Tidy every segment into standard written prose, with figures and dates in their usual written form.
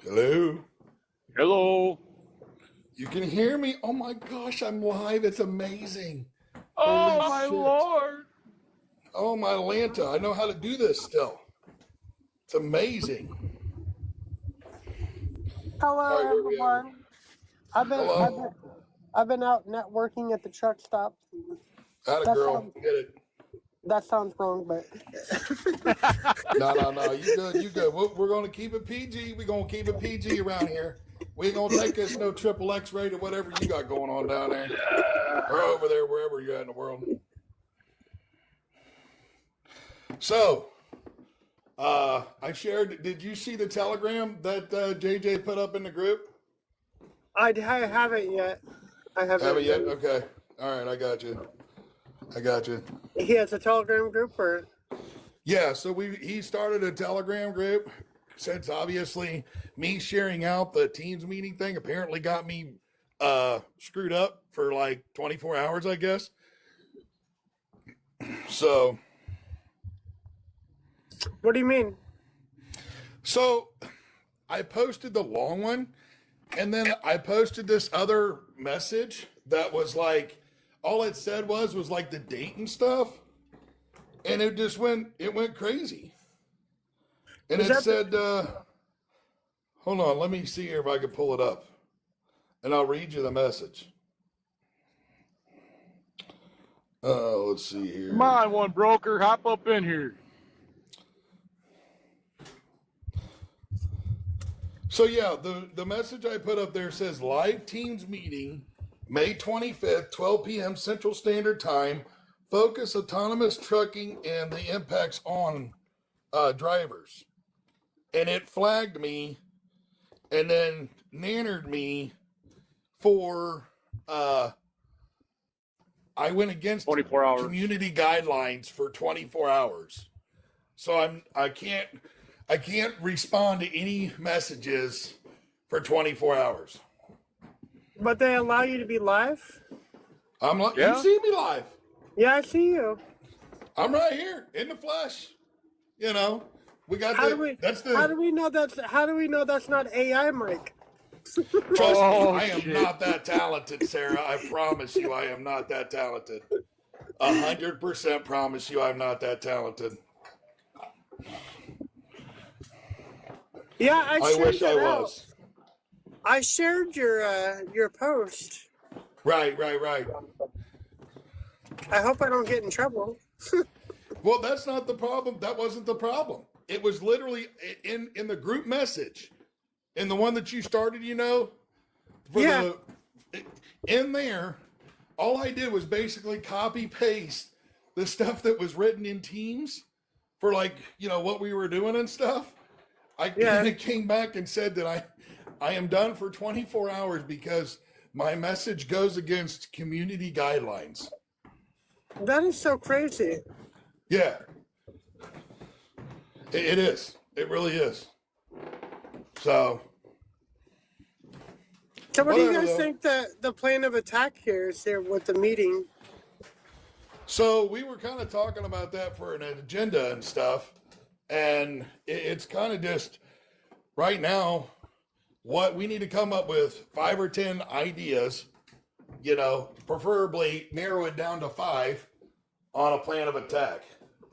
Hello? Hello. You can hear me? Oh my gosh, I'm live. It's amazing. Oh, Holy my shit. Lord. Oh my Lanta, I know how to do this still. It's amazing. Hello, All right, where we at? everyone. Hello? I've been out networking at the truck stop. Atta That girl, sounds get it. that sounds wrong, but No, you good, you good. We're going to keep it PG. We're going to keep it PG around here. We ain't going to take us no triple X rate or whatever you got going on down there. Or over there, wherever you're at in the world. So, I shared, did you see the telegram that JJ put up in the group? I haven't yet. I haven't. Haven't yet? Okay. All right, I got you. He has a Telegram group, or Yeah, so he started a Telegram group since obviously me sharing out the Teams meeting thing apparently got me screwed up for like 24 hours, I guess. So what do you mean? So I posted the long one, and then I posted this other message that was like, all it said was like the date and stuff, and it went crazy. And it said, hold on, let me see here if I can pull it up, and I'll read you the message. Let's see here. Come on, one broker, hop up in here. So yeah, the message I put up there says live Teams meeting, May 25th, 12 p.m. Central Standard Time, focus autonomous trucking and the impacts on drivers. And it flagged me and then nannered me for, I went against 24 hours. community guidelines for 24 hours. So I can't respond to any messages for 24 hours. But they allow you to be live? I'm like, Yeah. You see me live. Yeah, I see you. I'm right here in the flesh. You know, we got How do we know that's not AI, Mike? Trust me, I am shit. not that talented, Sarah. I promise you, I am not that talented. 100% promise you, I'm not that talented. Yeah, I wish I was. I shared your post. Right. I hope I don't get in trouble. Well, that's not the problem. That wasn't the problem. It was literally in the group message, in the one that you started, in there, all I did was basically copy paste the stuff that was written in Teams for what we were doing and stuff. I came back and said that I am done for 24 hours because my message goes against community guidelines. That is so crazy. Yeah. It is. It really is. So what do you guys think the plan of attack here is here with the meeting? So we were kind of talking about that for an agenda and stuff. And it's kind of just right now, what we need to come up with 5 or 10 ideas, preferably narrow it down to 5 on a plan of attack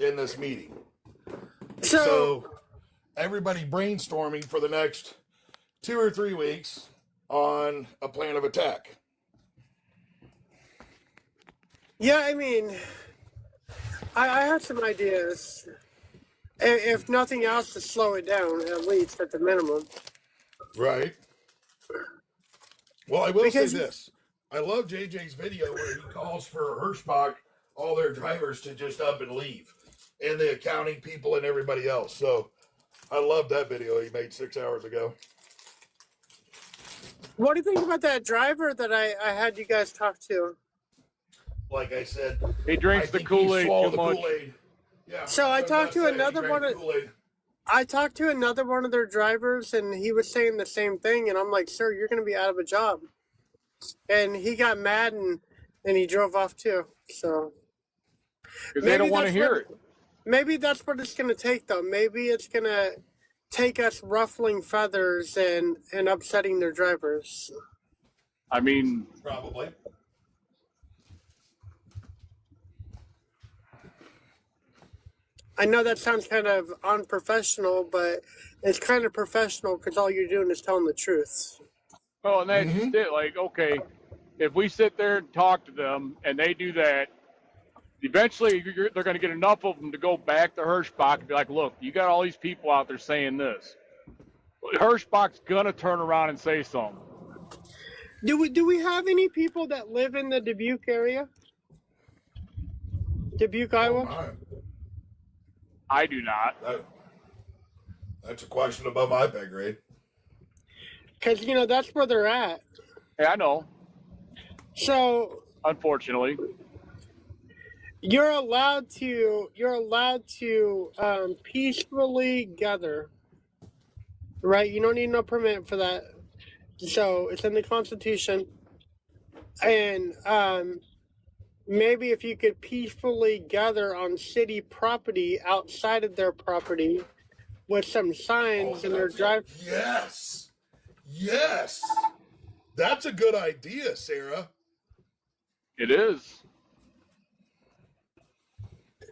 in this meeting. So everybody brainstorming for the next 2 or 3 weeks on a plan of attack. Yeah, I mean, I have some ideas. If nothing else, to slow it down, at least at the minimum. Right. Well, I will say this. I love JJ's video where he calls for Hirschbach, all their drivers to just up and leave, and the accounting people and everybody else. So I love that video he made 6 hours ago. What do you think about that driver that I had you guys talk to? Like I said, He drinks the Kool-Aid too much. Yeah. So I talked to another one. I talked to another one of their drivers, and he was saying the same thing. And I'm like, "Sir, you're going to be out of a job." And he got mad and he drove off too. So because they don't want to hear it. Maybe that's what it's going to take, though. Maybe it's going to take us ruffling feathers and upsetting their drivers. I mean, Probably. I know that sounds kind of unprofessional, but it's kind of professional because all you're doing is telling the truth. oh, and that's just it. Like, okay, if we sit there and talk to them and they do that, eventually they're going to get enough of them to go back to Hirschbach and be like, look, you got all these people out there saying this. Hirschbach's going to turn around and say something. Do we have any people that live in the Dubuque area? Dubuque, Iowa? My. I do not. That's a question above my pay grade. Because, you know, that's where they're at. Yeah, I know. So Unfortunately. you're allowed to peacefully gather, right? You don't need no permit for that. So it's in the Constitution. And maybe if you could peacefully gather on city property outside of their property with some signs in their drive. Yes. Yes. That's a good idea, Sarah. It is.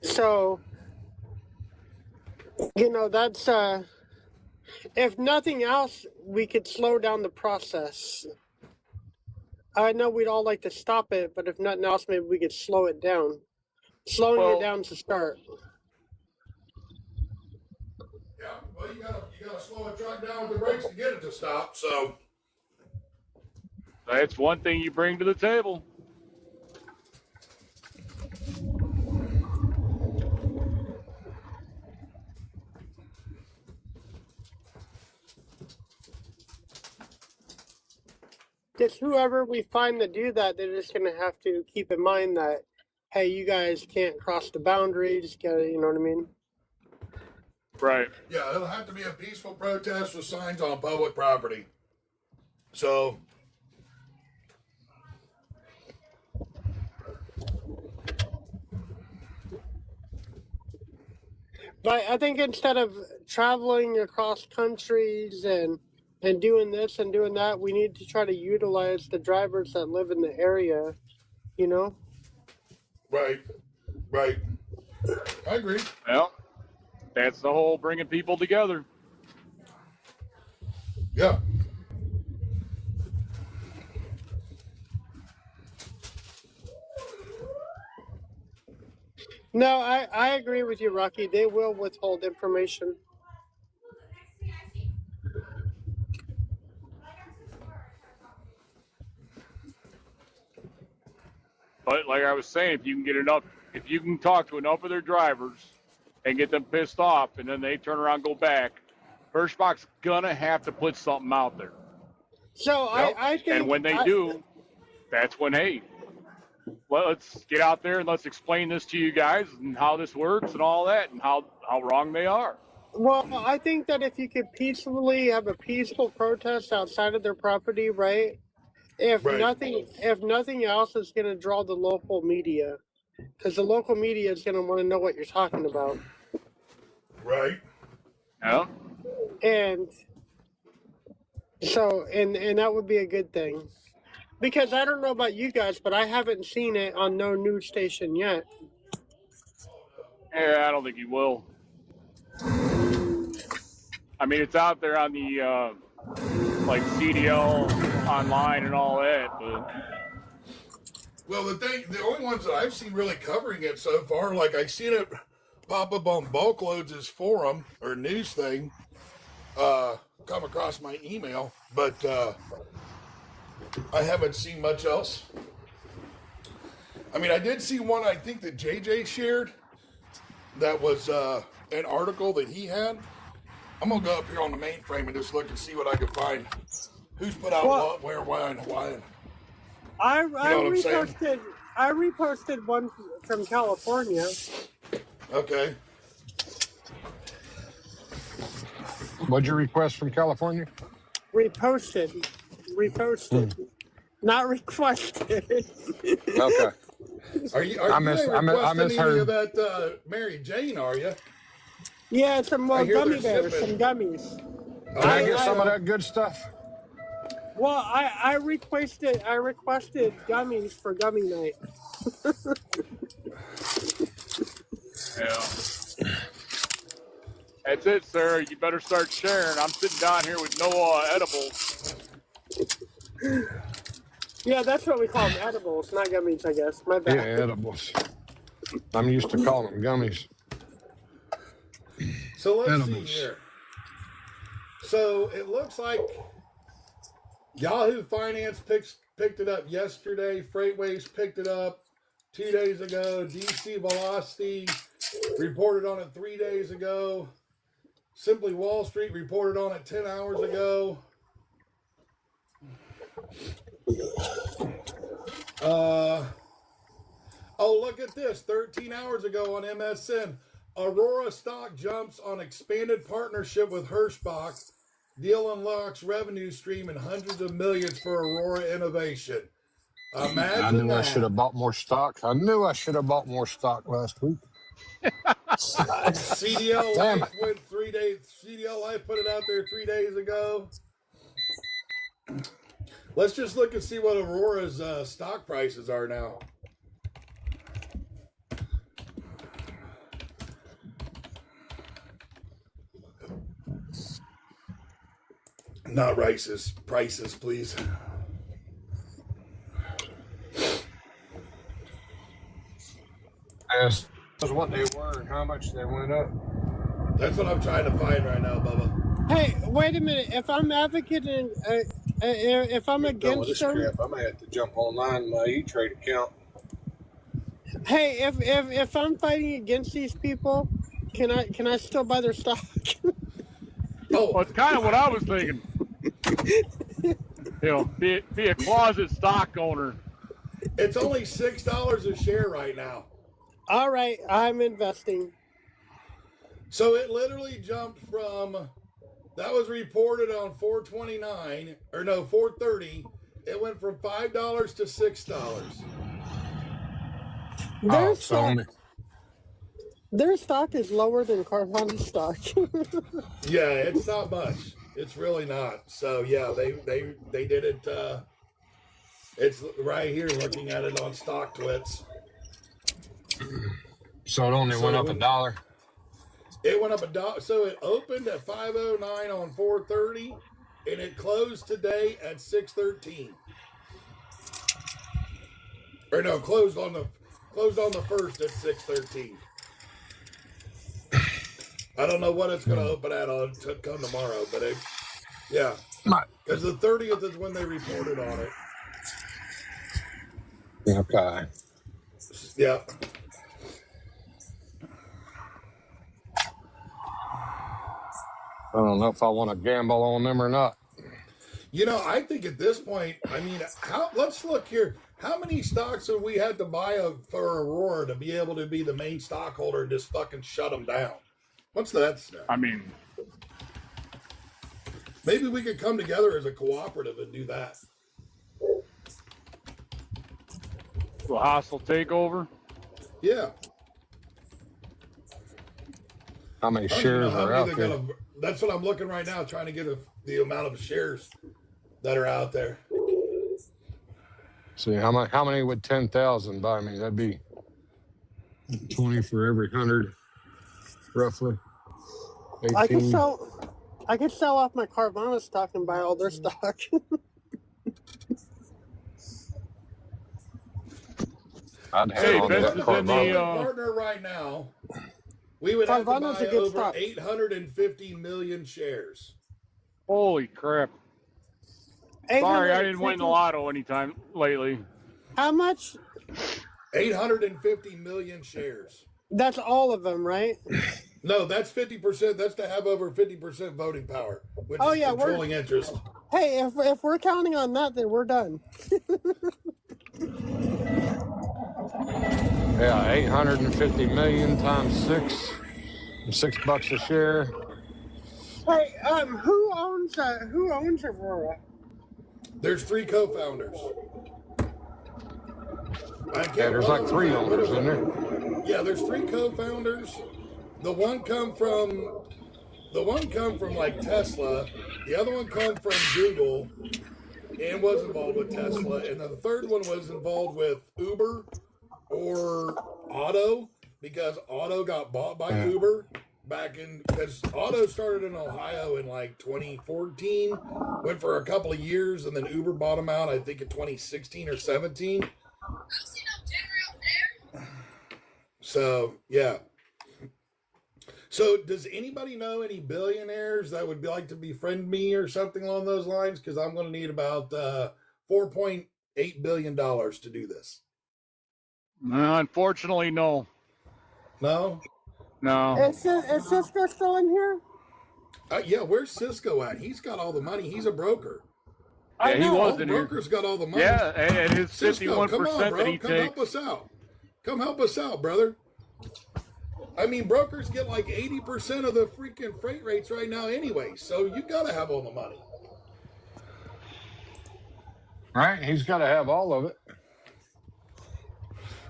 So, you know, that's if nothing else, we could slow down the process. I know we'd all like to stop it, but if nothing else, maybe we could slow it down. Slowing it down to start. Yeah, well, you gotta slow a truck down with the brakes to get it to stop. So That's one thing you bring to the table. Just whoever we find to do that, they're just going to have to keep in mind that, hey, you guys can't cross the boundary. Just gotta, you know what I mean? Right. yeah, it'll have to be a peaceful protest with signs on public property. So But I think instead of traveling across countries and doing this and doing that, we need to try to utilize the drivers that live in the area, you know? right. I agree. Well, that's the whole bringing people together. Yeah. No, I agree with you, Rocky. They will withhold information. But like I was saying, if you can talk to enough of their drivers and get them pissed off, and then they turn around and go back, Hirschbach's gonna have to put something out there. So I think, And when they do, that's when, hey, let's get out there and let's explain this to you guys and how this works and all that and how wrong they are. Well, I think that if you could peacefully have a peaceful protest outside of their property, right? If Right. nothing else, is going to draw the local media, because the local media is going to want to know what you're talking about, Right. Yeah. and so and that would be a good thing. Because I don't know about you guys, but I haven't seen it on no news station yet. Yeah, I don't think he will. I mean, it's out there on the like CDL online and all that, but Well, the only ones that I've seen really covering it so far, like I seen it pop up on Bulk Loads' forum or news thing, come across my email, but I haven't seen much else. I mean, I did see one I think that JJ shared that was an article that he had. I'm gonna go up here on the mainframe and just look and see what I can find. Who's put out Well- what, where, why, and why. I know what I'm saying? reposted one from California. Okay. What'd you request from California? Reposted, not requested. Okay. Are you I ain't misheard. requesting any of that Mary Jane, are you? Yeah, some I hear gummy they're bears, some shipping. gummies. Can I get I- some of that good stuff? Well, I requested gummies for gummy night. Yeah. That's it, sir. You better start sharing. I'm sitting down here with no edibles. Yeah, that's what we call them, edibles, not gummies, I guess. My Yeah, bad. edibles. I'm used to calling them gummies. So let's see Edibles. here. So it looks like Yahoo Finance picked it up yesterday. Freightways picked it up 2 days ago. DC Velocity reported on it 3 days ago. Simply Wall Street reported on it 10 hours ago. Oh, look at this. 13 hours ago on MSN, Aurora stock jumps on expanded partnership with Hirschbach. Deal unlocks revenue stream and hundreds of millions for Aurora Innovation. I Imagine knew I that. should have bought more stock. I knew I should have bought more stock last week. CDL Damn Life went 3 days. CDL Life put it out there 3 days ago. Let's just look and see what Aurora's stock prices are now. Not rices, prices, please. As what they were and how much they went up. That's what I'm trying to find right now, Bubba. Hey, wait a minute. If I'm advocating, if I'm against them, I may have to jump online in my E-Trade account. hey, if I'm fighting against these people, can I still buy their stock? Well, it's kind of what I was thinking. Be a closet stock owner. It's only $6 a share right now. All right, I'm investing. So it literally jumped from, that was reported on 429, or no, 430. It went from $5 to $6. Their Oh, stock, their stock is lower than Carvana stock. Yeah, it's not much. It's really not. So yeah, they did it. It's right here, looking at it on StockTwits. So it only went up $1. It went up $1. So it opened at 509 on 430, and it closed today at 613. Or no, closed on the first at 613. I don't know what it's going to open at on to come tomorrow, but yeah, because the 30th is when they reported on it. Okay. Yeah. I don't know if I want to gamble on them or not. You know, I think at this point, I mean, let's look here. How many stocks have we had to buy for Aurora to be able to be the main stockholder and just fucking shut them down? What's that stuff? I mean, Maybe we could come together as a cooperative and do that. a hostile takeover. Yeah. How many I don't even shares know how are many out they're there? that's what I'm looking right now, trying to get the amount of shares that are out there. See, how many would 10,000 buy me? That'd be 20 for every 100, roughly. 18. I could sell off my Carvana stock and buy all their stock. I'd have Hey, on Vince that is in Carvana. the, Partner right now, we would have to Carvana's buy a good over stock. 850 million shares. Holy crap. Sorry, I didn't win the lotto anytime lately. How much? 850 million shares. That's all of them, right? No, that's 50%. That's to have over 50% voting power, which Oh, is yeah, controlling interest. Hey, if we're counting on that, then we're done. Yeah, 850 million times $6 a share. Hey, who owns Aurora? There's 3 co-founders. Yeah, there's like 3 owners in there. Yeah, there's 3 co-founders, The one come from like Tesla. The other one come from Google and was involved with Tesla. And then the third one was involved with Uber or Otto, because Otto got bought by Uber back in, because Otto started in Ohio in like 2014, went for a couple of years, and then Uber bought him out, I think in 2016 or 17. So, yeah. So, does anybody know any billionaires that would like to befriend me or something along those lines? Because I'm going to need about $4.8 billion to do this. Unfortunately, no. No? No. Is Cisco still in here? Yeah, where's Cisco at? He's got all the money. He's a broker. Yeah, he was All in here. brokers got all the money. Yeah, and his Cisco, 51% come on, that bro. he Come takes. help us out. Come help us out, brother. I mean, brokers get like 80% of the freaking freight rates right now anyway, so you got to have all the money. Right? He's got to have all of it.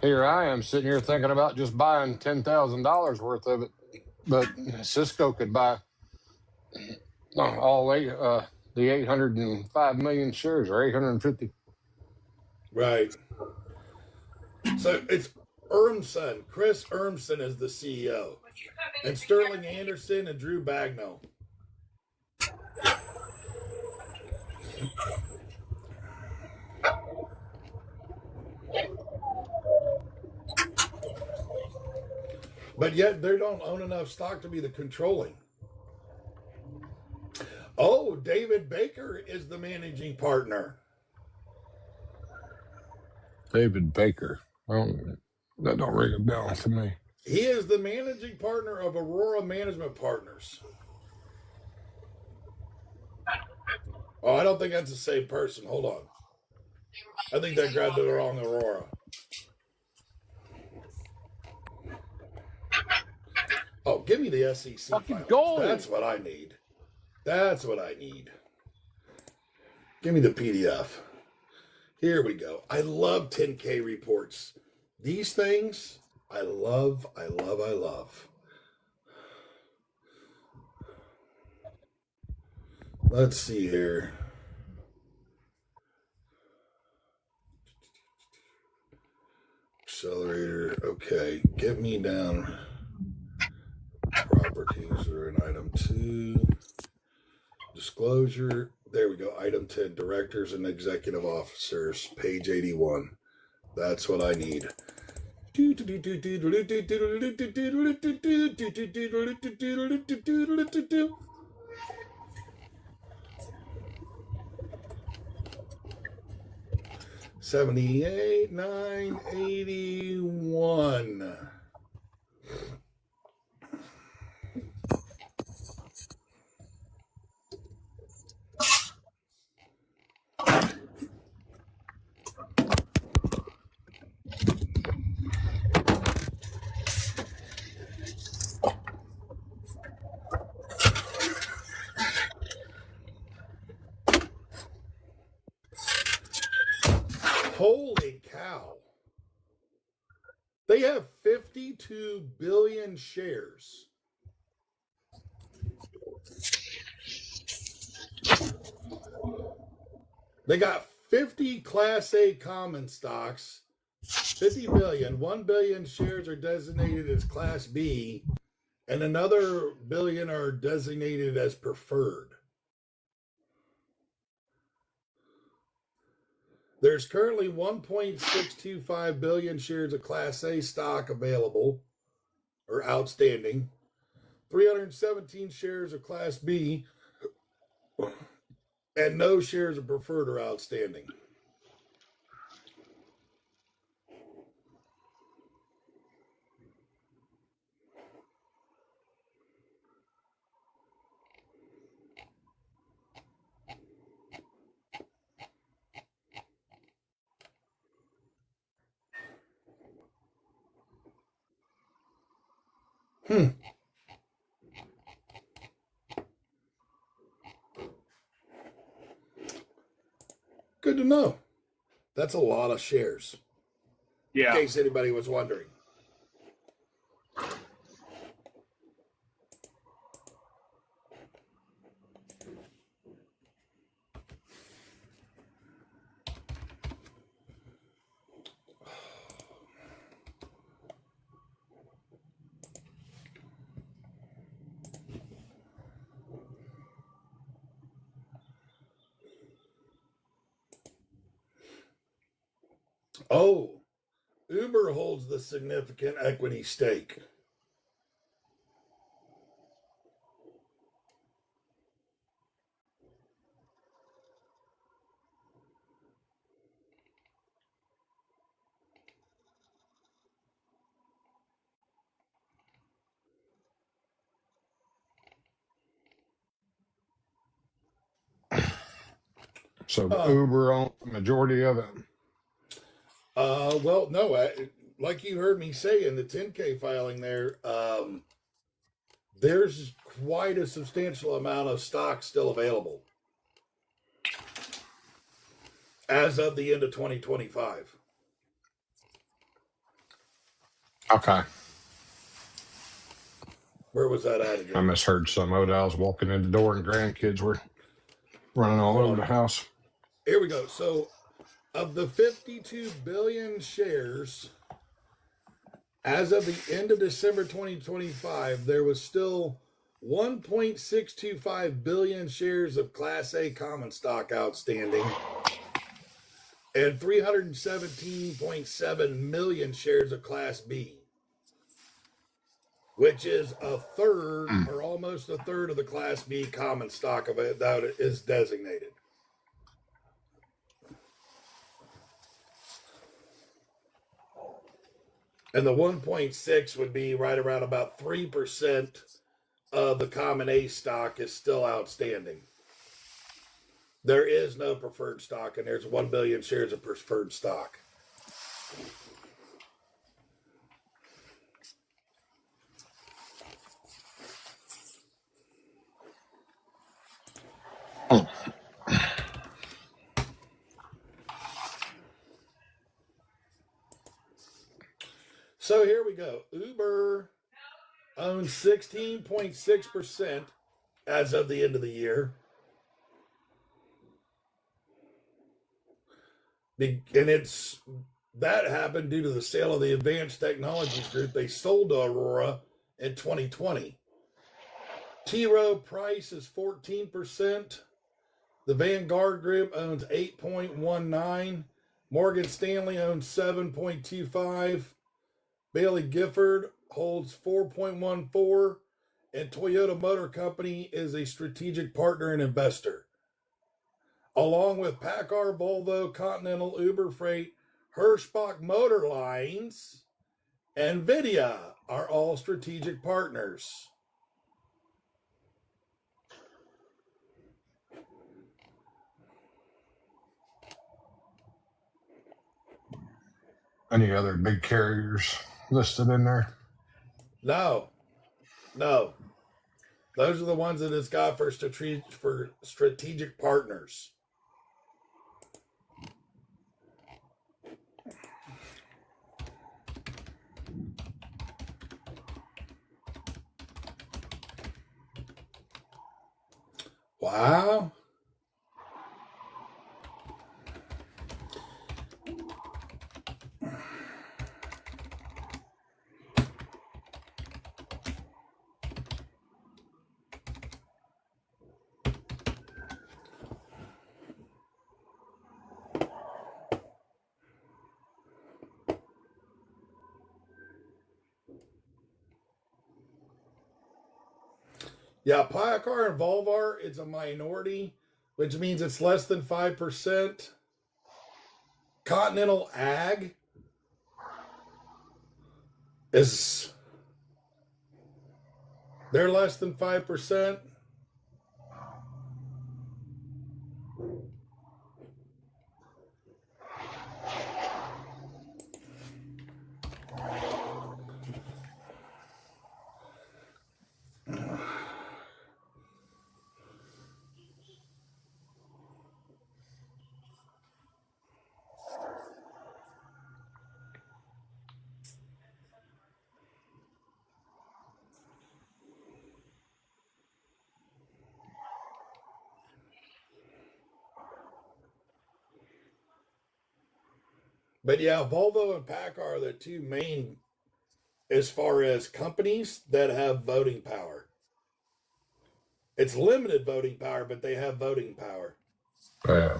Here I am sitting here thinking about just buying $10,000 worth of it, but Cisco could buy all the 805 million shares, or 850. Right. So it's Urmson. Chris Urmson is the CEO. And Sterling Anderson and Drew Bagnall. But yet they don't own enough stock to be the controlling. Oh, David Baker is the managing partner. David Baker. That don't ring a bell to me. He is the managing partner of Aurora Management Partners. Oh, I don't think that's the same person. Hold on. I think they grabbed the wrong Aurora. Oh, give me the SEC Fucking filings. go. That's what I need. That's what I need. Give me the PDF. Here we go. I love 10K reports. These things, I love. Let's see here. Accelerator. Okay. Get me down. Properties are in item 2. Disclosure. There we go. Item 10. Directors and executive officers. Page 81. That's what I need. $78,981. Holy cow. They have 52 billion shares. They got 50 Class A common stocks, 50 billion. 1 billion shares are designated as Class B, and another billion are designated as preferred. There's currently 1.625 billion shares of Class A stock available or outstanding, 317 shares of Class B, and no shares of preferred or outstanding. Good to know. That's a lot of shares. Yeah. In case anybody was wondering. Oh, Uber holds the significant equity stake. So Uber owns the majority of it. Well, no, like you heard me say in the 10K filing there, there's quite a substantial amount of stock still available as of the end of 2025. Okay. Where was that at again? I misheard some of it. I was walking in the door and grandkids were running all over the house. Here we go. So, of the 52 billion shares, as of the end of December 2025, there was still 1.625 billion shares of Class A common stock outstanding and 317.7 million shares of Class B, which is a third or almost a third of the Class B common stock of it that is designated. And the 1.6 would be right around about 3% of the common A stock is still outstanding. There is no preferred stock, and there's 1 billion shares of preferred stock. So here we go. Uber owns 16.6% as of the end of the year. And that happened due to the sale of the Advanced Technologies Group. They sold to Aurora in 2020. T. Rowe Price is 14%. The Vanguard Group owns 8.19%. Morgan Stanley owns 7.25%. Bailey Gifford holds 4.14%, and Toyota Motor Company is a strategic partner and investor. Along with PACCAR, Volvo, Continental, Uber Freight, Hirschbach Motor Lines, and NVIDIA are all strategic partners. Any other big carriers listed in there? No. Those are the ones that it's got for strategic partners. Wow. Yeah, PACCAR and Volvar, it's a minority, which means it's less than 5%. Continental Ag they're less than 5%. But yeah, Volvo and PACCAR are the two main as far as companies that have voting power. It's limited voting power, but they have voting power. Yeah.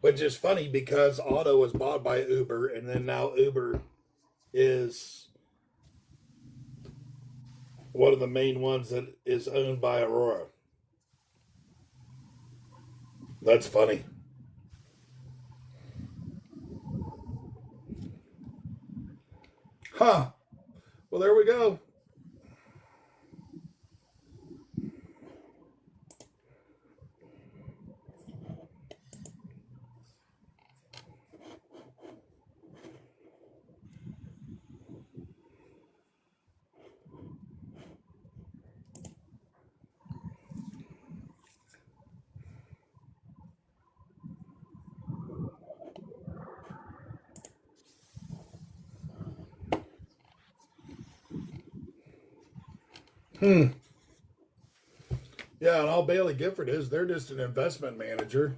which is funny because Auto was bought by Uber, and then now Uber is one of the main ones that is owned by Aurora. That's funny. Huh. Well, there we go. Yeah, and all Bailey Gifford is, they're just an investment manager.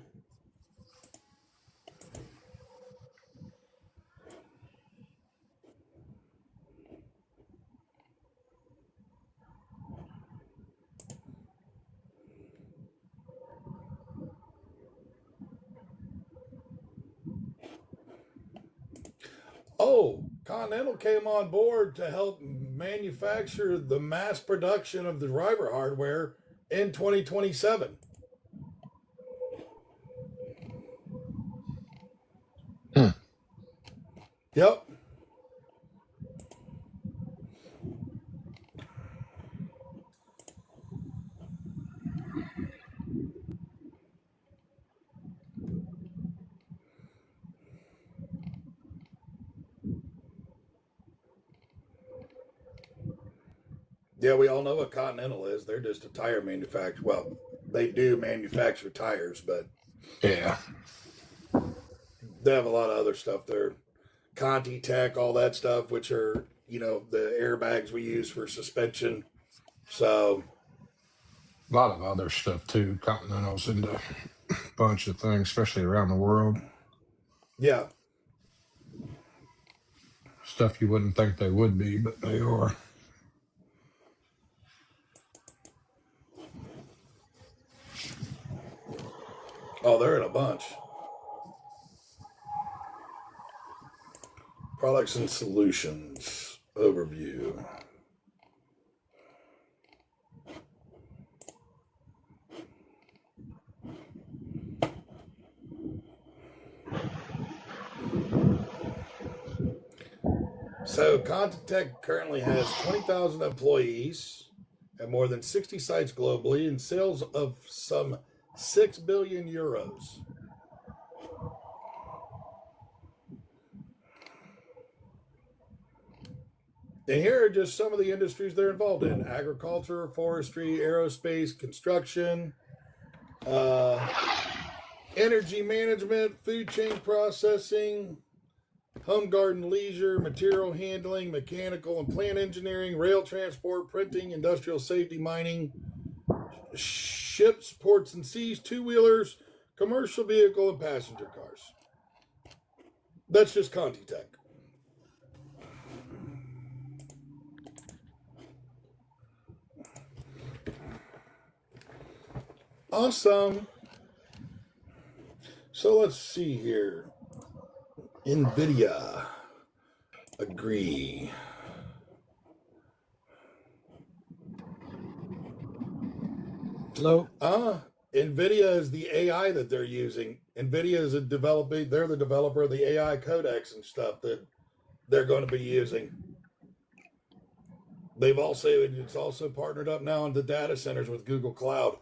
Oh, Continental came on board to help manufacture the mass production of the driver hardware in 2027. Yep. Yeah, we all know what Continental is. They're just a tire manufacturer. Well, they do manufacture tires, but Yeah. they have a lot of other stuff there. Conti Tech, all that stuff, which are, the airbags we use for suspension. So, A lot of other stuff too. Continental's into a bunch of things, especially around the world. yeah. Stuff you wouldn't think they would be, but they are. Oh, they're in a bunch. Products and solutions overview. So, Contitech currently has 20,000 employees at more than 60 sites globally and sales of some 6 billion euros. And here are just some of the industries they're involved in: agriculture, forestry, aerospace, construction, energy management, food chain processing, home garden leisure, material handling, mechanical and plant engineering, rail transport, printing, industrial safety, mining, ships, ports and seas, two-wheelers, commercial vehicle, and passenger cars. That's just Contitech. Awesome. So let's see here. NVIDIA. Agree. Hello. NVIDIA is the AI that they're using. NVIDIA is they're the developer of the AI codecs and stuff that they're going to be using. It's also partnered up now in the data centers with Google Cloud.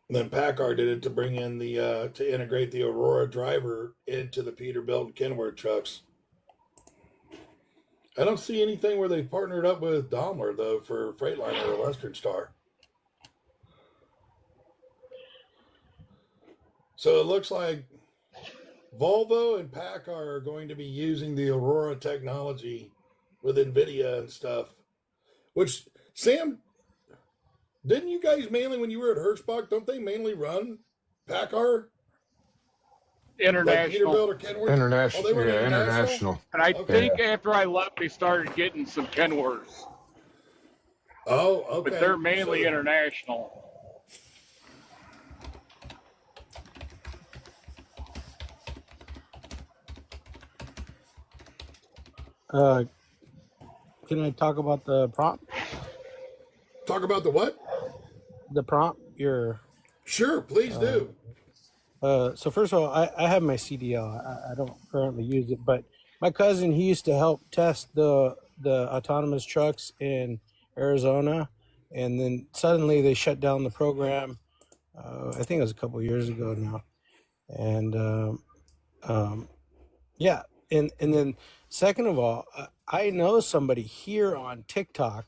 And then Packard did it to bring in to integrate the Aurora driver into the Peterbilt and Kenworth trucks. I don't see anything where they've partnered up with Daimler, though, for Freightliner or Western Star. So it looks like Volvo and Packard are going to be using the Aurora technology with NVIDIA and stuff. Which, Sam, didn't you guys mainly, when you were at Hirschbach, don't they mainly run Packard? Like International. Peterbilt or Kenworth? International. Oh, they went Yeah, international? international. And I Okay. think after I left, they started getting some Kenworths, Oh, okay. but they're mainly So- international. Can I talk about the prompt? Talk about the what? The prompt, your Sure, please do. so first of all, I have my CDL. I don't currently use it, but my cousin, he used to help test the autonomous trucks in Arizona, and then suddenly they shut down the program. I think it was a couple of years ago now, and yeah, and then second of all, I know somebody here on TikTok.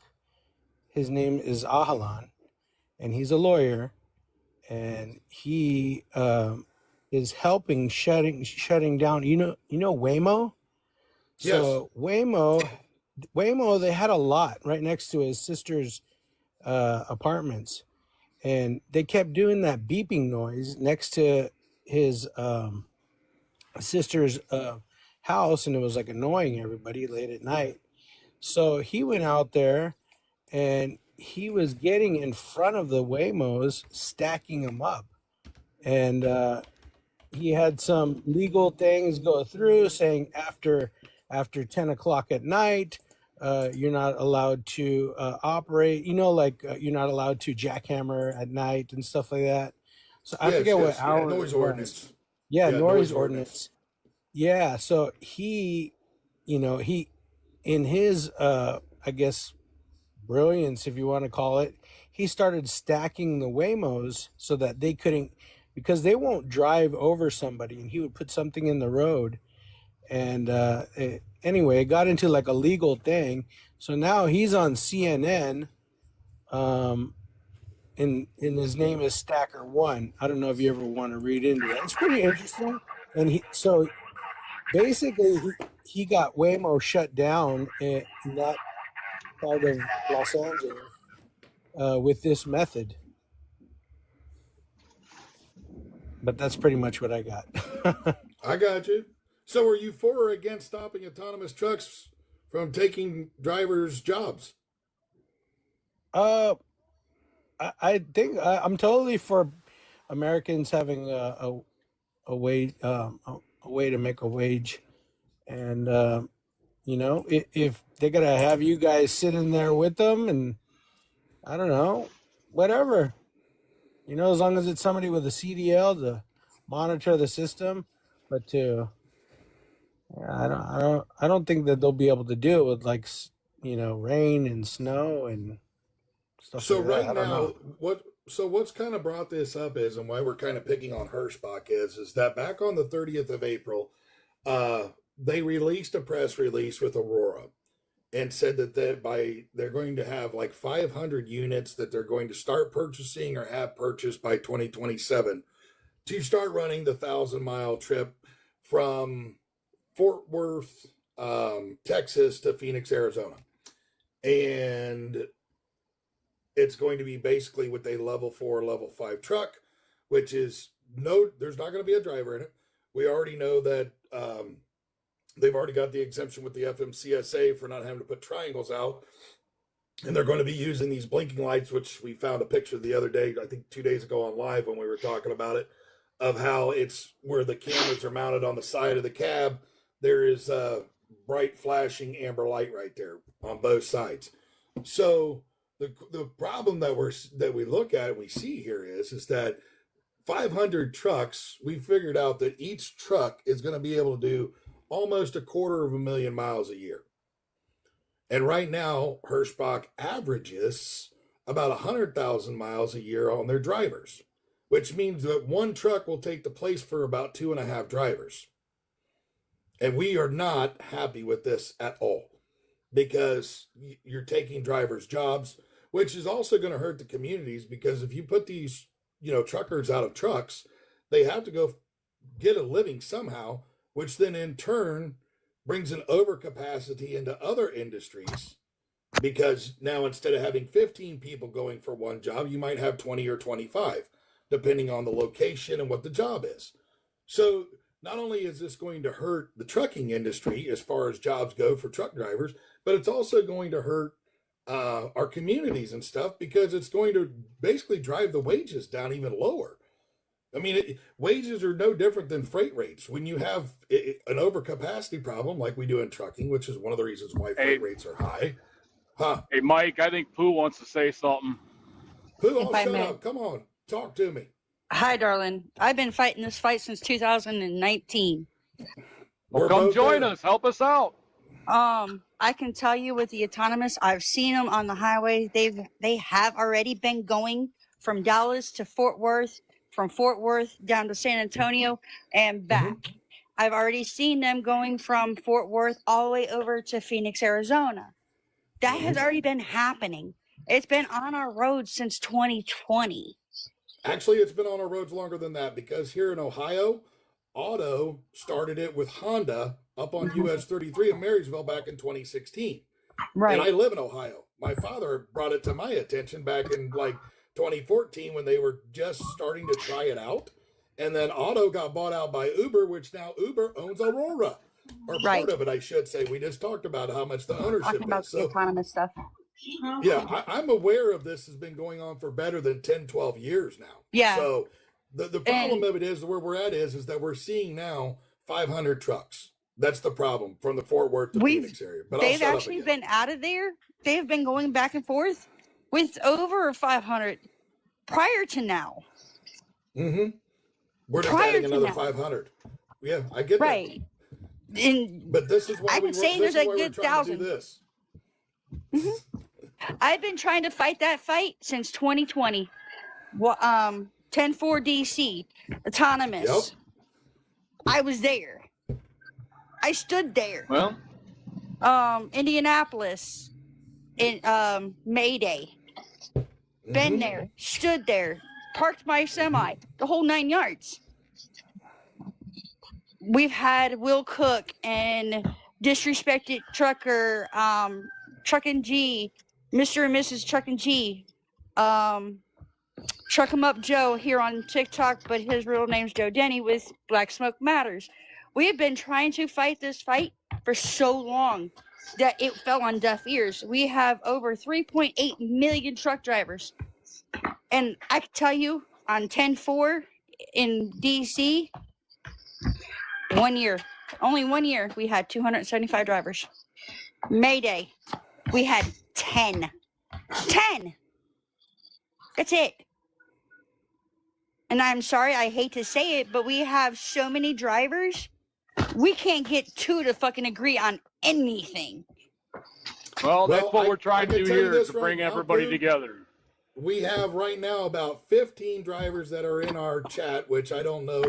His name is Ahalan, and he's a lawyer, and he is helping shutting down. You know Waymo. So Waymo, they had a lot right next to his sister's apartments, and they kept doing that beeping noise next to his sister's house, and it was like annoying everybody late at night. So he went out there and he was getting in front of the Waymos, stacking them up. And he had some legal things go through saying after 10 o'clock at night, you're not allowed to operate, you're not allowed to jackhammer at night and stuff like that. So I forget what hour. Noise ordinance. Yeah, Yeah, noise noise ordinance. Yeah, so he in his I guess brilliance, if you want to call it, he started stacking the Waymos so that they couldn't, because they won't drive over somebody, and he would put something in the road. And anyway, it got into like a legal thing. So now he's on CNN, and his name is Stacker One. I don't know if you ever want to read into that. It's pretty interesting. And so basically he got Waymo shut down in that part of Los Angeles with this method. But that's pretty much what I got. I got you. So are you for or against stopping autonomous trucks from taking drivers' jobs? I think I'm totally for Americans having a way to make a wage, and if they're gonna have you guys sitting there with them, and I don't know, whatever, as long as it's somebody with a CDL to monitor the system, but I don't think that they'll be able to do it with rain and snow and stuff. So like that. right I don't now, know. what's kind of brought this up is, and why we're kind of picking on Hirschbach is that back on the 30th of April, they released a press release with Aurora and said that they're going to have like 500 units that they're going to start purchasing or have purchased by 2027 to start running the 1,000-mile trip from Fort Worth, Texas to Phoenix, Arizona. And it's going to be basically with a level 4, level 5 truck, which is there's not going to be a driver in it. We already know that they've already got the exemption with the FMCSA for not having to put triangles out. And they're going to be using these blinking lights, which we found a picture the other day, I think 2 days ago on live when we were talking about it, of how it's where the cameras are mounted on the side of the cab. There is a bright flashing amber light right there on both sides. So the problem that we look at and we see here is that 500 trucks, we figured out that each truck is going to be able to do almost 250,000 miles a year. And right now, Hirschbach averages about 100,000 miles a year on their drivers, which means that one truck will take the place for about 2.5 drivers. And we are not happy with this at all, because you're taking drivers' jobs, which is also going to hurt the communities, because if you put these, truckers out of trucks, they have to go get a living somehow, which then in turn brings an overcapacity into other industries, because now instead of having 15 people going for one job, you might have 20 or 25, depending on the location and what the job is. So not only is this going to hurt the trucking industry as far as jobs go for truck drivers, but it's also going to hurt our communities and stuff, because it's going to basically drive the wages down even lower. I mean, wages are no different than freight rates. When you have an overcapacity problem like we do in trucking, which is one of the reasons why freight rates are high. Huh? Hey, Mike, I think Pooh wants to say something. Pooh, If I shut may. up. Come on. Talk to me. Hi, darling. I've been fighting this fight since 2019. Well, We're come both join there. us. Help us out. I can tell you with the autonomous, I've seen them on the highway. They have already been going from Dallas to Fort Worth, from Fort Worth down to San Antonio and back. I've already seen them going from Fort Worth all the way over to Phoenix, Arizona. That has already been happening. It's been on our roads since 2020. Actually, it's been on our roads longer than that, because here in Ohio, Auto started it with Honda up on US 33 in Marysville back in 2016. Right. And I live in Ohio. My father brought it to my attention back in like 2014 when they were just starting to try it out. And then Auto got bought out by Uber, which now Uber owns Aurora. Or Right. part of it, I should say. We just talked about how much the ownership Talking about is. the So, autonomous stuff. yeah, I'm aware of this has been going on for better than 10, 12 years now. Yeah. So the problem of it is, where we're at is that we're seeing now 500 trucks. That's the problem from the Fort Worth to Phoenix area. But I'll They've shut up actually again. been out of there. They've been going back and forth with over 500 prior to now. We're just Prior adding to another now. 500. Yeah, I get Right. And that. But this is why I we can say this there's is a why we're good trying to do 1,000. this. I've been trying to fight that fight since 2020. 10-4 DC, autonomous. Yep. I was there. I stood there. Well, Indianapolis in Mayday. Been there, stood there, parked my semi, the whole 9 yards. We've had Will Cook and Disrespected Trucker, Truck and G, Mr. and Mrs. Truck and G, Truck 'em Up Joe here on TikTok, but his real name's Joe Denny with Black Smoke Matters. We have been trying to fight this fight for so long that it fell on deaf ears. We have over 3.8 million truck drivers. And I can tell you, on 10-4 in DC, 1 year, only 1 year, we had 275 drivers. Mayday, we had 10. 10! That's it. And I'm sorry, I hate to say it, but we have so many drivers, we can't get two to fucking agree on anything. well, that's Well, what I- we're trying I to can do tell you here this is to right bring now, everybody Pooh. together. We have right now about 15 drivers that are in our chat, which I don't know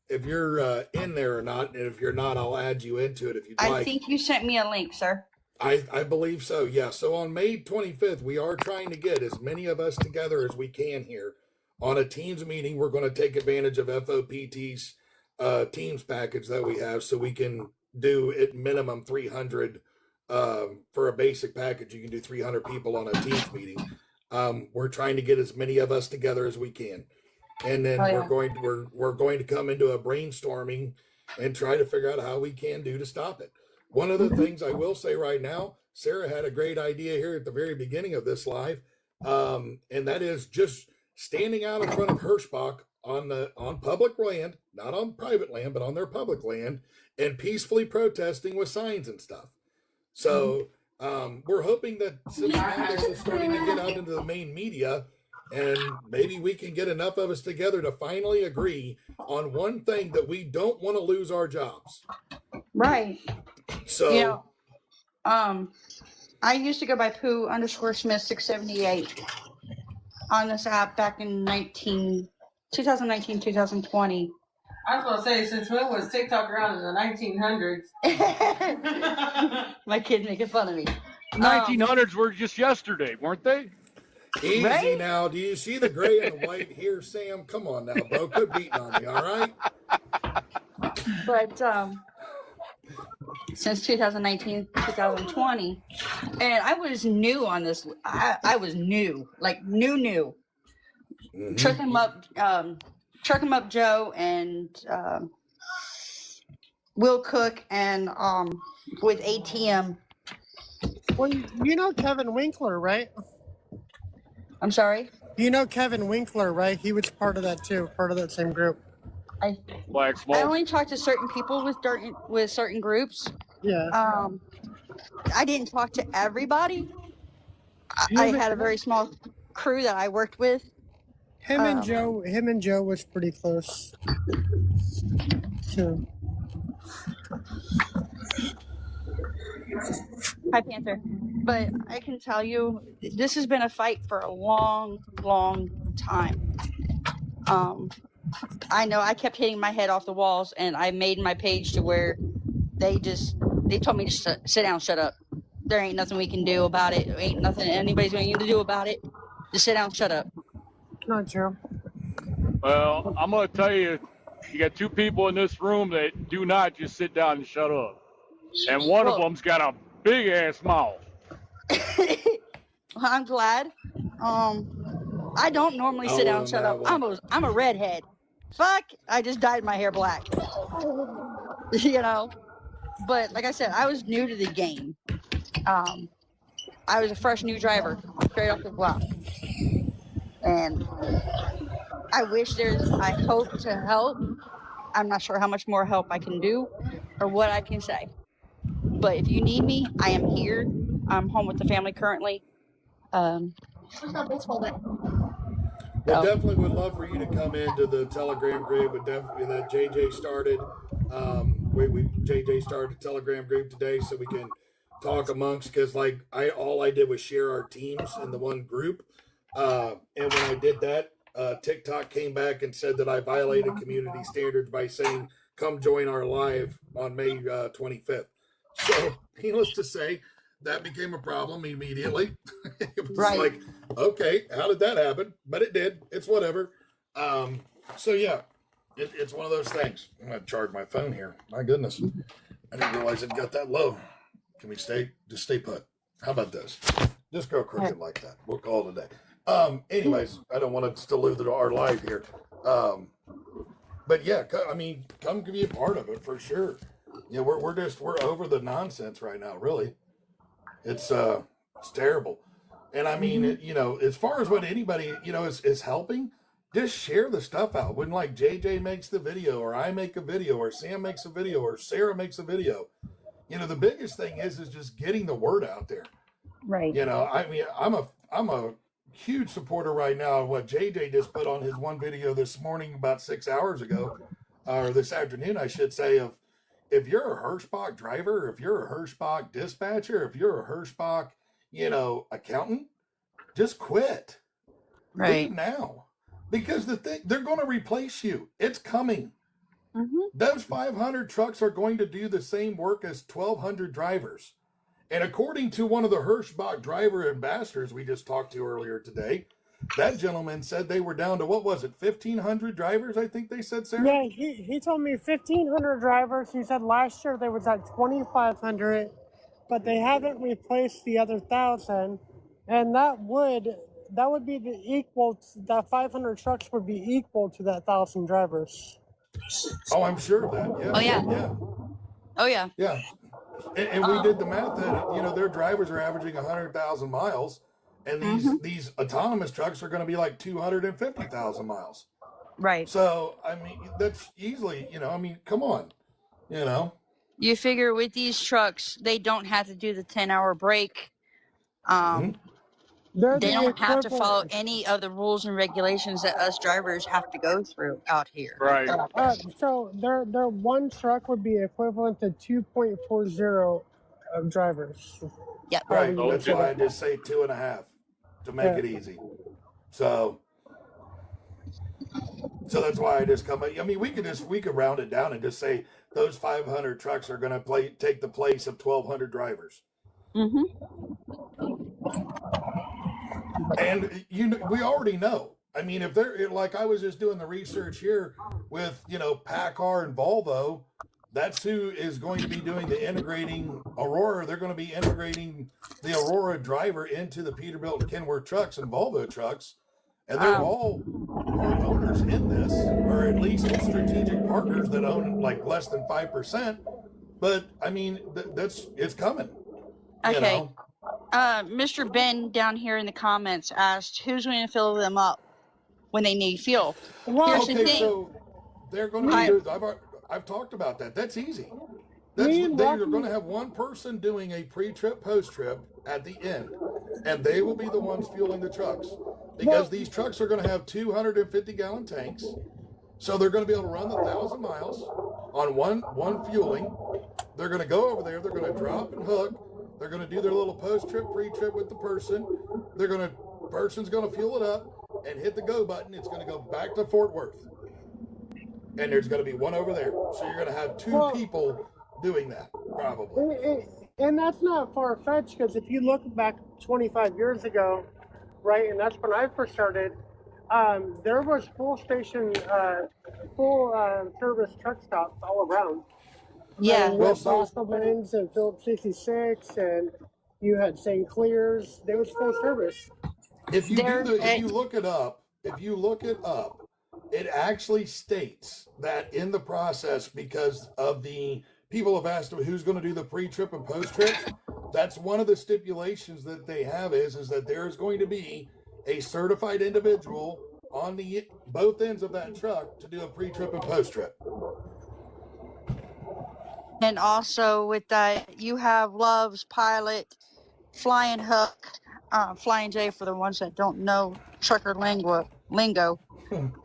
if you're in there or not. And if you're not, I'll add you into it if you'd I like. think you sent me a link, sir. I believe so, yeah. So on May 25th, we are trying to get as many of us together as we can here on a Teams meeting. We're going to take advantage of FOPT's Teams package that we have, so we can do at minimum 300 for a basic package. You can do 300 people on a Teams meeting. We're trying to get as many of us together as we can, and then Oh, yeah. we're going to come into a brainstorming and try to figure out how we can do to stop it. One of the things I will say right now, Sarah had a great idea here at the very beginning of this live, and that is just standing out in front of Hirschbach on public land, not on private land, but on their public land, and peacefully protesting with signs and stuff. So we're hoping that since now this is starting to get out into the main media, and maybe we can get enough of us together to finally agree on one thing, that we don't want to lose our jobs. Right. So You know, I used to go by Pooh_Smith 678 on this app back in 2019, 2020. I was gonna say, since when was TikTok around in the 1900s? My kid's making fun of me. 1900s were just yesterday, weren't they? easy Right? now. Do you see the gray and the white here, Sam? Come on now, bro. Quit beating on me, all right? But since 2019, 2020, and I was new on this. I was new, like new. Mhm. Truck 'em up Joe and Will Cook and with ATM. Well, you know Kevin Winkler, right? I'm sorry. You know Kevin Winkler, right? He was part of that too, part of that same group. Black I Smoke. only talk to certain people with certain groups. Yeah. I didn't talk to everybody. I had a very small crew that I worked with. Him and Joe was pretty close. Too. Hi, Panther. But I can tell you, this has been a fight for a long, long time. I know I kept hitting my head off the walls, and I made my page to where they told me to sit down, shut up. There ain't nothing we can do about it. There ain't nothing anybody's going to do about it. Just sit down, shut up. Not true. Well, I'm going to tell you, you got two people in this room that do not just sit down and shut up. And one of them's got a big ass mouth. I'm glad. I don't normally sit down and shut up. I'm a redhead. Fuck, I just dyed my hair black. You know? But like I said, I was new to the game. I was a fresh new driver, straight off the block. And I hope to help. I'm not sure how much more help I can do or what I can say. But if you need me, I am here. I'm home with the family currently. We definitely would love for you to come into the Telegram group, but definitely that JJ started. JJ started a Telegram group today so we can talk amongst, because like all I did was share our teams in the one group, and when I did that, TikTok came back and said that I violated community standards by saying, "Come join our live on May 25th." So, needless to say, that became a problem immediately. It was like, okay, how did that happen? But it did. It's whatever. So yeah, it's one of those things. I'm gonna charge my phone here. My goodness, I didn't realize it got that low. Can we just stay put? How about this? Just go crooked like that. We'll call it a day. Anyways, I don't want to dilute our live here. But yeah, I mean, come be a part of it for sure. Yeah, we're over the nonsense right now. Really, it's terrible. And I mean, as far as what anybody is helping, just share the stuff out. When like JJ makes the video, or I make a video, or Sam makes a video, or Sarah makes a video, the biggest thing is just getting the word out there. Right. I mean, I'm a huge supporter right now of what JJ just put on his one video this morning about 6 hours ago, or this afternoon, I should say, of if you're a Hirschbach driver, if you're a Hirschbach dispatcher, if you're a Hirschbach, accountant, just quit. Right. Leave now. Because they're going to replace you. It's coming. Mm-hmm. Those 500 trucks are going to do the same work as 1,200 drivers. And according to one of the Hirschbach driver ambassadors we just talked to earlier today, that gentleman said they were down to, what was it, 1,500 drivers, I think they said, Sarah? Yeah, he told me 1,500 drivers. He said last year they was at 2,500, but they haven't replaced the other 1,000. And that would be that 500 trucks would be equal to that 1,000 drivers. Oh, I'm sure of that. Yeah. Oh, yeah. Yeah. Oh, yeah. Yeah. And we did the math that, their drivers are averaging 100,000 miles, and these autonomous trucks are going to be like 250,000 miles. Right. So, I mean, that's easily, come on, You figure with these trucks, they don't have to do the 10-hour break. They don't have to follow any of the rules and regulations that us drivers have to go through out here. Right. So their one truck would be equivalent to 2.40 of drivers. Yep. Right. That's why I just say 2.5 to make it easy. So that's why I just come. I mean, we could round it down and just say those 500 trucks are going to take the place of 1,200 drivers. Mm-hmm. And we already know. I mean, if they're like, I was just doing the research here with PACCAR and Volvo. That's who is going to be doing the integrating Aurora. They're going to be integrating the Aurora driver into the Peterbilt and Kenworth trucks and Volvo trucks, and they're all owners in this, or at least least strategic partners that own like less than 5%. But I mean, it's coming. You Okay. know? Mr. Ben down here in the comments asked, "Who's going to fill them up when they need fuel?" Well, Here's the Okay, thing. so they're going to be doing. I've talked about that. That's easy. They're going to have one person doing a pre-trip, post-trip at the end, and they will be the ones fueling the trucks because these trucks are going to have 250-gallon tanks. So they're going to be able to run the 1,000 miles on one fueling. They're going to go over there. They're going to drop and hook. They're going to do their little post-trip, pre-trip with the person. Person's going to fuel it up and hit the go button. It's going to go back to Fort Worth. And there's going to be one over there. So you're going to have two people doing that, probably. And that's not far-fetched, because if you look back 25 years ago, right, and that's when I first started, there was full service truck stops all around. Yeah. You had Boston's and Phillips 66, and you had St. Clair's. There was full service. If you look it up, it actually states that in the process, because of the people have asked who's going to do the pre-trip and post-trips. That's one of the stipulations that they have is that there is going to be a certified individual on the both ends of that truck to do a pre-trip and post-trip. And also with that, you have Love's, Pilot, Flying Hook, Flying J for the ones that don't know trucker lingo,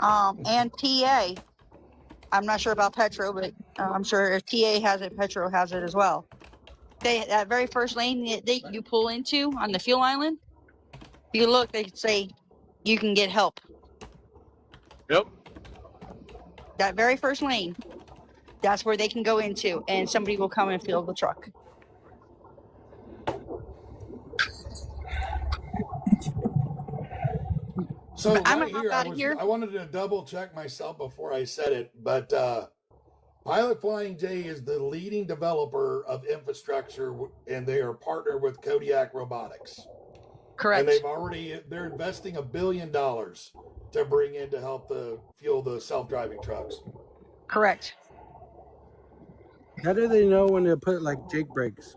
and TA. I'm not sure about Petro, but I'm sure if TA has it, Petro has it as well. That very first lane that you pull into on the fuel island, if you look, they say you can get help. Yep. That very first lane, that's where they can go into, and somebody will come and fill the truck. So I'm right here, I wanted to double check myself before I said it, but Pilot Flying J is the leading developer of infrastructure, and they are partnered with Kodiak Robotics. Correct. And they're investing $1 billion to bring in to help fuel the self-driving trucks. Correct. How do they know when to put like Jake brakes?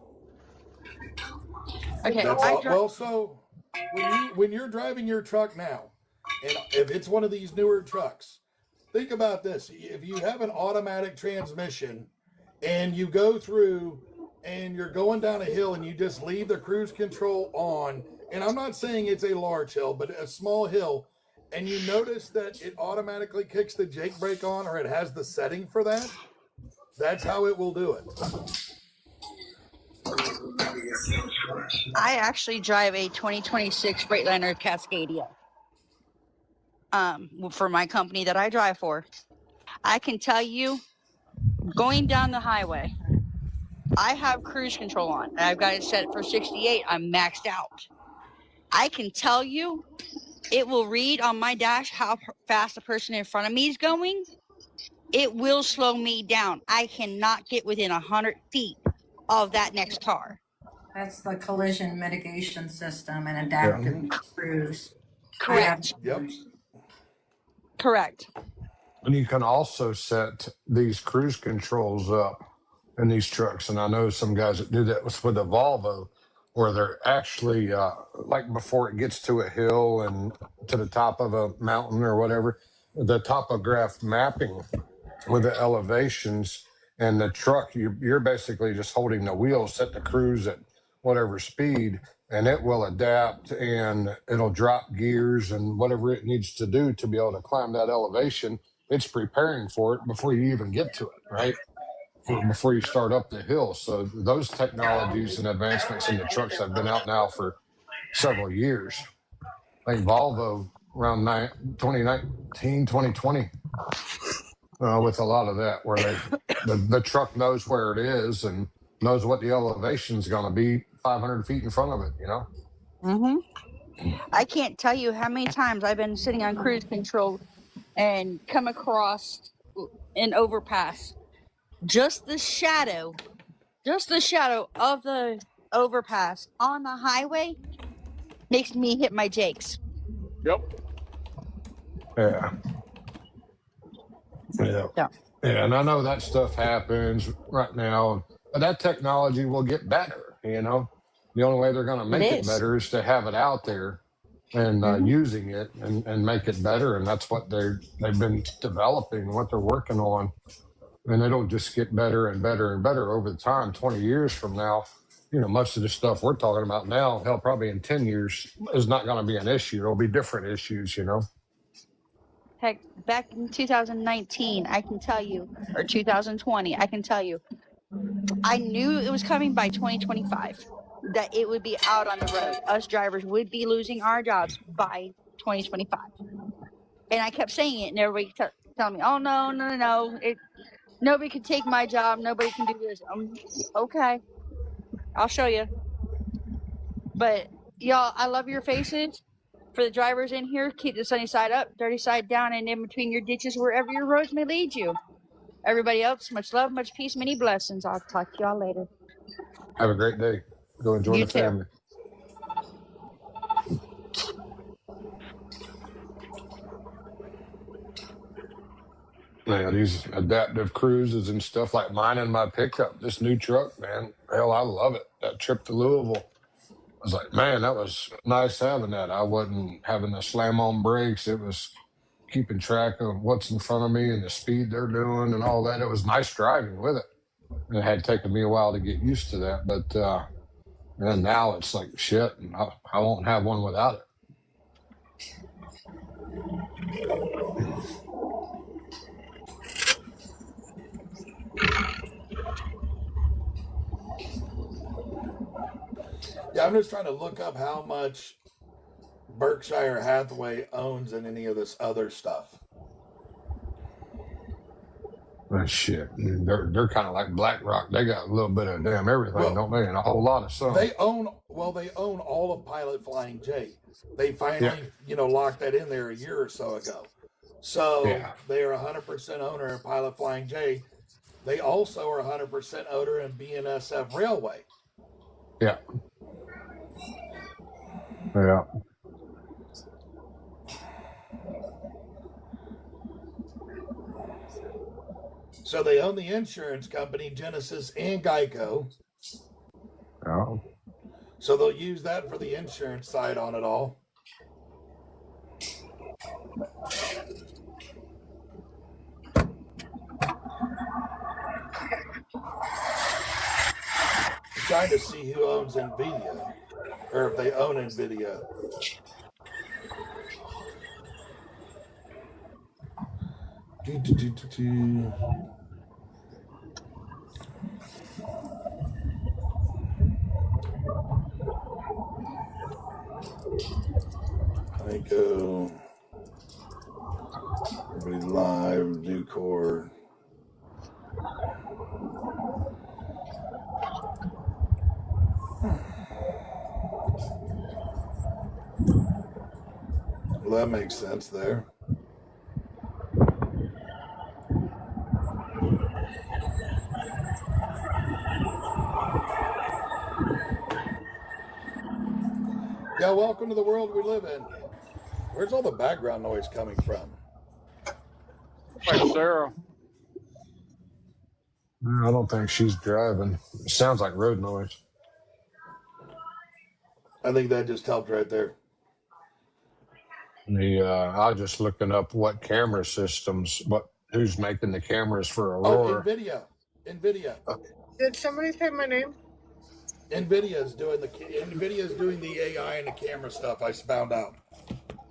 Okay. So when you're driving your truck now, and if it's one of these newer trucks, think about this. If you have an automatic transmission and you go through and you're going down a hill and you just leave the cruise control on, and I'm not saying it's a large hill, but a small hill, and you notice that it automatically kicks the Jake brake on, or it has the setting for that, that's how it will do it. I actually drive a 2026 Freightliner Cascadia for my company that I drive for. I can tell you, going down the highway, I have cruise control on. I've got it set for 68. I'm maxed out. I can tell you, it will read on my dash how fast the person in front of me is going. It will slow me down. I cannot get within 100 feet of that next car. That's the collision mitigation system and adaptive cruise. Correct. Yep. Correct. And you can also set these cruise controls up in these trucks. And I know some guys that do that with the Volvo, where they're actually like before it gets to a hill and to the top of a mountain or whatever, the topograph mapping with the elevations and the truck, you're basically just holding the wheel, set the cruise at whatever speed, and it will adapt and it'll drop gears and whatever it needs to do to be able to climb that elevation. It's preparing for it before you even get to it, right? Before you start up the hill. So those technologies and advancements in the trucks have been out now for several years. I think Volvo around 2019, 2020, with a lot of that, where the truck knows where it is and knows what the elevation is going to be 500 feet in front of it, you know? Mm-hmm. I can't tell you how many times I've been sitting on cruise control and come across an overpass. Just the shadow of the overpass on the highway makes me hit my jakes. Yep. Yeah. Yeah. Yeah. Yeah, and I know that stuff happens right now, but that technology will get better, you know. The only way they're going to It make it is. better is to have it out there and Mm-hmm. using it and make it better. And that's what they've been developing, what they're working on. And it'll just get better and better and better over the time. 20 years from now, you know, most of the stuff we're talking about now, hell, probably in 10 years is not going to be an issue. It'll be different issues, you know. Heck, back in 2019, I can tell you, or 2020, I can tell you, I knew it was coming by 2025, that it would be out on the road. Us drivers would be losing our jobs by 2025. And I kept saying it, and everybody kept telling me, oh, no, no, no, no. Nobody can take my job. Nobody can do this. Okay, I'll show you. But, y'all, I love your faces. For the drivers in here, keep the sunny side up, dirty side down, and in between your ditches, wherever your roads may lead you. Everybody else, much love, much peace, many blessings. I'll talk to y'all later. Have a great day. Go enjoy You the too. family. Yeah, these adaptive cruises and stuff like mine in my pickup, this new truck, man. Hell, I love it. That trip to Louisville, I was like, man, that was nice having that. I wasn't having to slam on brakes. It was keeping track of what's in front of me and the speed they're doing and all that. It was nice driving with it. And it had taken me a while to get used to that. But and now it's like shit, and I won't have one without it. Yeah, I'm just trying to look up how much Berkshire Hathaway owns in any of this other stuff. Oh, shit. They're kind of like BlackRock. They got a little bit of damn everything, Well, don't they? And a whole lot of some. They own all of Pilot Flying J. They finally, locked that in there a year or so ago. So Yeah. they are 100% owner in Pilot Flying J. They also are 100% owner in BNSF Railway. Yeah. Yeah. So they own the insurance company, Genesis and Geico. Yeah. So they'll use that for the insurance side on it all. I'm trying to see who owns NVIDIA, or if they own NVIDIA. I go. Everybody live, Nucor. Well, that makes sense there. Yeah, welcome to the world we live in. Where's all the background noise coming from? Like Sarah. I don't think she's driving. It sounds like road noise. I think that just helped right there. I was just looking up what camera systems, who's making the cameras for Aurora. Oh, NVIDIA. Did somebody say my name? NVIDIA is doing the AI and the camera stuff. I found out.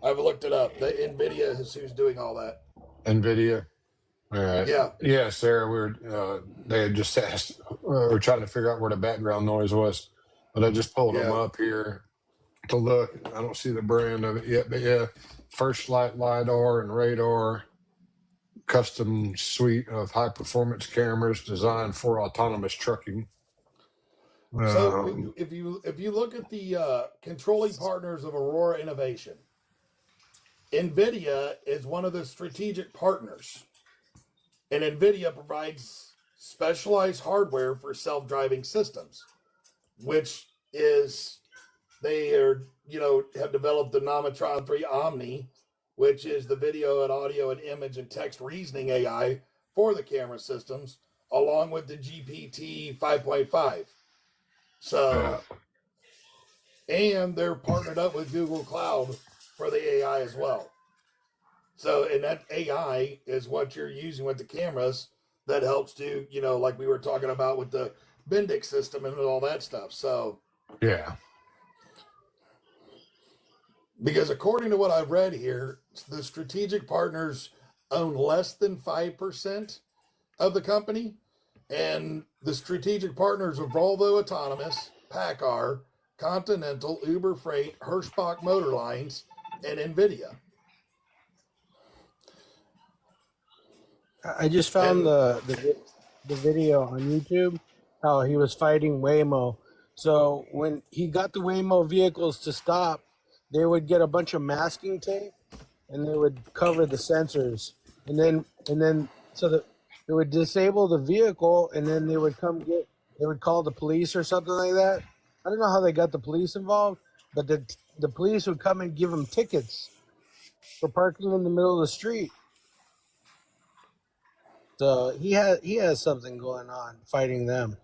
I've looked it up. The NVIDIA is who's doing all that. NVIDIA. All right. Yeah, Sarah. They had just asked. We're trying to figure out where the background noise was, but I just pulled them up here to look. I don't see the brand of it yet, but yeah, First Light LiDAR and radar, custom suite of high performance cameras designed for autonomous trucking. So if you look at the controlling partners of Aurora Innovation, NVIDIA is one of the strategic partners, and NVIDIA provides specialized hardware for self-driving systems, which is they have developed the Nomatron 3 Omni which is the video and audio and image and text reasoning AI for the camera systems, along with the GPT 5.5. So, and they're partnered up with Google Cloud for the AI as well. So, and that AI is what you're using with the cameras that helps to, you know, like we were talking about with the Bendix system and all that stuff. So, Yeah. because according to what I've read here, the strategic partners own less than 5% of the company. And the strategic partners are Volvo Autonomous, PACCAR, Continental, Uber Freight, Hirschbach Motor Lines, and NVIDIA. I just found And the video on YouTube how he was fighting Waymo. So when he got the Waymo vehicles to stop, they would get a bunch of masking tape and they would cover the sensors, and then so that it would disable the vehicle, and then they would they would call the police or something like that. I don't know how they got the police involved, but the police would come and give them tickets for parking in the middle of the street. So he has something going on fighting them.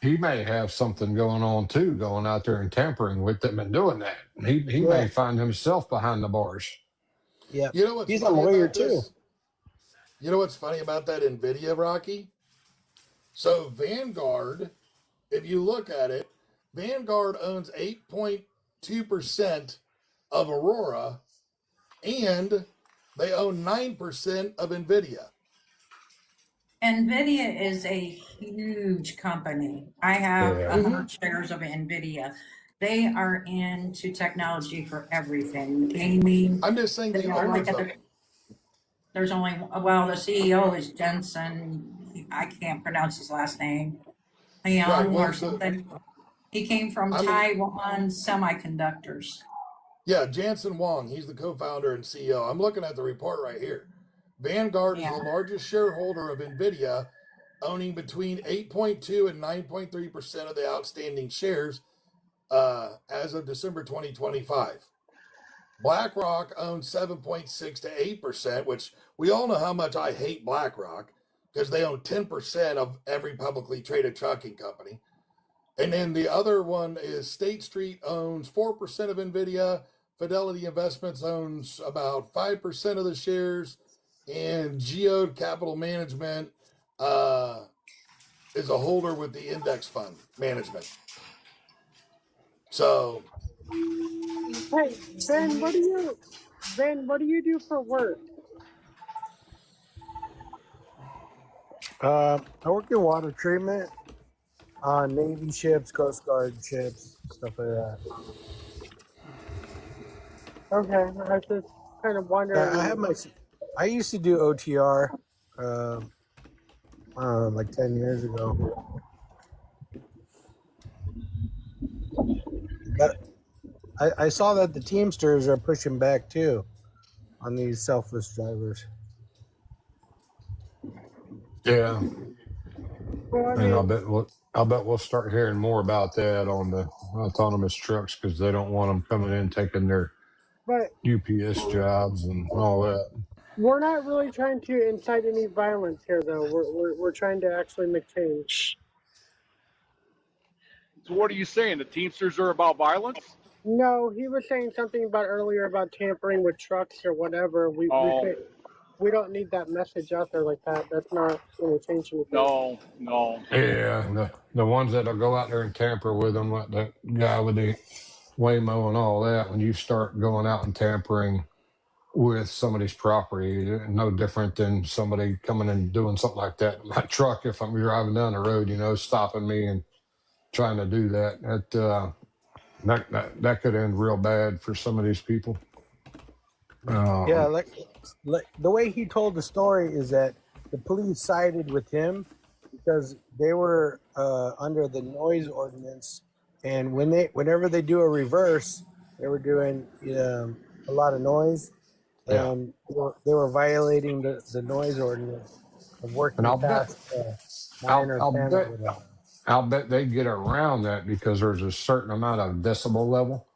He may have something going on too, going out there and tampering with them and doing that. He Yeah, may find himself behind the bars. yeah. you know what's He's a funny lawyer about too. this? You know what's funny about that NVIDIA, Rocky? So Vanguard, if you look at it, Vanguard owns 8.2% of Aurora, and they own 9% of NVIDIA. NVIDIA is a huge company. I have Yeah. 100 shares of NVIDIA. They are into technology for everything, gaming. I'm just saying They the are owners like of it. there's only, well, the CEO is Jensen. I can't pronounce his last name. Right. Young Well, or something. He came from I mean, Taiwan Semiconductors. yeah, Jansen Wong, he's the co-founder and CEO. I'm looking at the report right here. Vanguard is Yeah. the largest shareholder of NVIDIA, owning between 8.2 and 9.3% of the outstanding shares as of December 2025. BlackRock owns 7.6 to 8%, which we all know how much I hate BlackRock because they own 10% of every publicly traded trucking company. And then the other one is State Street owns 4% of NVIDIA. Fidelity Investments owns about 5% of the shares. And Geode Capital Management is a holder with the index fund management. So, Hey, Ben, what do you do for work? I work in water treatment on Navy ships, Coast Guard ships, stuff like that. Okay, I was just kind of I wondering. have I used to do OTR, like 10 years ago. But I saw that the Teamsters are pushing back too on these selfless drivers. Yeah. Well, I And mean, I'll bet we'll start hearing more about that on the autonomous trucks because they don't want them coming in taking their but UPS jobs and all that. we're not really trying to incite any violence here, though. We're trying to actually make change. So what are you saying? The Teamsters are about violence? No, he was saying something about earlier about tampering with trucks or whatever. Oh, We don't need that message out there like that. That's not going to change anything. no. Yeah, the ones that'll go out there and tamper with them, like that guy with the Waymo and all that. When you start going out and tampering with somebody's property, no different than somebody coming and doing something like that in my truck. If I'm driving down the road, stopping me and trying to do that, that could end real bad for some of these people. Yeah, like the way he told the story is that the police sided with him because they were under the noise ordinance, and whenever they do a reverse, they were doing a lot of noise, and they were violating the noise ordinance of working And past 9 or 10 or whatever. I'll bet they get around that because there's a certain amount of decibel level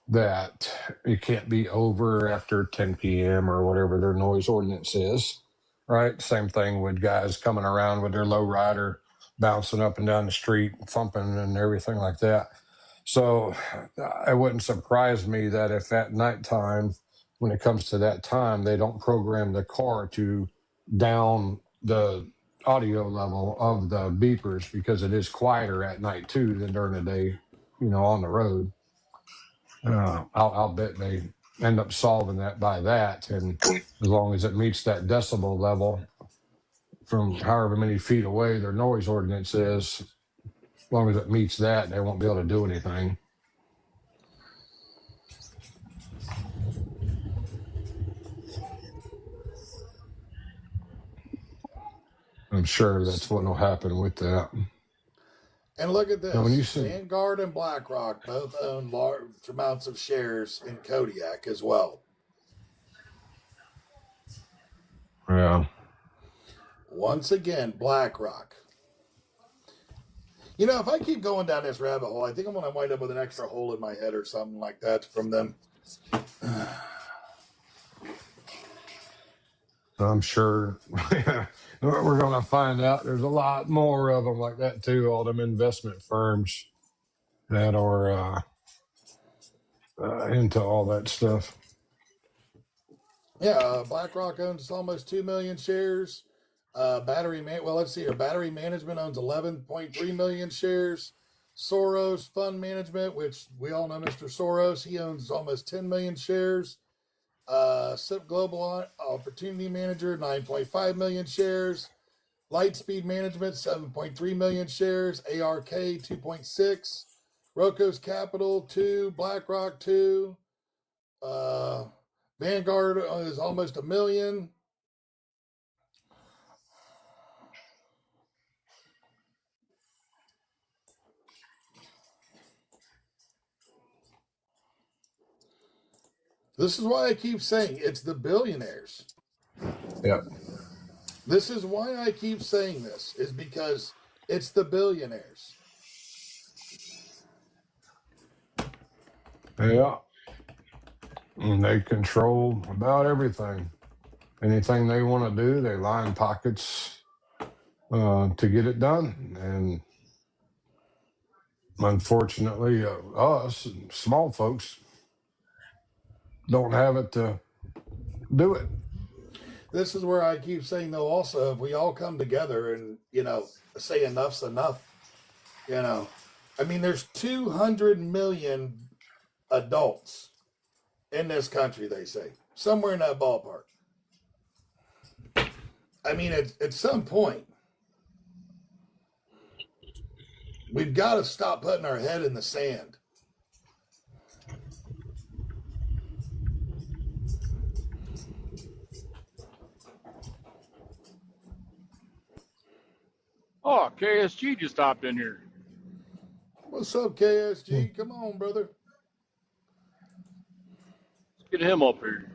that it can't be over after 10 p.m. or whatever their noise ordinance is, right? Same thing with guys coming around with their low rider, bouncing up and down the street, thumping and everything like that. So it wouldn't surprise me that if at nighttime, when it comes to that time, they don't program the car to down the audio level of the beepers, because it is quieter at night too than during the day, on the road. I'll bet they end up solving that by that. And as long as it meets that decibel level from however many feet away their noise ordinance is, as long as it meets that, they won't be able to do anything. I'm sure that's what will happen with that. And look at Now, when you this. said, Vanguard and BlackRock both own large amounts of shares in Kodiak as well. yeah, Once again, BlackRock. If I keep going down this rabbit hole, I think I'm going to wind up with an extra hole in my head or something like that from them. I'm sure we're going to find out there's a lot more of them like that too. All them investment firms that are into all that stuff. Yeah, BlackRock owns almost 2 million shares. Battery Management owns 11.3 million shares. Soros Fund Management, which we all know Mr. Soros, he owns almost 10 million shares. SIP Global Opportunity Manager, 9.5 million shares. Lightspeed Management, 7.3 million shares. ARK, 2.6. Rocos Capital, 2. BlackRock, 2. Vanguard is almost 1 million. This is why I keep saying it's the billionaires. Yep. This is why I keep saying this, is because it's the billionaires. Yeah. And they control about everything. Anything they want to do, they line pockets to get it done. And unfortunately, us small folks don't have it to do it. This is where I keep saying, though, also, if we all come together and, say enough's enough, there's 200 million adults in this country, they say, somewhere in that ballpark. At some point, we've got to stop putting our head in the sand. Oh, KSG just stopped in here. What's up, KSG? Come on, brother. Let's get him up here.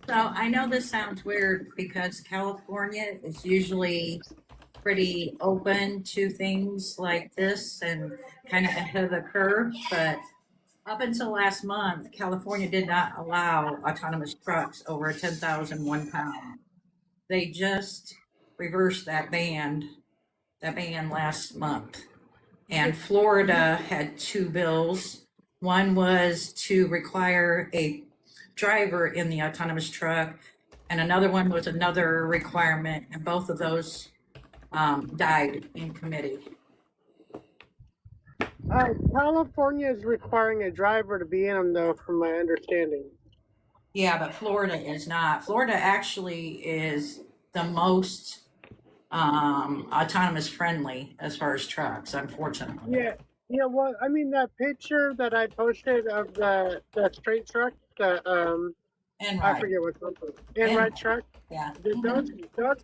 So I know this sounds weird because California is usually pretty open to things like this and kind of ahead of the curve, but up until last month, California did not allow autonomous trucks over 10,001 pounds. They just reversed that ban last month. And Florida had two bills. One was to require a driver in the autonomous truck, and another one was another requirement, and both of those died in committee. California is requiring a driver to be in them, though, from my understanding. Yeah, but Florida is not. Florida actually is the most autonomous friendly as far as trucks, unfortunately. Yeah. Well, that picture that I posted of the straight truck, I forget what's called. Red truck. Yeah. Those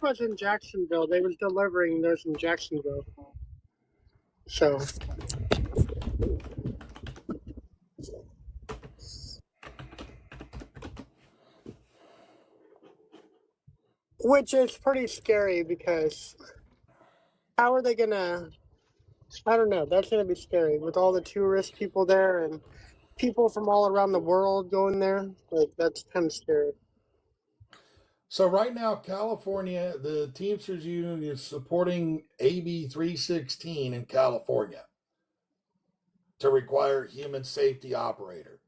was in Jacksonville. They was delivering those in Jacksonville. So. Which is pretty scary because how are they gonna? I don't know. That's gonna be scary with all the tourist people there and people from all around the world going there. Like that's kind of scary. So right now, California, the Teamsters Union is supporting AB 316 in California to require human safety operator.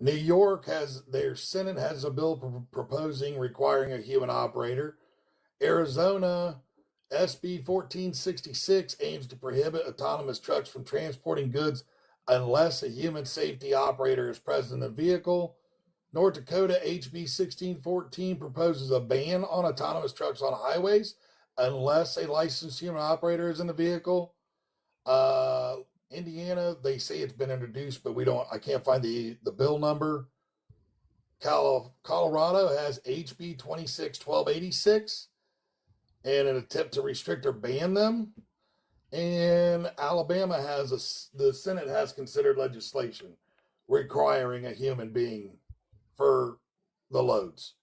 New York their Senate has a bill proposing requiring a human operator. Arizona, SB 1466 aims to prohibit autonomous trucks from transporting goods unless a human safety operator is present in the vehicle. North Dakota, HB 1614 proposes a ban on autonomous trucks on highways unless a licensed human operator is in the vehicle. Indiana, they say it's been introduced, but I can't find the bill number. Colorado has HB 261286 and an attempt to restrict or ban them. And Alabama the Senate has considered legislation requiring a human being for the loads.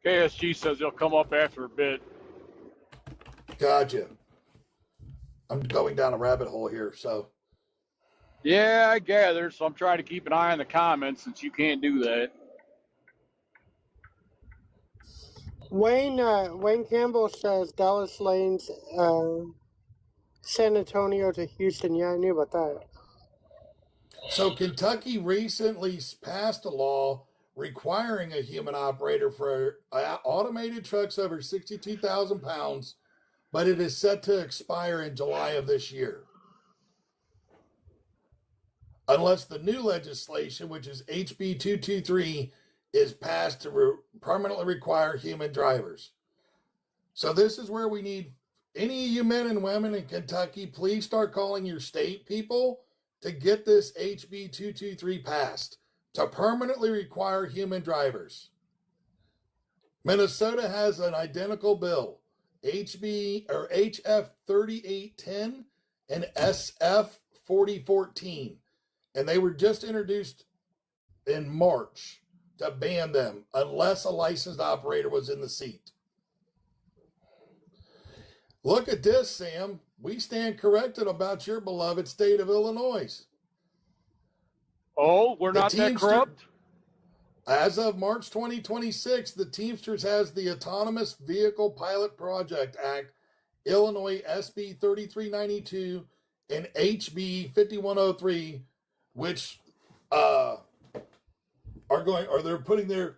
KSG says he'll come up after a bit. Gotcha. I'm going down a rabbit hole here, so. Yeah, I gather. So I'm trying to keep an eye on the comments since you can't do that. Wayne Campbell says Dallas lanes San Antonio to Houston. Yeah, I knew about that. So Kentucky recently passed a law requiring a human operator for automated trucks over 62,000 pounds, but it is set to expire in July of this year. Unless the new legislation, which is HB 223, is passed to permanently require human drivers. So this is where we need any of you men and women in Kentucky, please start calling your state people to get this HB 223 passed to permanently require human drivers. Minnesota has an identical bill, HF 3810 and SF 4014, and they were just introduced in March to ban them unless a licensed operator was in the seat. Look at this, Sam. We stand corrected about your beloved state of Illinois. Oh, we're not that corrupt? As of March 2026, the Teamsters has the Autonomous Vehicle Pilot Project Act, Illinois SB 3392, and HB 5103, which they're putting their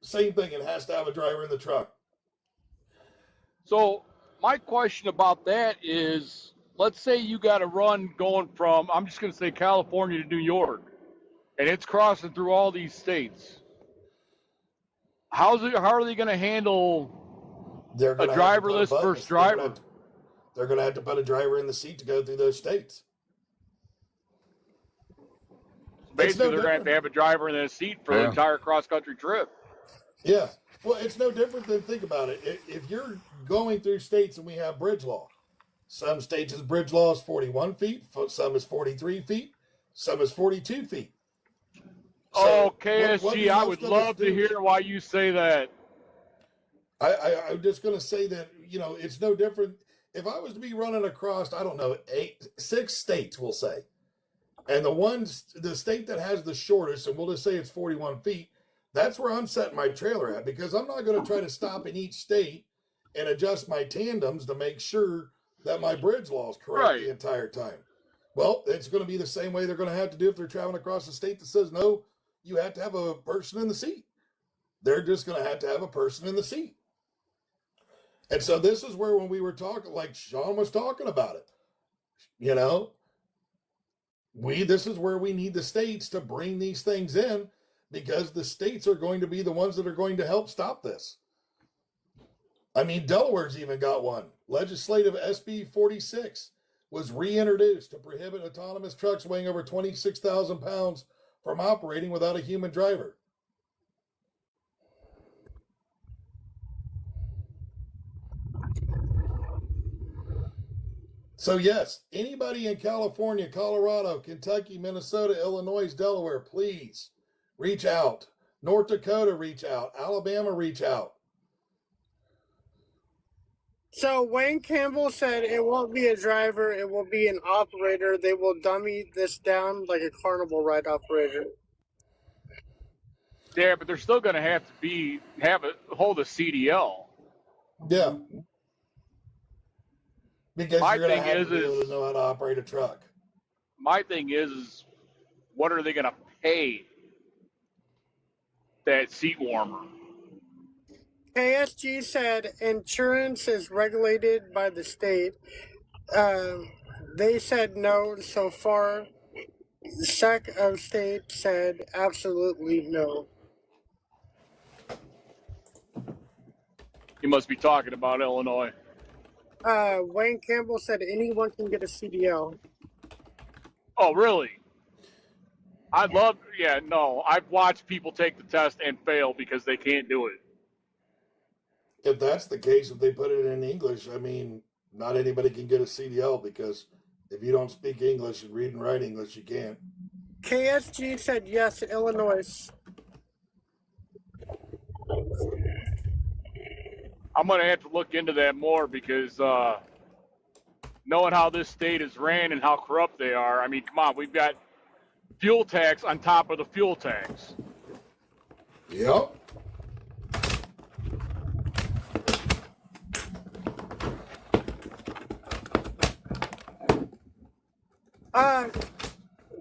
same thing. It has to have a driver in the truck. So my question about that is, let's say you got a run going from, I'm just going to say California to New York, and it's crossing through all these states. How are they going to handle a driverless versus driver? They're going to have to put a driver in the seat to go through those states. Basically, they're going to have a driver in the seat for the entire cross-country trip. Yeah. Well, it's no different than, think about it. If you're going through states and we have bridge law, some states' bridge law is 41 feet, some is 43 feet, some is 42 feet. So KSG, I would love to hear why you say that. I'm just going to say that, it's no different. If I was to be running across, I don't know, 6 states, we'll say, and the state that has the shortest, and we'll just say it's 41 feet, that's where I'm setting my trailer at, because I'm not going to try to stop in each state and adjust my tandems to make sure that my bridge law is correct the entire time. Well, it's going to be the same way they're going to have to do if they're traveling across a state that says, no, you have to have a person in the seat. They're just going to have a person in the seat. And so this is where, when we were talking, like Sean was talking about it, this is where we need the states to bring these things in, because the states are going to be the ones that are going to help stop this. I mean, Delaware's even got one. Legislative SB 46 was reintroduced to prohibit autonomous trucks weighing over 26,000 pounds from operating without a human driver. So yes, anybody in California, Colorado, Kentucky, Minnesota, Illinois, Delaware, please reach out. North Dakota, reach out. Alabama, reach out. So Wayne Campbell said it won't be a driver, it will be an operator. They will dummy this down like a carnival ride operator. Yeah, but they're still going to have to hold a CDL. Yeah. Because My you're going to thing have to be able is to know how to operate a truck. My thing is what are they going to pay that seat warmer? KSG said insurance is regulated by the state. They said no so far. Sec of State said absolutely no. You must be talking about Illinois. Wayne Campbell said anyone can get a CDL. Oh, really? I've watched people take the test and fail because they can't do it. If that's the case, if they put it in English, I mean, not anybody can get a CDL because if you don't speak English and read and write English, you can't. KSG said yes, Illinois. I'm going to have to look into that more because knowing how this state is ran and how corrupt they are, I mean, come on, we've got fuel tax on top of the fuel tax. Yep.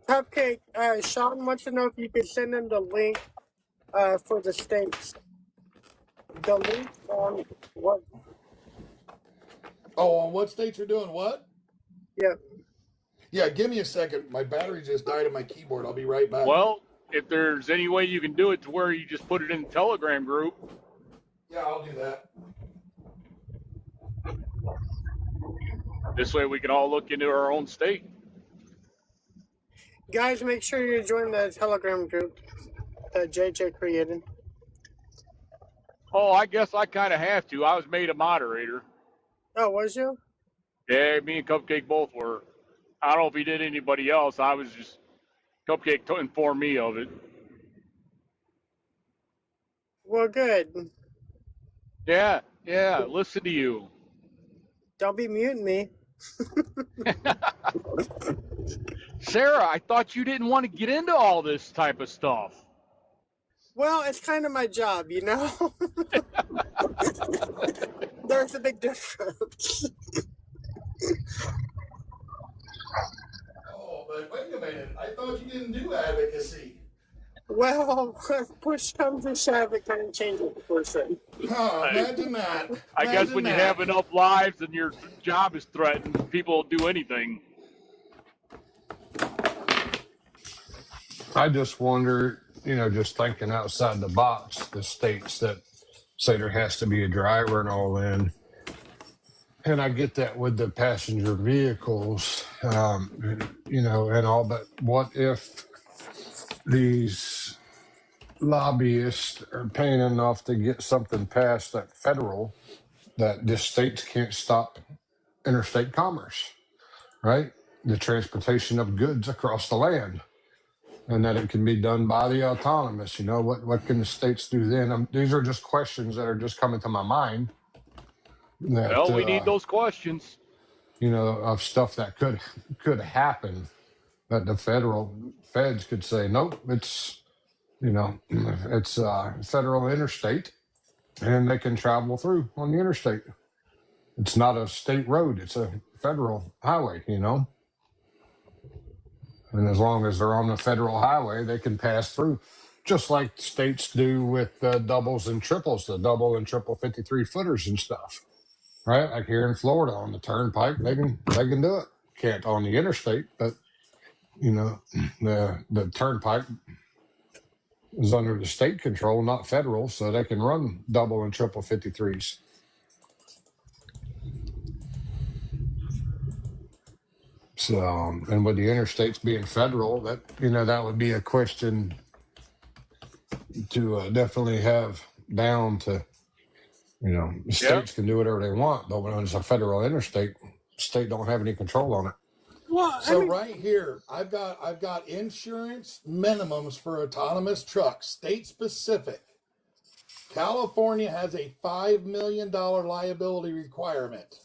Cupcake, Sean wants to know if you could send him the link for the states. The link on what? Oh, on what states are doing what? Yep. Yeah, give me a second. My battery just died on my keyboard. I'll be right back. Well, if there's any way you can do it to where you just put it in the Telegram group. Yeah, I'll do that. This way we can all look into our own state. Guys, make sure you join the Telegram group that JJ created. Oh, I guess I kind of have to. I was made a moderator. Oh, was you? Yeah, me and Cupcake both were. I don't know if he did anybody else. I was just, Cupcake informed me of it. Well, good. Yeah, listen to you. Don't be muting me. Sarah, I thought you didn't want to get into all this type of stuff. Well, it's kind of my job, you know? There's a big difference. Oh, but wait a minute. I thought you didn't do advocacy. Well, push comes to shove, it can change a person. Huh, imagine that. I guess when you have enough lives and your job is threatened, people will do anything. I just wonder, just thinking outside the box, the states that say there has to be a driver and all in. And I get that with the passenger vehicles, and all, but what if these lobbyists are paying enough to get something passed at federal that just states can't stop interstate commerce, right? The transportation of goods across the land. And that it can be done by the autonomous. What can the states do then? These are just questions that are just coming to my mind. Well, we need those questions. Of stuff that could happen, that the feds could say, nope, it's federal interstate, and they can travel through on the interstate. It's not a state road; it's a federal highway. And as long as they're on the federal highway, they can pass through, just like states do with doubles and triples, the double and triple 53-footers and stuff, right? Like here in Florida on the turnpike, they can do it. Can't on the interstate, but the turnpike is under the state control, not federal, so they can run double and triple 53s. So, and with the interstates being federal, that would be a question to definitely have down to, the states can do whatever they want, but when it's a federal interstate, state don't have any control on it. Well, So right here, I've got insurance minimums for autonomous trucks, state specific. California has a $5 million liability requirement.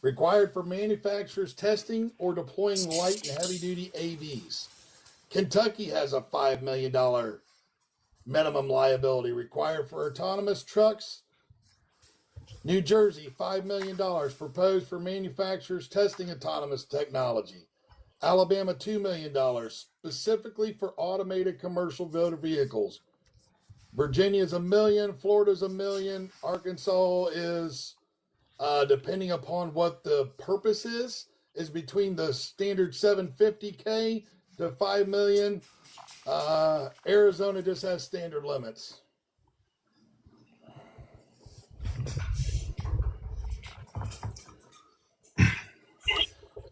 Required for manufacturers testing or deploying light and heavy duty AVs. Kentucky has a $5 million minimum liability required for autonomous trucks. New Jersey, $5 million proposed for manufacturers testing autonomous technology. Alabama, $2 million specifically for automated commercial motor vehicles. Virginia's $1 million, Florida's $1 million, Arkansas is, depending upon what the purpose is between the standard 750K to 5 million. Arizona just has standard limits.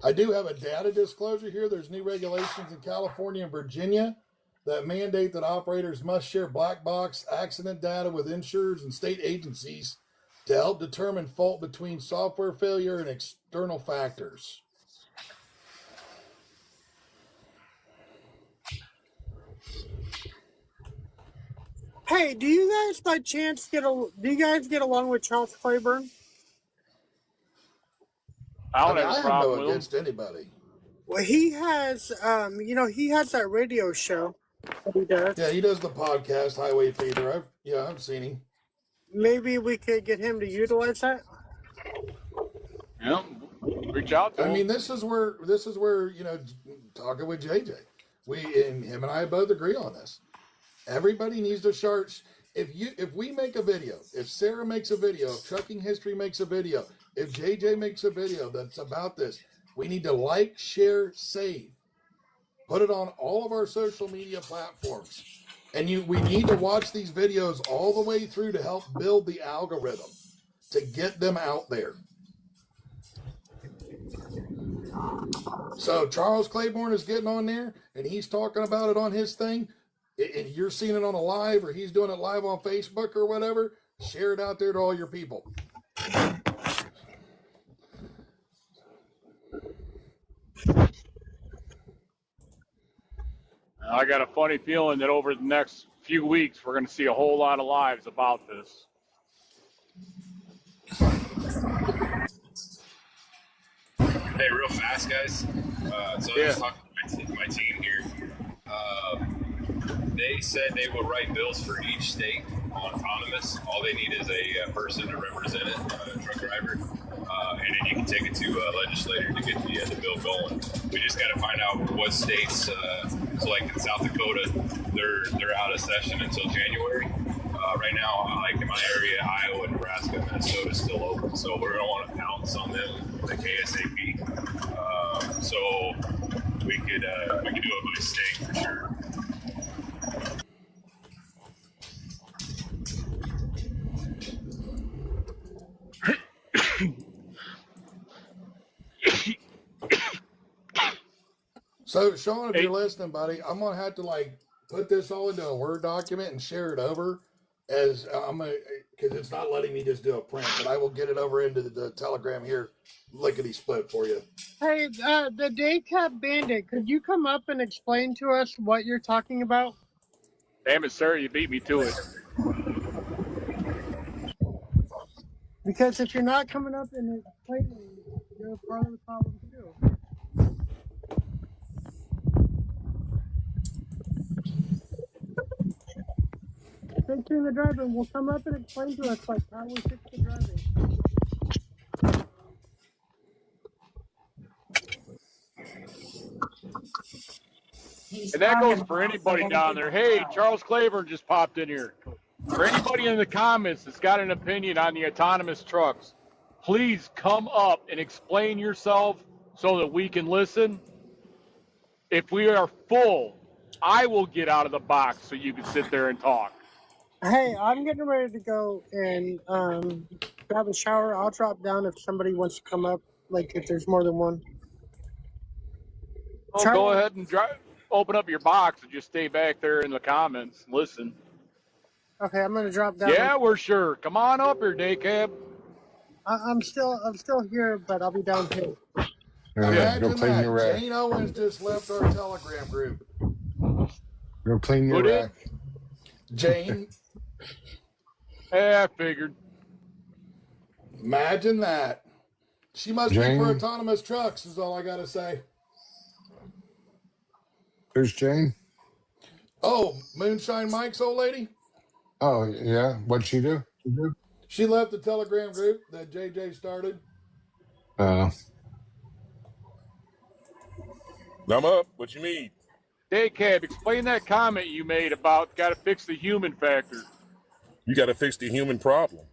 I do have a data disclosure here. There's new regulations in California and Virginia that mandate that operators must share black box accident data with insurers and state agencies to help determine fault between software failure and external factors. hey, do you guys by chance get along with Charles Claiborne? I don't I have a have problem no with him. against anybody. Well, he has, he has that radio show that he does. Yeah, he does the podcast Highway Feeder. I've seen him. Maybe we could get him to utilize that. Yeah, reach out to him. I mean, this is where talking with JJ, him and I both agree on this. Everybody needs to start. If we make a video, if Sarah makes a video, if Trucking History makes a video, if JJ makes a video that's about this, we need to like, share, save, put it on all of our social media platforms, and we need to watch these videos all the way through to help build the algorithm to get them out there. So Charles Claiborne is getting on there and he's talking about it on his thing, and you're seeing it on a live, or he's doing it live on Facebook or whatever. Share it out there to all your people. I got a funny feeling that over the next few weeks, we're going to see a whole lot of lives about this. Hey, real fast, guys. So I was talking to my team here. They said they will write bills for each state on autonomous. All they need is a person to represent it, a truck driver, and then you can take it to a legislator to get the bill going. We just got to find out what states. So, like in South Dakota, they're out of session until January. Right now, like in my area, Iowa, Nebraska, Minnesota is still open. So we're gonna want to pounce on them like ASAP. So we could do it by state for sure. So Sean, if you're listening, buddy, I'm gonna have to put this all into a Word document and share it over because it's not letting me just do a print, but I will get it over into the Telegram here, lickety split for you. Hey, the Day Cab Bandit, could you come up and explain to us what you're talking about? Damn it, sir, you beat me to it. Because if you're not coming up and explaining, you're part of the problem too. Fixing the driving will come up and explain to us how we fix the driving. And that goes for anybody down there. Hey, Charles Claiborne just popped in here. For anybody in the comments that's got an opinion on the autonomous trucks, please come up and explain yourself so that we can listen. If we are full, I will get out of the box so you can sit there and talk. Hey, I'm getting ready to go and grab a shower. I'll drop down if somebody wants to come up, if there's more than one. Oh, go ahead and open up your box and just stay back there in the comments and listen. Okay, I'm going to drop down. Yeah, we're sure. Come on up here, Day Cab. I'm still here, but I'll be down here. Yeah, go Imagine clean that. your rack. Jane Owens just left our Telegram group. Go clean your Who did? rack. Jane, I figured. imagine that. She must Jane? be for autonomous trucks, is all I got to say. Who's Jane? Oh, Moonshine Mike's old lady? Oh, yeah. What'd she do? She left the Telegram group that JJ started. Uh, I'm up. What you need? Hey, Cab, explain that comment you made about got to fix the human factor. You got to fix the human problem.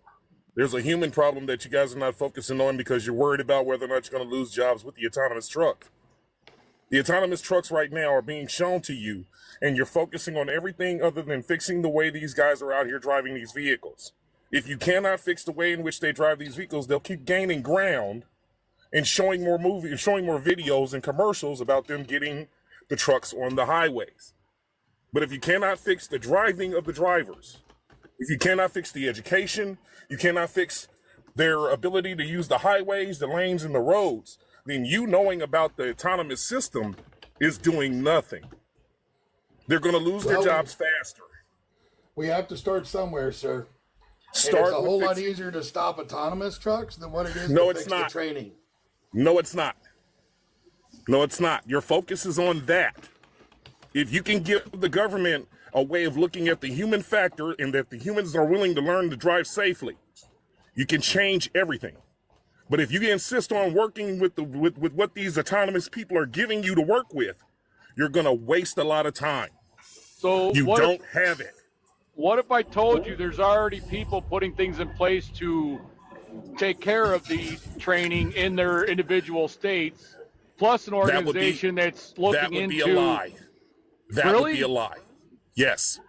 There's a human problem that you guys are not focusing on because you're worried about whether or not you're going to lose jobs with the autonomous truck. The autonomous trucks right now are being shown to you, and you're focusing on everything other than fixing the way these guys are out here driving these vehicles. If you cannot fix the way in which they drive these vehicles, they'll keep gaining ground and showing more movies, showing more videos and commercials about them getting the trucks on the highways. But if you cannot fix the driving of the drivers, if you cannot fix the education, you cannot fix their ability to use the highways, the lanes, and the roads, then you knowing about the autonomous system is doing nothing. They're going to lose their jobs faster. We have to start somewhere, sir. Start and it's a with whole lot fixing- easier to stop autonomous trucks than what it is No, to it's fix not. the training. No, it's not. No, it's not. Your focus is on that. If you can give the government a way of looking at the human factor and that the humans are willing to learn to drive safely, you can change everything. But if you insist on working with with what these autonomous people are giving you to work with, you're going to waste a lot of time. So You what don't have it. What if I told you there's already people putting things in place to take care of the training in their individual states, plus an That would be- organization that's looking That would into be a lie. That Really? would be a lie. Yes.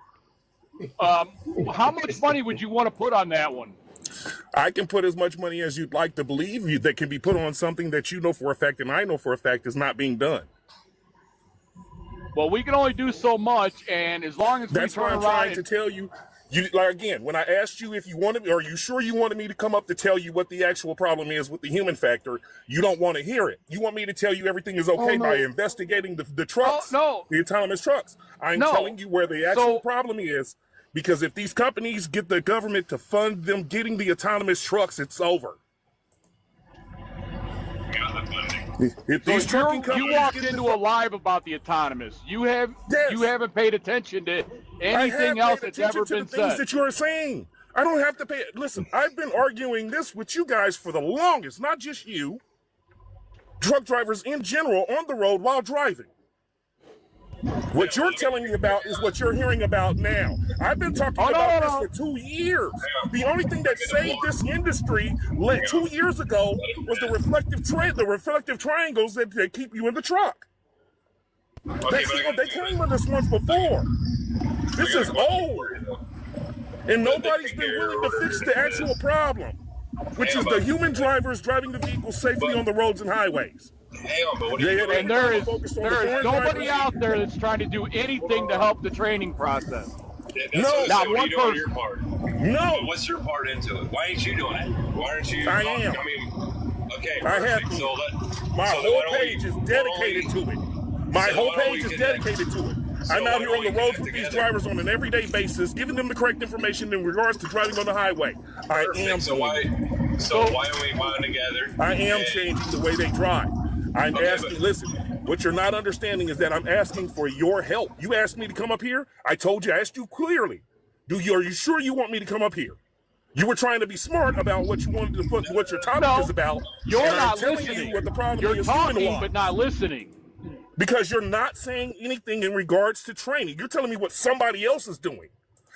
How much money would you want to put on that one? I can put as much money as you'd like to believe you that can be put on something that you know for a fact and I know for a fact is not being done. Well, we can only do so much, and as long as That's we why turn I'm around trying to and, tell you. You like again, when I asked you if you wanted, are you sure you wanted me to come up to tell you what the actual problem is with the human factor? You don't want to hear it. You want me to tell you everything is okay no. by investigating the trucks, no. the autonomous trucks. I'm No. telling you where the actual So- problem is, because if these companies get the government to fund them getting the autonomous trucks, it's over. If so these trucking you companies walked get the into a live about the autonomous. You haven't paid attention to anything I have else paid that's ever attention been to the things said. that you're saying. I don't have to pay. Listen, I've been arguing this with you guys for the longest, not just you. Truck drivers in general on the road while driving. What you're telling me about is what you're hearing about now. I've been talking about this for 2 years. The only thing that saved this industry 2 years ago was the reflective triangles that keep you in the truck. They came with this once before. This is old. And nobody's been willing to fix the actual problem, which is the human drivers driving the vehicles safely on the roads and highways. Hang on, but what are you doing? And there is Focused on the nobody foreign drivers. out there that's trying to do anything to help the training process. No, not what are one you doing person. your part? No. What's your part into it? Why ain't you doing it? Why aren't you? I talking? am. I mean, okay, I have perfect. to. So that My so then whole why don't we- page is why don't dedicated we- to it. My so whole why don't page we is connect? dedicated to it. So I'm why out here don't on the we roads connect with these together? drivers on an everyday basis, giving them the correct information in regards to driving on the highway. I Perfect. am So doing why? it. So why don't we bind together? I am and- changing the way they drive. I'm Okay, asking, but- listen, what you're not understanding is that I'm asking for your help. You asked me to come up here. I told you, I asked you clearly. Are you sure you want me to come up here? You were trying to be smart about what you wanted to put, what your topic No, is about. You're and I'm not telling listening. you what the problem You're is talking, human-wise. but not listening. Because you're not saying anything in regards to training. You're telling me what somebody else is doing.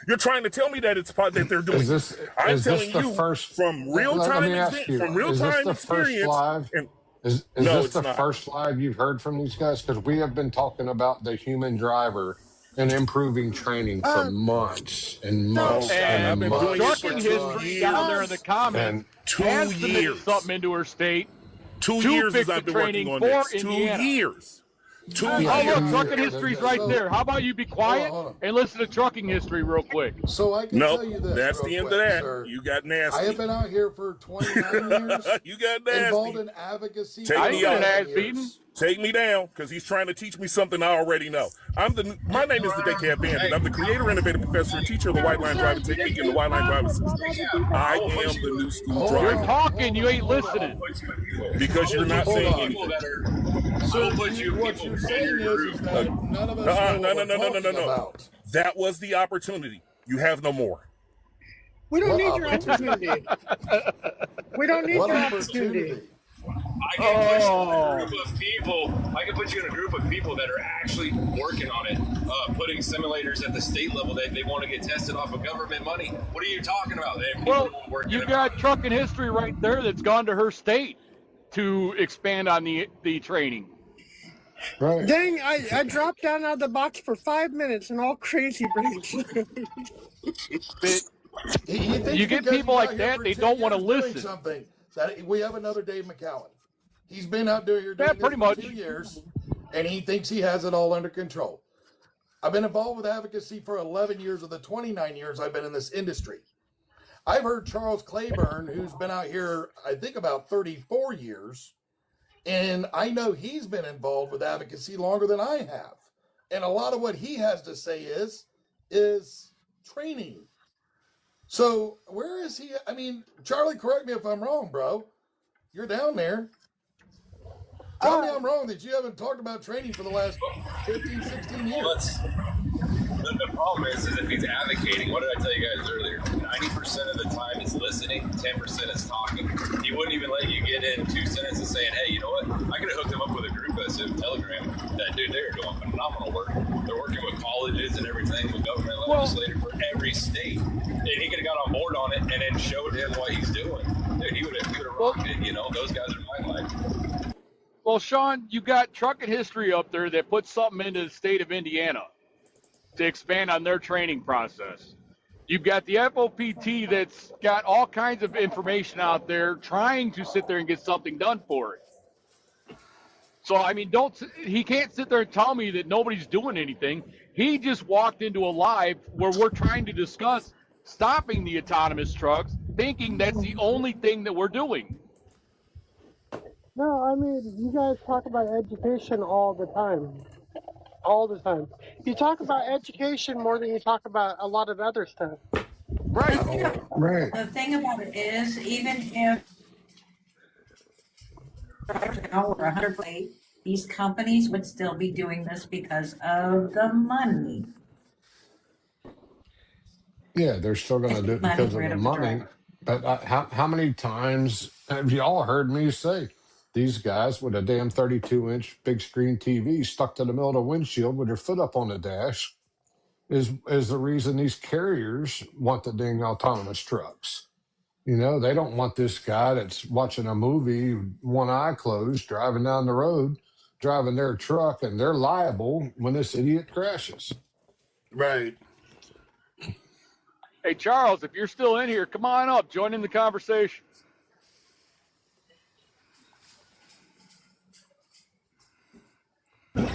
You're trying to tell me that it's that they're doing. Is this I'm is telling this the you first from real let time me ask you, from real is this time the first experience. live? And Is No, this it's the not. first live you've heard from these guys? Because we have been talking about the human driver and improving training for months and months And I've and been months. doing it Trucking for 2 history years. down there in the comments And 2 has submitted years. something into her state. 2 to years fix as I've the been working training on for this. 2 Indiana. years. 2 Oh, Yeah, look, 2 years. trucking years. history's right So- there. How about you be quiet hold on. and listen to trucking history real quick? So I can tell you Nope, this. that's real the end quick, of that. sir. You got I have nasty. been out here for 29 years, You got involved nasty. in advocacy. Take for I me ain't getting out. 11 ass beaten. years. Take me down, because he's trying to teach me something I already know. My name is the Decaf Bandit. I'm the creator, innovator, professor, and teacher of the White Line Driving Technique and the White Line Driving System. I am the new school Hold You're driver. on. talking, you ain't listening. Because you're not Hold saying on. anything. So what you're saying is that none of us know what we're talking about. That was the opportunity. You have no more. We don't What need your opportunity. We don't need What your opportunity. opportunity? I can put you in a group of people. I can put you in a group of people that are actually working on it, putting simulators at the state level. They want to get tested off of government money. What are you talking about? They have people Well, working you it. got trucking history right there that's gone to her state to expand on the training. Right. Dang, I dropped down out of the box for 5 minutes and all crazy breaks. But He thinks You get because people he's like out here that, for they 10 don't wanna years doing listen. Something that we have another Dave McCowan. He's been out there here doing Yeah, this pretty for much. 2 years, and he thinks he has it all under control. I've been involved with advocacy for 11 years of the 29 years I've been in this industry. I've heard Charles Claiborne, who's been out here, I think, about 34 years, and I know he's been involved with advocacy longer than I have. And a lot of what he has to say is training. So where is he? I mean, Charlie, correct me if I'm wrong, bro. You're down there. Tell me I'm wrong that you haven't talked about training for the last 15, 16 years. The problem is if he's advocating, what did I tell you guys earlier? 90% of the time is listening, 10% is talking. He wouldn't even let you get in 2 sentences saying, hey, you know what? I could have hooked him up with a group message, Telegram. That dude, they're doing phenomenal work. They're working with colleges and everything, with government legislators for every state. And he could have got on board on it and then showed him what he's doing. Dude, he would have rocked it. You know, those guys are my life. Well, Sean, you got trucking history up there that puts something into the state of Indiana to expand on their training process. You've got the FOPT that's got all kinds of information out there trying to sit there and get something done for it. So, I mean, he can't sit there and tell me that nobody's doing anything. He just walked into a live where we're trying to discuss stopping the autonomous trucks, thinking that's the only thing that we're doing. No, I mean, you guys talk about education all the time. All the time. You talk about education more than you talk about a lot of other stuff. Right. Right. The thing about it is, even if now we're 100%, these companies would still be doing this because of the money. Yeah, they're still going to do it Money because of rid the of the money. driver. But how many times have you all heard me say these guys with a damn 32-inch big screen TV stuck to the middle of the windshield with their foot up on the dash is the reason these carriers want the dang autonomous trucks. You know, they don't want this guy that's watching a movie, one eye closed, driving down the road, driving their truck, and they're liable when this idiot crashes. Right. Hey, Charles, if you're still in here, come on up. Join in the conversation. But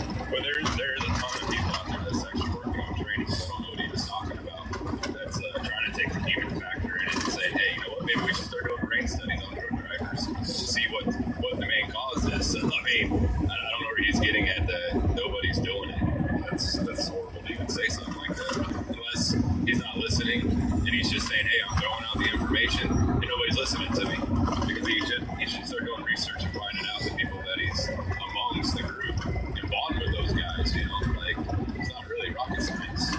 there's a ton of people out there that's actually working on training that don't know what he was talking about. That's trying to take the human factor in it and say, hey, you know what, maybe we should start doing brain studies on drug drivers to see what the main cause is. So, I mean, I don't know where he's getting at that nobody's doing it. That's horrible to even say something like that. Unless he's not listening and he's just saying, hey, I'm throwing out the information and nobody's listening to me. Because he should start doing research and finding out the people that he's amongst the group and bond with those guys, you know, like it's not really rocket science.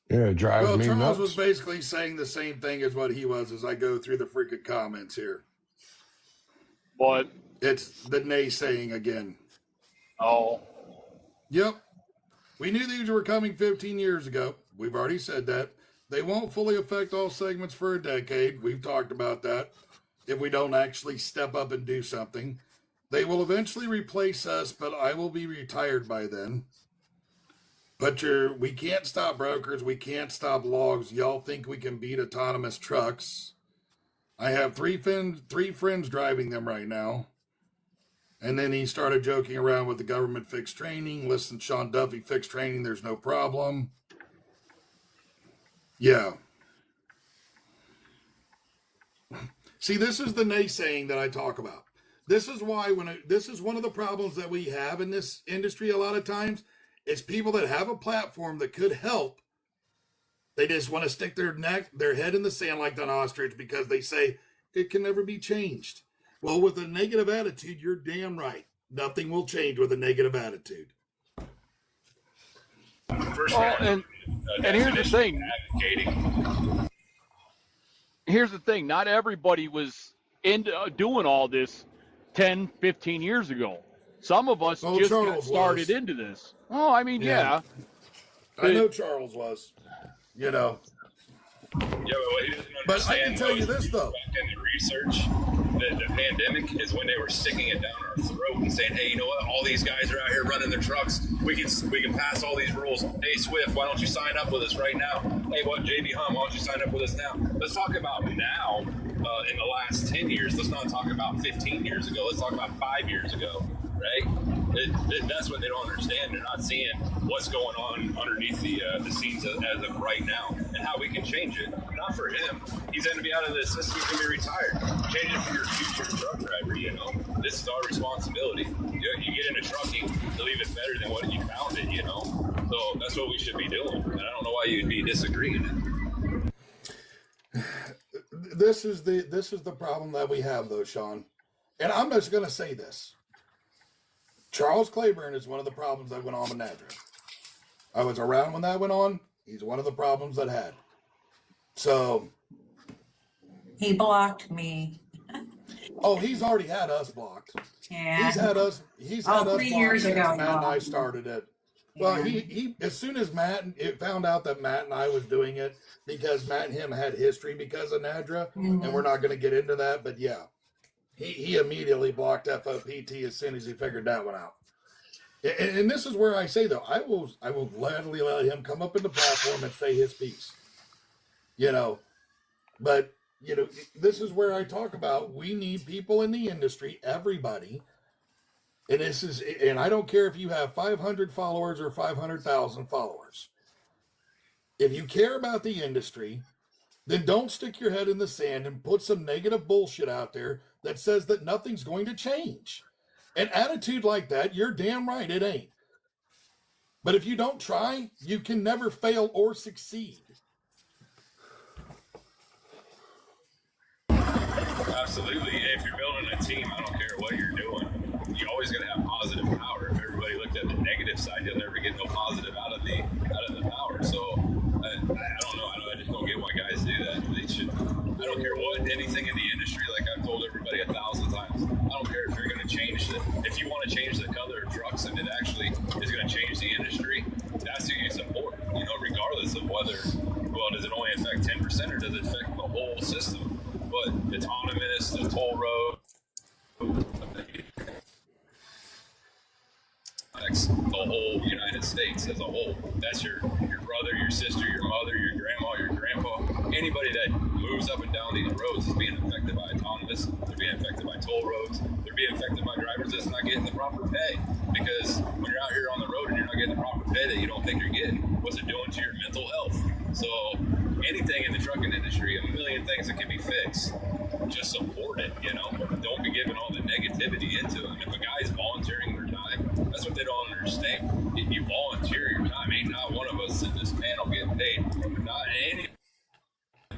Yeah, it drives Well, me Charles nuts. was basically saying the same thing as what he was as I go through the freaking comments here. But, It's the naysaying again. oh, Yep. We knew these were coming 15 years ago. We've already said that. They won't fully affect all segments for a decade. We've talked about that. If we don't actually step up and do something, they will eventually replace us, but I will be retired by then. We can't stop brokers. We can't stop logs. Y'all think we can beat autonomous trucks? I have three friends driving them right now. And then he started joking around with the government fixed training. Listen, Sean Duffy fixed training. There's no problem. Yeah. See, this is the naysaying that I talk about. This is why this is one of the problems that we have in this industry a lot of times. It's people that have a platform that could help. They just want to stick their head in the sand like an ostrich because they say it can never be changed. Well, with a negative attitude, you're damn right. Nothing will change with a negative attitude. And here's the thing. Here's the thing. Not everybody was into doing all this 10, 15 years ago. Some of us just got started into this. Oh, I mean, yeah. I know Charles was, you know. Yeah, but what he doesn't understand, but I can tell you this, though. Back in the research, the pandemic is when they were sticking it down our throat and saying, hey, you know what? All these guys are out here running their trucks. We can pass all these rules. Hey, Swift, why don't you sign up with us right now? Hey, what, JB Hum, why don't you sign up with us now? Let's talk about now in the last 10 years. Let's not talk about 15 years ago. Let's talk about 5 years ago, right? That's what they don't understand. They're not seeing what's going on underneath the scenes as of right now and how we can change it. Not for him. He's going to be out of the system. He's going to be retired. Change it for your future truck driver, you know. This is our responsibility. You get into trucking to leave it better than what you found it, you know. So that's what we should be doing. And I don't know why you'd be disagreeing. This is the problem that we have, though, Sean. And I'm just going to say this. Charles Claiborne is one of the problems that went on with Nadra. I was around when that went on. He's one of the problems that had. So. He blocked me. Oh, he's already had us blocked. Yeah. He's had us 3 years ago. Matt and I started it. Well, he as soon as it found out that Matt and I was doing it, because Matt and him had history because of Nadra, and we're not going to get into that, but yeah. He immediately blocked FOPT as soon as he figured that one out. And this is where I say, though, I will gladly let him come up in the platform and say his piece. You know, but, you know, this is where I talk about we need people in the industry, everybody. And I don't care if you have 500 followers or 500,000 followers. If you care about the industry, then don't stick your head in the sand and put some negative bullshit out there that says that nothing's going to change. An attitude like that, you're damn right, it ain't. But if you don't try, you can never fail or succeed. Absolutely. If you're building a team, I don't care what you're doing. You're always going to have positive power. If everybody looked at the negative side, you'll never get no positive out of the power. So I don't know. I just don't get why guys do that. They should. I don't care what anything in the industry. Like I've told everybody 1,000 times. I don't care if you're going to change if you want to change the color of trucks and it actually is going to change the industry. That's who you support. You know, regardless of whether does it only affect 10% or does it affect the whole system? But autonomous, the toll road, the whole United States as a whole. That's your brother, your sister, your mother, your grandma, your grandpa. Anybody that moves up and down these roads is being affected by autonomous. They're being affected by toll roads. They're being affected by drivers that's not getting the proper pay. Because when you're out here on the road and you're not getting the proper pay that you don't think you're getting, what's it doing to your mental health? So anything in the trucking industry, a million things that can be fixed. Just support it, you know. Don't be giving all the negativity into it. And if a guy's volunteering their time, that's what they don't understand. If you volunteer your time, ain't not one of us in this panel getting paid. Not any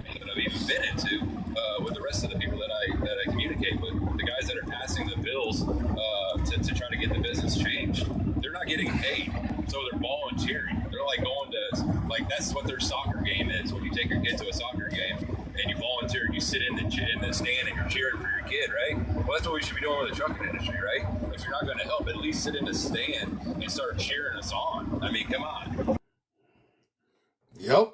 that I've even been into with the rest of the people that I communicate with. The guys that are passing the bills to try to get the business changed, they're not getting paid. So they're volunteering. They're like going to, like, that's what their soccer game is. When you take your kid to a soccer game and you volunteer, you sit in the stand and you're cheering for your kid, right? Well, that's what we should be doing with the trucking industry, right? If you're not going to help, at least sit in the stand and start cheering us on. I mean, come on. Yep.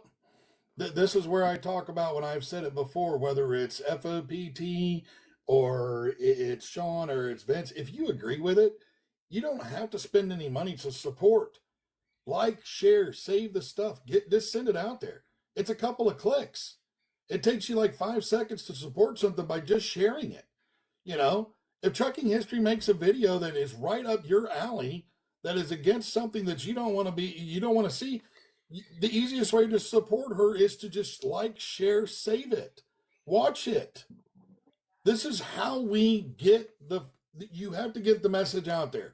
This is where I talk about when I've said it before, whether it's FOPT or it's Sean or it's Vince. If you agree with it, you don't have to spend any money to support. like, share, save the stuff. Just send it out there. It's a couple of clicks. It takes you like 5 seconds to support something by just sharing it. You know, if Trucking History makes a video that is right up your alley, that is against something that you don't want to see, the easiest way to support her is to just like, share, save it, watch it. This is how we get you have to get the message out there.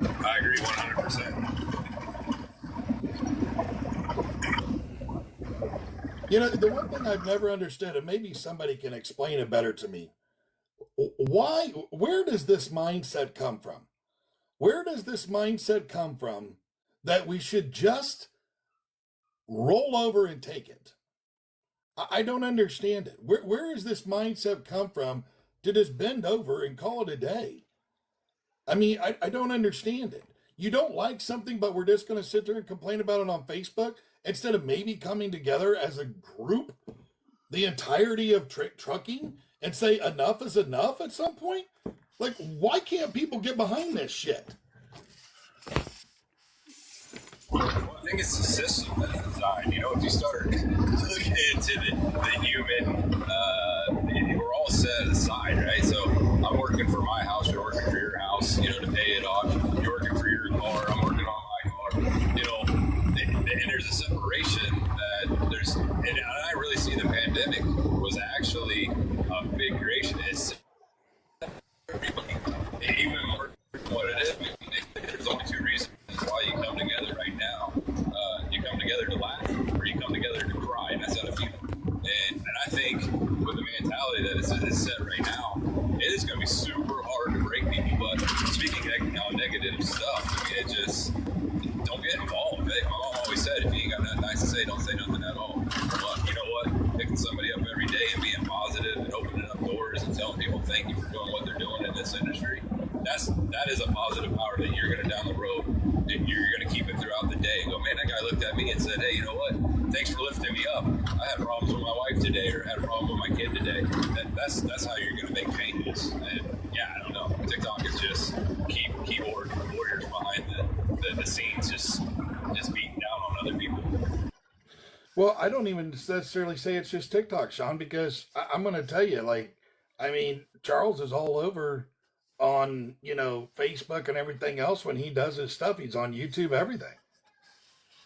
I agree 100%. You know, the one thing I've never understood, and maybe somebody can explain it better to me, where does this mindset come from? Where does this mindset come from that we should just roll over and take it? I don't understand it. Where does this mindset come from to just bend over and call it a day? I mean, I don't understand it. You don't like something, but we're just going to sit there and complain about it on Facebook instead of maybe coming together as a group, the entirety of trucking, and say enough is enough at some point? Like, why can't people get behind this shit? Well, I think it's the system that's designed. You know, if you start looking into the human, we're all set aside, right? So I'm working for my house, you're working for your house, you know, to pay it off. You're working for your car, I'm working on my car. You know, and there's a separation that there's, and I really see the pandemic was actually a big creation. It's even more what it is. There's only 2 reasons why you come together right now. You come together to laugh, or you come together to cry, and that's out of people. And I think with the mentality that is set right now, it is going to be super hard to break people. But speaking on negative stuff, I mean, it just don't get involved. My mom always said, if you ain't got nothing nice to say, don't say nothing at all. But you know what? Picking somebody up every day and being positive and opening up doors and telling people thank you for doing what they're doing in this industry, that is a positive power that you're going to down the road. You're going to keep it throughout the day and go, man, that guy looked at me and said, hey, you know what? Thanks for lifting me up. I had problems with my wife today, or had a problem with my kid today. That's how you're going to make changes. And yeah, I don't know. TikTok is just keyboard warriors behind the scenes, just beating down on other people. Well, I don't even necessarily say it's just TikTok, Sean, because I'm going to tell you, like, I mean, Charles is all over on, you know, Facebook and everything else. When he does his stuff, he's on YouTube, everything.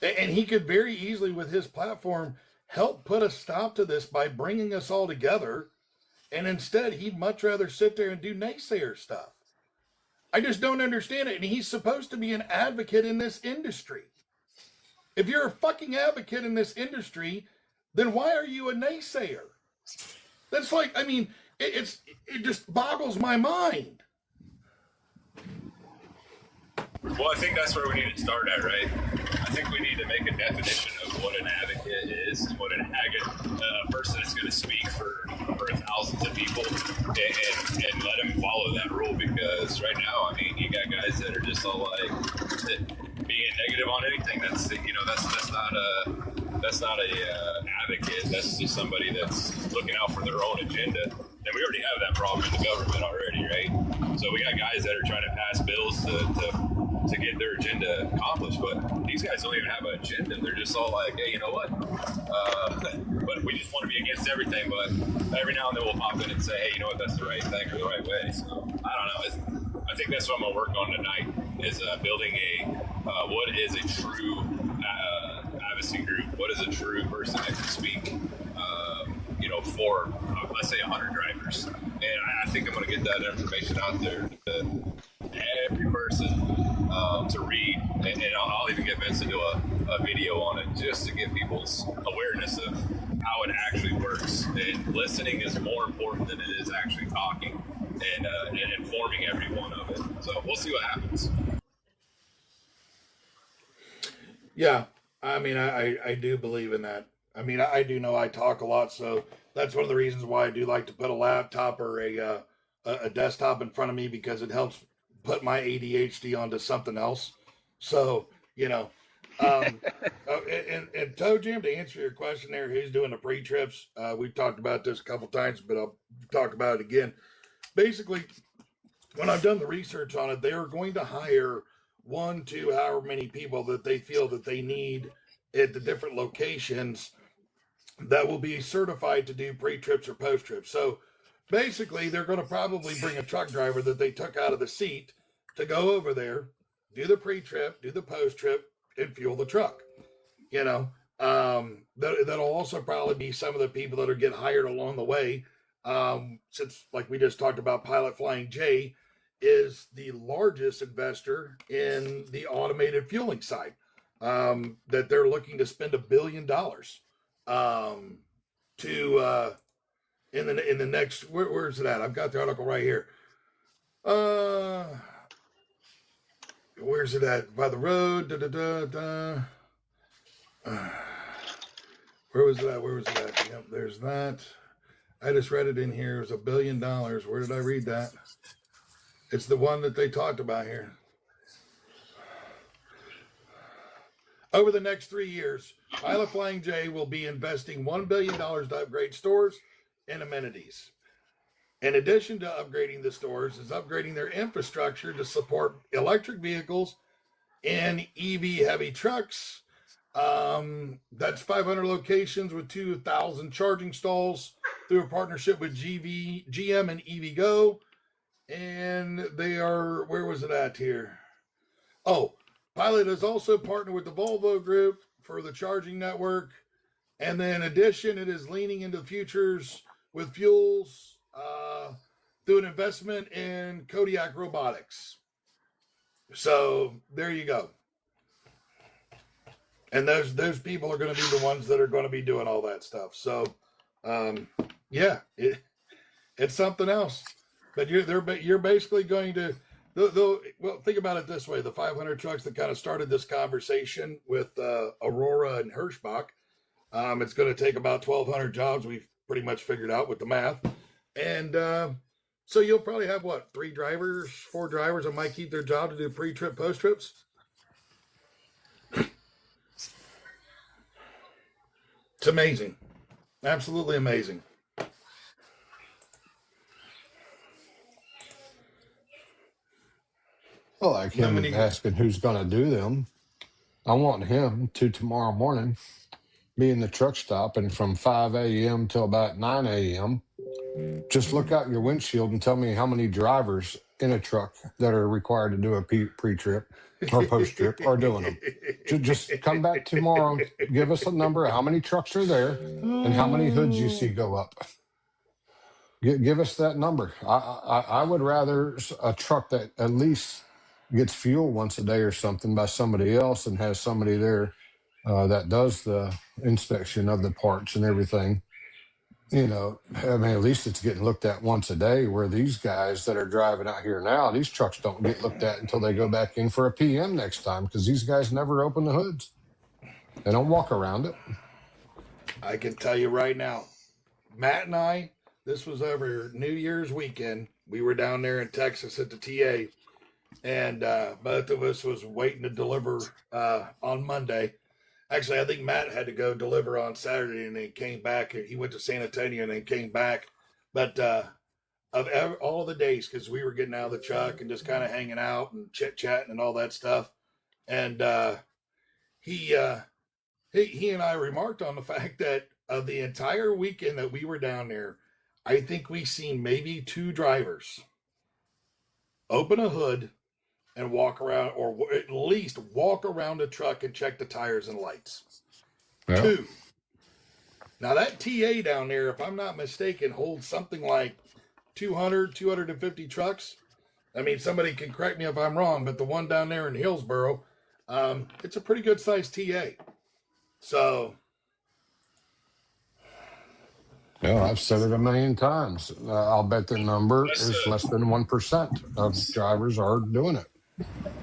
And he could very easily, with his platform, help put a stop to this by bringing us all together. And instead, he'd much rather sit there and do naysayer stuff. I just don't understand it. And he's supposed to be an advocate in this industry. If you're a fucking advocate in this industry, then why are you a naysayer? That's like, I mean, it just boggles my mind. Well, I think that's where we need to start at, right? I think we need to make a definition of what an advocate is, what an person is going to speak for thousands of people, and let them follow that rule. Because right now, I mean, you got guys that are just all like being negative on anything. That's not a advocate. That's just somebody that's looking out for their own agenda. And we already have that problem in the government already, right? So we got guys that are trying to pass bills to get their agenda accomplished, but these guys don't even have an agenda. They're just all like, hey, you know what? But we just want to be against everything, but every now and then we'll pop in and say, hey, you know what? That's the right thing or the right way. So I don't know. I think that's what I'm going to work on tonight is building what is a true advocacy group? What is a true person that can speak, for, let's say 100 drivers. And I think I'm going to get that information out there to every person to read. And I'll even get Vince to do a video on it just to get people's awareness of how it actually works. And listening is more important than it is actually talking and informing everyone of it. So we'll see what happens. Yeah, I mean, I do believe in that. I mean, I do know I talk a lot, so that's one of the reasons why I do like to put a laptop or a desktop in front of me, because it helps put my ADHD onto something else. So, And Toe Jim, to answer your question there, who's doing the pre-trips? We've talked about this a couple times, but I'll talk about it again. Basically, when I've done the research on it, they are going to hire 1, 2, however many people that they feel that they need at the different locations that will be certified to do pre-trips or post-trips. So basically, they're going to probably bring a truck driver that they took out of the seat to go over there, do the pre-trip, do the post-trip, and fuel the truck. You know, that'll also probably be some of the people that are getting hired along the way. Since, like we just talked about, Pilot Flying J is the largest investor in the automated fueling side, that they're looking to spend $1 billion in the next, where's it at? I've got the article right here. Where's it at? By the road. Where was it at? Yep, there's that. I just read it in here. It was $1 billion. Where did I read that? It's the one that they talked about here. Over the next 3 years, Pilot Flying J will be investing $1 billion to upgrade stores and amenities. In addition to upgrading the stores, is upgrading their infrastructure to support electric vehicles and EV heavy trucks. That's 500 locations with 2,000 charging stalls through a partnership with GM and EVgo. And they are, where was it at here? Oh, Pilot has also partnered with the Volvo Group for the charging network. And then in addition, it is leaning into the futures with fuels, through an investment in Kodiak Robotics. So there you go. And those people are going to be the ones that are going to be doing all that stuff. So, yeah, it's something else. But you're basically going to, well, think about it this way: the 500 trucks that kind of started this conversation with Aurora and Hirschbach, it's going to take about 1,200 jobs. We've pretty much figured out with the math, and so you'll probably have what, 4 drivers that might keep their job to do pre-trip, post-trips. It's amazing. Absolutely amazing. Well, like him asking who's going to do them. I want him to tomorrow morning be in the truck stop, and from 5 a.m. till about 9 a.m., just look out your windshield and tell me how many drivers in a truck that are required to do a pre-trip or post-trip are doing them. Just come back tomorrow, give us a number of how many trucks are there and how many hoods you see go up. Give us that number. I would rather a truck that at least gets fuel once a day or something by somebody else and has somebody there that does the inspection of the parts and everything. You know, I mean, at least it's getting looked at once a day, where these guys that are driving out here now, these trucks don't get looked at until they go back in for a PM next time, because these guys never open the hoods. They don't walk around it. I can tell you right now, Matt and I, this was over New Year's weekend. We were down there in Texas at the TA, and both of us was waiting to deliver on Monday. Actually, I think Matt had to go deliver on Saturday, and then came back. He went to San Antonio and then came back. But of all of the days, because we were getting out of the truck and just kind of hanging out and chit-chatting and all that stuff. And he and I remarked on the fact that of the entire weekend that we were down there, I think we seen maybe 2 drivers open a hood and walk around, or at least walk around the truck and check the tires and lights. Yeah. 2. Now that TA down there, if I'm not mistaken, holds something like 250 trucks. I mean, somebody can correct me if I'm wrong, but the one down there in Hillsboro, it's a pretty good sized TA. So. Yeah, I've said it a million times. I'll bet the number is less than 1% of drivers are doing it.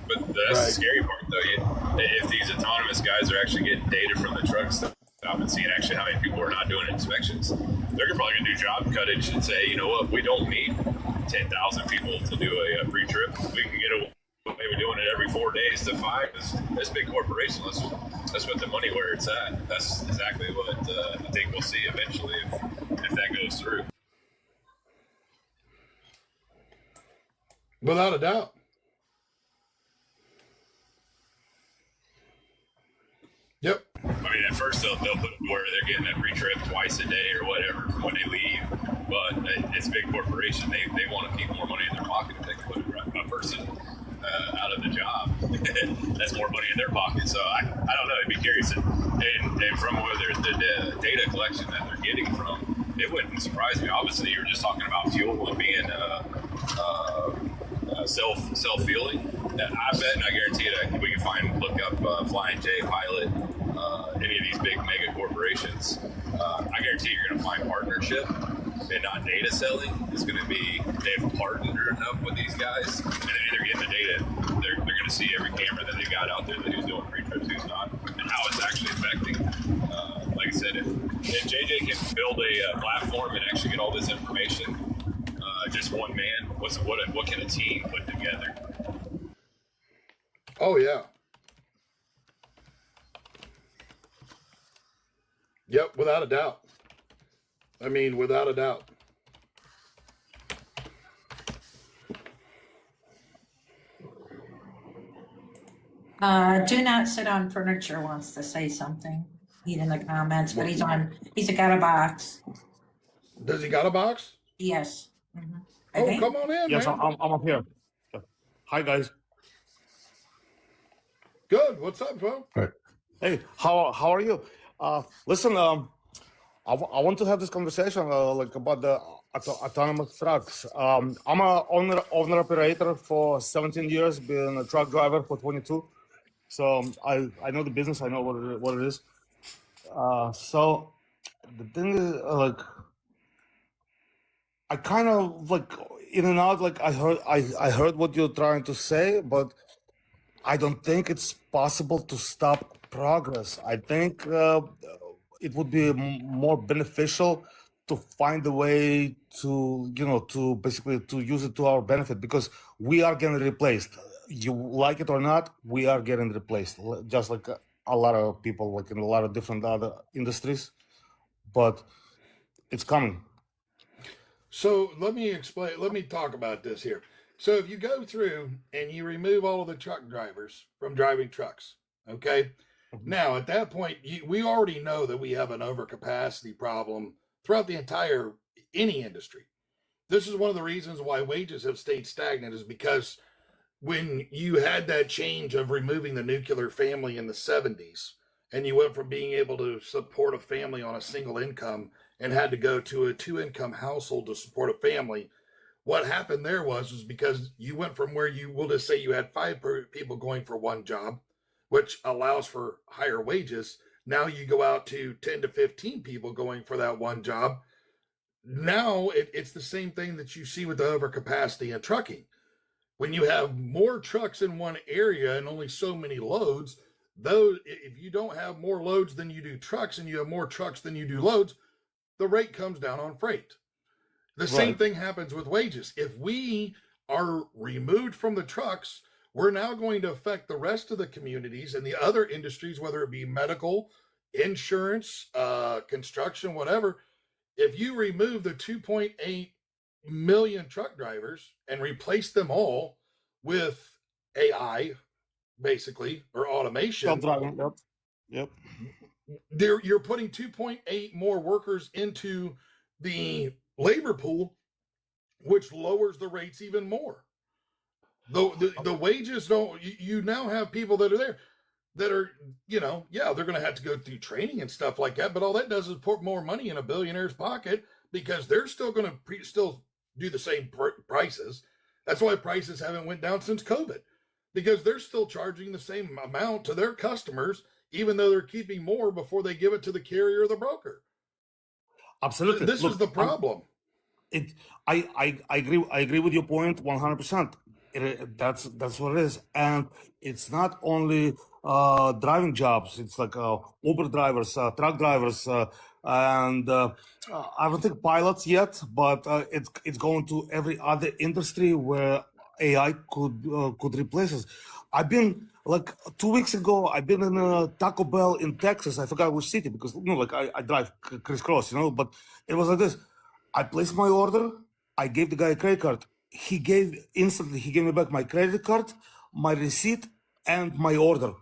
But that's the scary part, though. If these autonomous guys are actually getting data from the trucks and seeing actually how many people are not doing inspections, they're probably going to do job cuttage and say, you know what, we don't need 10,000 people to do a pre-trip. We can get away maybe doing it every 4 days to 5 is this big corporation. Let's put the money where it's at. That's exactly what I think we'll see eventually if that goes through. Without a doubt. Yep. I mean, at first they'll put where they're getting a free trip twice a day or whatever when they leave. But it's a big corporation. They want to keep more money in their pocket if they can put a person out of the job. That's more money in their pocket. So I don't know. I'd be curious. And from where the data collection that they're getting from, it wouldn't surprise me. Obviously, you're just talking about fuel and being self-fueling. I bet and I guarantee that we can look up Flying J, Pilot, any of these big mega corporations. I guarantee you're going to find partnership and not data selling. It's going to be they've partnered enough with these guys, and then they're getting the data. They're going to see every camera that they got out there that who's doing free trips, who's not, and how it's actually affecting. Like I said, if JJ can build a platform and actually get all this information, just one man, what can a team put together? Oh, yeah. Yep, without a doubt. I mean, without a doubt. Do not sit on furniture wants to say something. He's in the comments, but he's got a box. Does he got a box? Yes. Mm-hmm. Oh, come on in, Yes, man. I'm up here. Hi, guys. Good. What's up, bro? Hey, how are you? Listen, I want to have this conversation like about the autonomous trucks. I'm a owner operator for 17 years, been a truck driver for 22. So I know the business. I know what it is. So the thing is, like, I kind of like in and out. Like I heard what you're trying to say, but I don't think it's possible to stop progress. I think it would be more beneficial to find a way to, to basically to use it to our benefit, because we are getting replaced. You like it or not, we are getting replaced, just like a lot of people, like in a lot of different other industries, but it's coming. So let me talk about this here. So if you go through and you remove all of the truck drivers from driving trucks, okay? Now, at that point, we already know that we have an overcapacity problem throughout the entire, any industry. This is one of the reasons why wages have stayed stagnant, is because when you had that change of removing the nuclear family in the 70s, and you went from being able to support a family on a single income and had to go to a 2-income household to support a family, what happened there was because you went from where we'll just say you had 5 people going for one job, which allows for higher wages. Now you go out to 10 to 15 people going for that one job. Now it's the same thing that you see with the overcapacity in trucking. When you have more trucks in one area and only so many loads, though, if you don't have more loads than you do trucks and you have more trucks than you do loads, the rate comes down on freight. The same thing happens with wages. If we are removed from the trucks, we're now going to affect the rest of the communities and the other industries, whether it be medical, insurance, construction, whatever. If you remove the 2.8 million truck drivers and replace them all with AI, basically, or automation, Self-driving, yep. You're putting 2.8 more workers into the labor pool, which lowers the rates even more. The wages don't, you now have people that are there that are, they're going to have to go through training and stuff like that, but all that does is put more money in a billionaire's pocket, because they're still going to still do the same prices. That's why prices haven't went down since COVID, because they're still charging the same amount to their customers, even though they're keeping more before they give it to the carrier or the broker. Absolutely. This is the problem. I agree with your point 100%. That's what it is, and it's not only driving jobs. It's like Uber drivers, truck drivers, and I don't think pilots yet, but it's going to every other industry where AI could replace us. I've been like 2 weeks ago. I've been in a Taco Bell in Texas. I forgot which city because like I drive crisscross, but it was like this. I placed my order. I gave the guy a credit card. He gave me back my credit card, my receipt, and my order.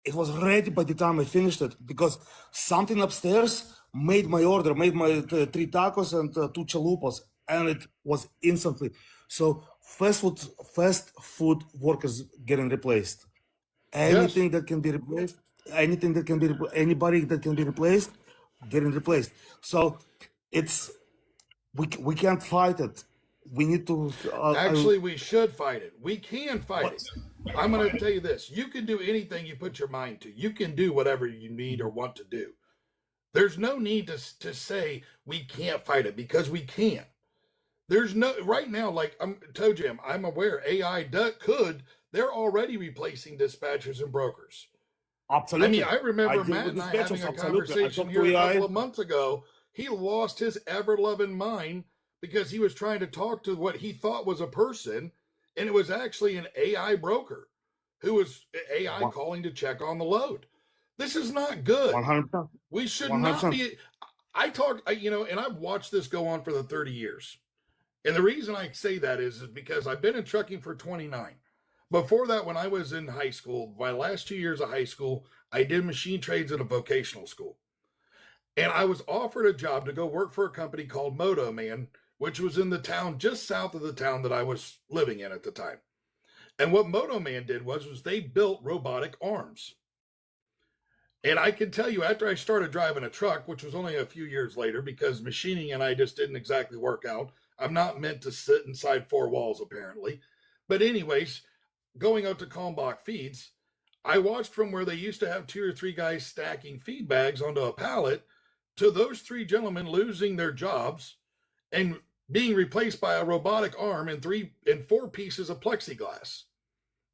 It was ready by the time I finished it because something upstairs made my order, made my 3 tacos and 2 chalupas, and it was instantly. So fast food workers getting replaced. Anything that can be replaced, anybody that can be replaced, getting replaced. So it's we can't fight it. We need to. Actually, we should fight it. We can fight it. I'm going to tell you this. You can do anything you put your mind to. You can do whatever you need or want to do. There's no need to say we can't fight it because we can. There's no, right now, like I'm told you, I'm aware AI could, they're already replacing dispatchers and brokers. Absolutely. I mean, I remember Matt and I having a conversation here a couple of months ago. He lost his ever-loving mind because he was trying to talk to what he thought was a person, and it was actually an AI broker who was AI calling to check on the load. This is not good. 100%. We should 100%. not be. And I've watched this go on for the 30 years. And the reason I say that is because I've been in trucking for 29. Before that, when I was in high school, my last 2 years of high school, I did machine trades at a vocational school. And I was offered a job to go work for a company called Moto Man, which was in the town just south of the town that I was living in at the time. And what Moto Man did was they built robotic arms. And I can tell you, after I started driving a truck, which was only a few years later, because machining and I just didn't exactly work out. I'm not meant to sit inside 4 walls, apparently. But anyways, going out to Kalmbach Feeds, I watched from where they used to have 2 or 3 guys stacking feed bags onto a pallet to those 3 gentlemen losing their jobs and being replaced by a robotic arm and 4 pieces of plexiglass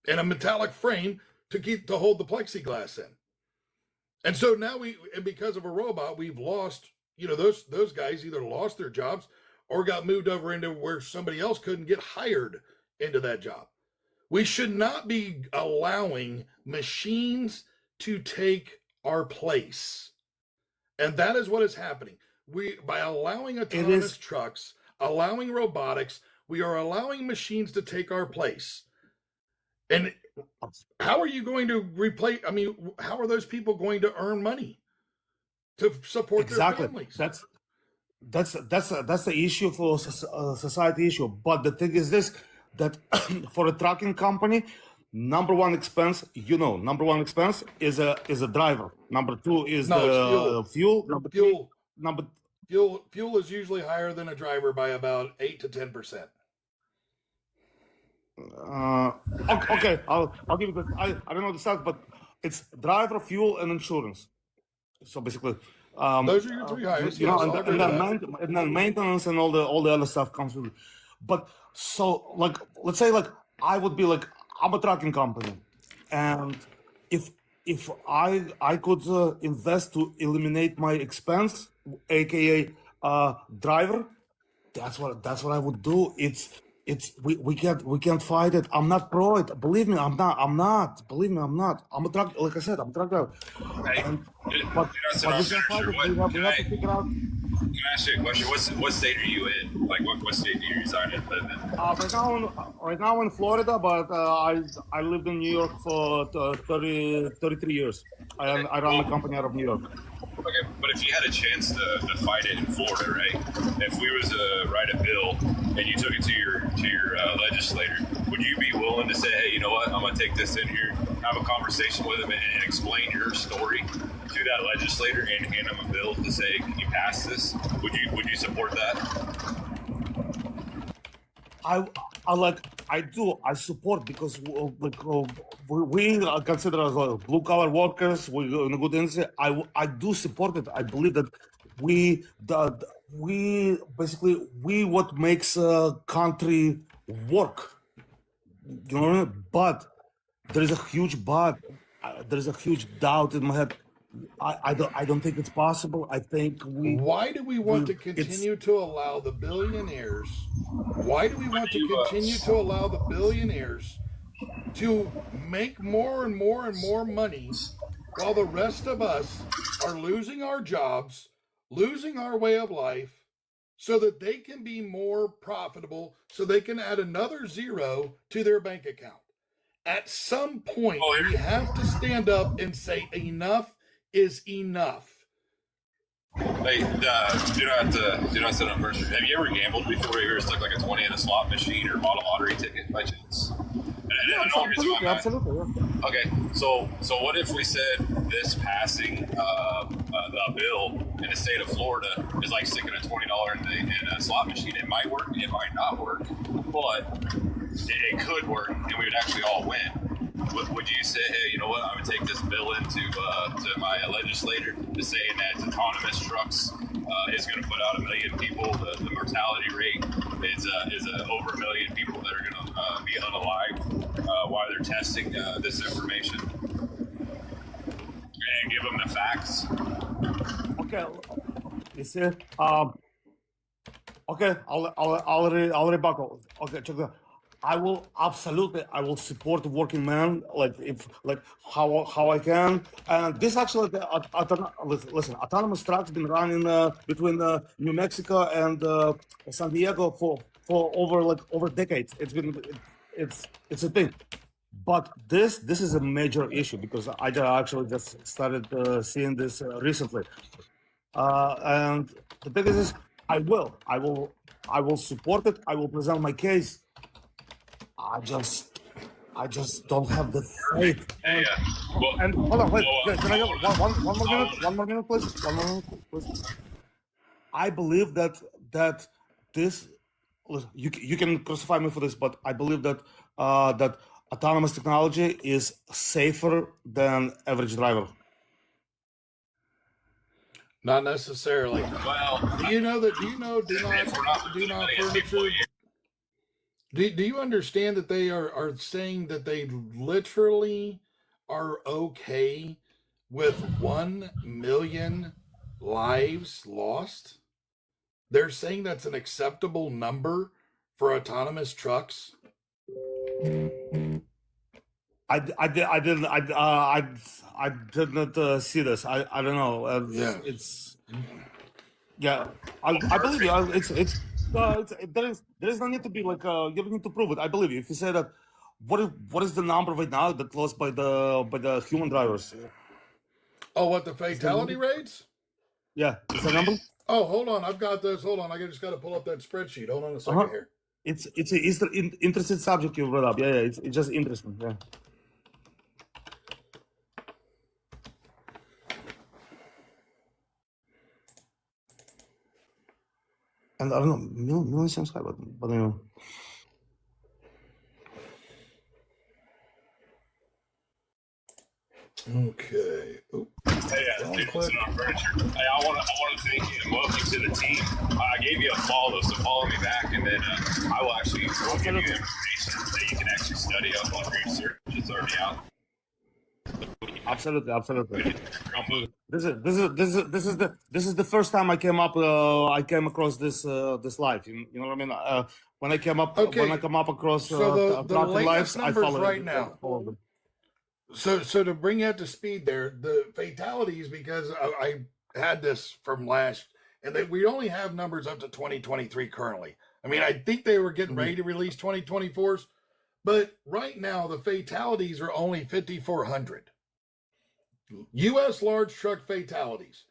and a metallic frame to hold the plexiglass in. And so now because of a robot, we've lost, those guys either lost their jobs or got moved over into where somebody else couldn't get hired into that job. We should not be allowing machines to take our place. And that is what is happening. By allowing autonomous trucks, allowing robotics, we are allowing machines to take our place. And how are you going to replace? I mean, how are those people going to earn money to support their families? That's the issue for society issue. But the thing is this, that for a trucking company, number one expense is a driver. Number 2 is fuel. Fuel is usually higher than a driver by about 8 to 10%. Okay, I'll give you this. I don't know the stats, but it's driver, fuel, and insurance. So basically, those are your 3 highest. And then maintenance and all the other stuff comes with it. But so let's say I would be I'm a trucking company, and if I could invest to eliminate my expense, aka driver, that's what I would do. We can't fight it. I'm not pro it. Believe me, I'm not. Believe me, I'm not. I'm a truck. Like I said, I'm a truck driver. But we can't fight it. We have to figure out. Can I ask you a question? What state are you in? Like, what state do you reside in, live in? Right now in Florida, but I lived in New York for 33 years. I run a company out of New York. Okay, but if you had a chance to fight it in Florida, right? If we was to write a bill and you took it to your legislator, would you be willing to say, hey, you know what? I'm gonna take this in here, have a conversation with him, and explain your story to that legislator, and hand him a bill to say, can you pass this? Would you support that? I support because we consider as blue collar workers. We're in a good industry. I do support it. I believe that we what makes a country work. You know what I mean? But there is a huge but. There is a huge doubt in my head. I don't think it's possible. I think Why do we want to continue to allow the billionaires? Why do we want to continue to allow the billionaires to make more and more and more money while the rest of us are losing our jobs, losing our way of life, so that they can be more profitable, so they can add another zero to their bank account? At some point, we have to stand up and say enough is enough. Hey, do not sit on first. Have you ever gambled before? You ever stuck like a 20 in a slot machine or bought a lottery ticket by chance? Absolutely. Yeah. Okay, so what if we said this passing a bill in the state of Florida is like sticking a $20 in a slot machine? It might work, it might not work, but it could work, and we would actually all win. Would you say, hey, you know what? I'm gonna take this bill into to my legislator to saying that autonomous trucks is gonna put out 1 million people. The mortality rate is over 1 million people that are gonna be unalive while they're testing this information, and give them the facts. Okay, you see, okay, I'll rebuttal. Okay, check that. I will support the working man, how I can. And this actually, listen, autonomous trucks been running between New Mexico and San Diego for over decades. It's a thing. But this is a major issue because I actually just started seeing this recently. And the thing is, I will support it. I will present my case. I just don't have the faith. And hold on, wait. Can I get one more minute? 1 more minute, please. 1 more minute, please. I believe that this. You can crucify me for this, but I believe that that autonomous technology is safer than average driver. Not necessarily. Well, do you know do not furniture? Do you understand that they are saying that they literally are okay with 1 million lives lost? They're saying that's an acceptable number for autonomous trucks. I didn't see this. I don't know. Yeah. I believe you. There is no need to be you don't need to prove it. I believe you. If you say that, what is the number right now that lost by the human drivers? Oh, what, the fatality rates? Yeah, is that number? Oh, hold on. I've got this. Hold on. I just got to pull up that spreadsheet. Hold on a second here. It's an interesting subject you brought up. Yeah. It's just interesting. Yeah. And I don't know, million sounds high, but anyway. Okay. Hey, listen on furniture. Hey, I want to thank you and welcome to the team. I gave you a follow, so follow me back, and then I will actually give you information that you can actually study up on research. It's already out. Absolutely. This is the first time I came across this live. You know what I mean? When I come up across so the latest lives, numbers I follow right now. So to bring you up to speed there, the fatalities, because I had this from last, and we only have numbers up to 2023 currently. I mean, I think they were getting ready to release 2024s, but right now the fatalities are only 5,400. U.S. large truck fatalities.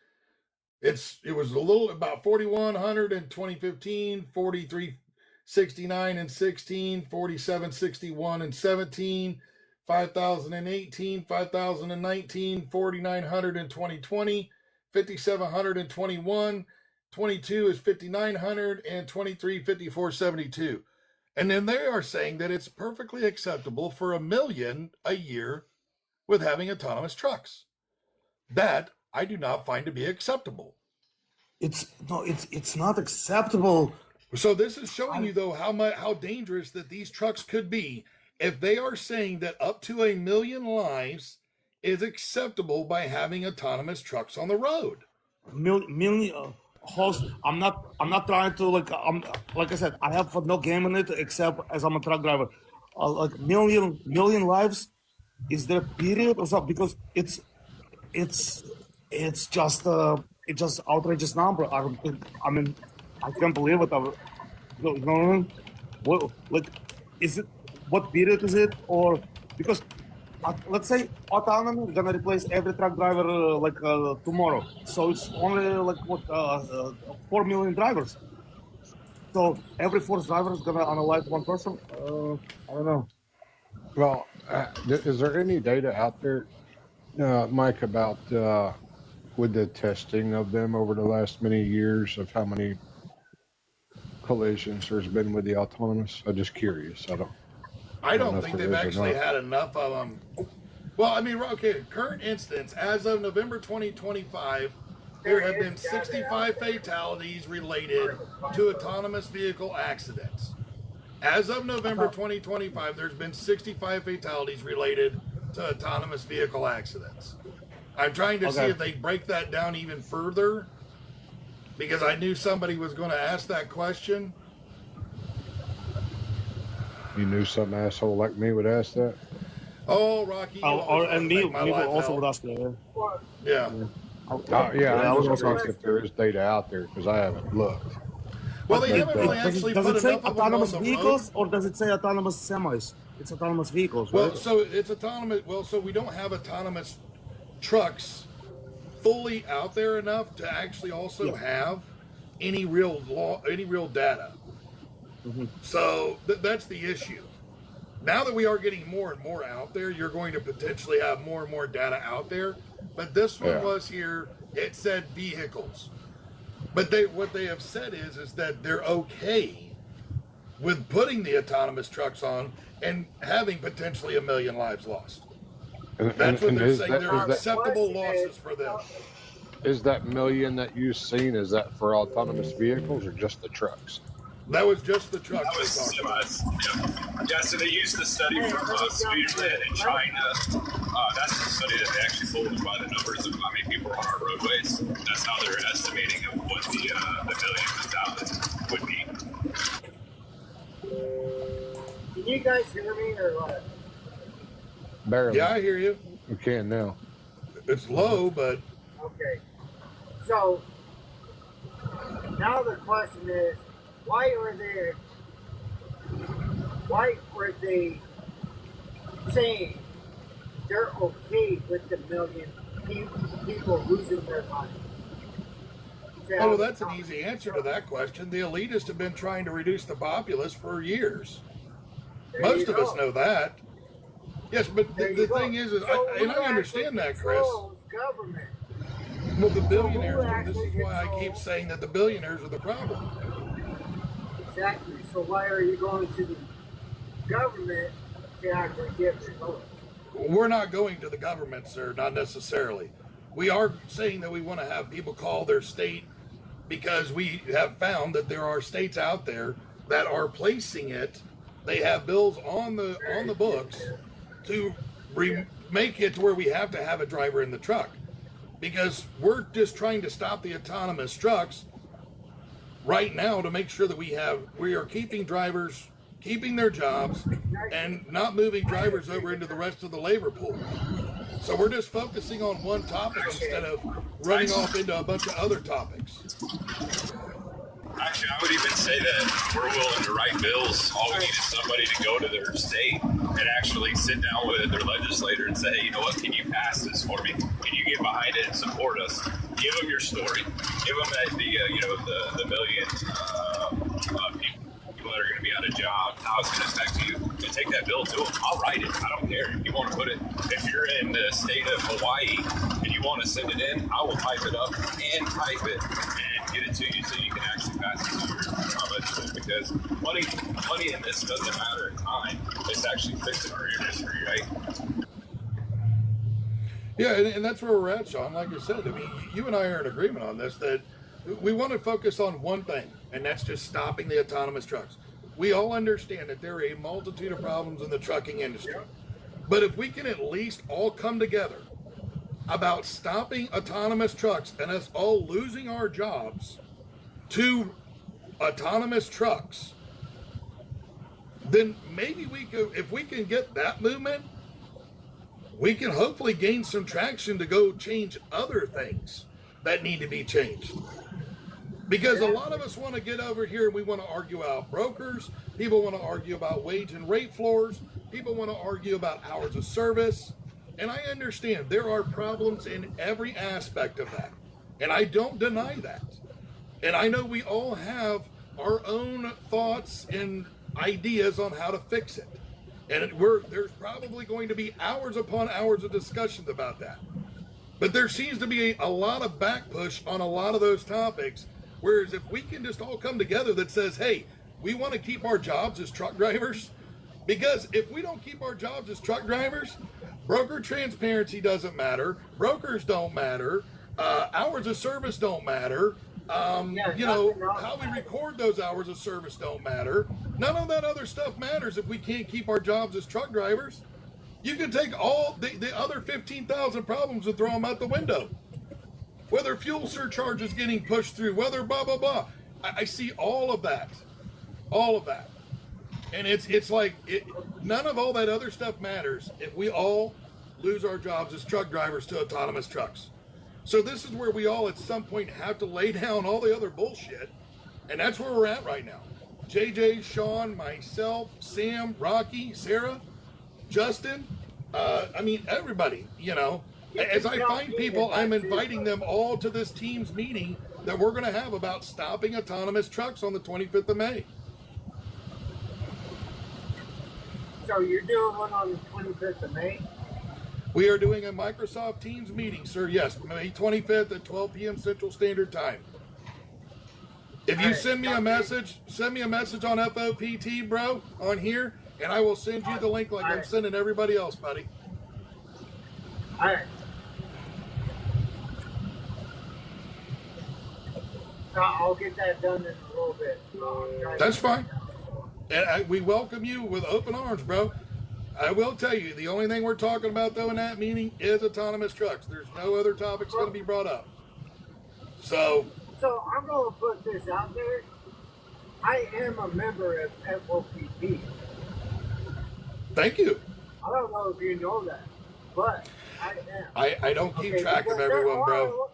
It was a little about 4,100 in 2015, 4,369 in 16, 4,761 in 17, 5,018, 5,019, 4,900 in 2020, 5,700 in 21, 22 is 5,900, and 23, 5,472. And then they are saying that it's perfectly acceptable for 1 million a year with having autonomous trucks. That I do not find to be acceptable. It's not acceptable. So this is showing you though how dangerous that these trucks could be if they are saying that up to 1 million lives is acceptable by having autonomous trucks on the road. Million host. I'm not trying to like I said, I have no game in it except as I'm a truck driver. Like million lives. Is there a period or something? Because it's just outrageous number. I mean, I can't believe it. You know what I mean? What, like, is it, what period is it? Or because let's say autonomy is gonna replace every truck driver tomorrow. So it's only like 4 million drivers. So every fourth driver is gonna analyze one person. I don't know. Well, is there any data out there, Mike, about with the testing of them over the last many years of how many collisions there's been with the autonomous? I'm just curious. I don't think they've actually had enough of them. Well, I mean, okay, current instance, as of November 2025, there have been 65 fatalities related to autonomous vehicle accidents. As of November 2025, there's been 65 fatalities related to autonomous vehicle accidents. I'm trying to see if they break that down even further, because I knew somebody was going to ask that question. You knew some asshole like me would ask that? Oh, Rocky. And me also would ask that. Yeah. I was wondering if there is data out there, because I haven't looked. Well, they haven't really actually does put it say enough of them autonomous on the vehicles, road. or does it say autonomous semis? It's autonomous vehicles, Well, right? so it's autonomous. Well, so we don't have autonomous trucks fully out there enough to actually also have any real data. Mm-hmm. So that's the issue. Now that we are getting more and more out there, you're going to potentially have more and more data out there. But this one was here, it said vehicles. But what they have said is that they're okay with putting the autonomous trucks on and having potentially 1 million lives lost. That's what they're saying. There are acceptable losses for them. Is that million that you've seen, is that for autonomous vehicles or just the trucks? That was just the trucks. That was semis. Yeah, so they used the study from Speednet in China. That's the study that they actually pulled by the numbers of how many people are on our roadways. That's how they're estimating of what the million fatalities would be. Can you guys hear me or what? Barely. Yeah, I hear you. We can now. It's low, but... Okay. So, now the question is, why were they saying they're okay with the million people losing their money? Oh, well, that's an easy answer to that question. The elitists have been trying to reduce the populace for years. Most of us know that. Yes, but the thing is I understand that, Chris. Government. Well, the billionaires, this is why I keep saying that the billionaires are the problem. Exactly. So why are you going to the government to actually get results? We're not going to the government, sir, not necessarily. We are saying that we want to have people call their state, because we have found that there are states out there that are placing it. They have bills on the books to make it to where we have to have a driver in the truck, because we're just trying to stop the autonomous trucks right now to make sure that we are keeping drivers, keeping their jobs, and not moving drivers over into the rest of the labor pool. So we're just focusing on one topic instead of running off into a bunch of other topics. Actually, I would even say that we're willing to write bills. All we need is somebody to go to their state and actually sit down with their legislator and say, hey, you know what, can you pass this for me? Can you get behind it and support us? Give them your story. Give them the million people that are going to be out of job, how it's going to affect you, and take that bill to them. I'll write it. I don't care. If you want to put it, if you're in the state of Hawaii and you want to send it in, I will type it up and type it and get it to you so you can actually pass it to your legislature, because money in this doesn't matter in time. It's actually fixing our industry, right? Yeah, and that's where we're at, Sean. Like I said, I mean, you and I are in agreement on this, that we want to focus on one thing, and that's just stopping the autonomous trucks. We all understand that there are a multitude of problems in the trucking industry. But if we can at least all come together about stopping autonomous trucks and us all losing our jobs to autonomous trucks, then maybe we could, if we can get that movement, we can hopefully gain some traction to go change other things that need to be changed. Because a lot of us want to get over here and we want to argue about brokers. People want to argue about wage and rate floors. People want to argue about hours of service. And I understand there are problems in every aspect of that. And I don't deny that. And I know we all have our own thoughts and ideas on how to fix it. And there's probably going to be hours upon hours of discussions about that. But there seems to be a lot of back push on a lot of those topics. Whereas if we can just all come together that says, hey, we want to keep our jobs as truck drivers, because if we don't keep our jobs as truck drivers, broker transparency doesn't matter, brokers don't matter, hours of service don't matter, how we record those hours of service don't matter. None of that other stuff matters if we can't keep our jobs as truck drivers. You can take all the other 15,000 problems and throw them out the window. Whether fuel surcharge is getting pushed through, whether blah, blah, blah. I see all of that. All of that. And it's like, none of all that other stuff matters if we all lose our jobs as truck drivers to autonomous trucks. So this is where we all at some point have to lay down all the other bullshit. And that's where we're at right now. JJ, Sean, myself, Sam, Rocky, Sarah, Justin, everybody, As I find people, I'm inviting them all to this team's meeting that we're going to have about stopping autonomous trucks on the 25th of May. So you're doing one on the 25th of May? We are doing a Microsoft Teams meeting, sir. Yes, May 25th at 12 p.m. Central Standard Time. If you send me a message on FOPT, bro, on here, and I will send you the link like I'm sending everybody else, buddy. All right. I'll get that done in a little bit. That's fine. And we welcome you with open arms, bro. I will tell you, the only thing we're talking about, though, in that meeting is autonomous trucks. There's no other topics going to be brought up. So I'm going to put this out there. I am a member of FOPT. Thank you. I don't know if you know that, but I am. I don't keep track of everyone, bro.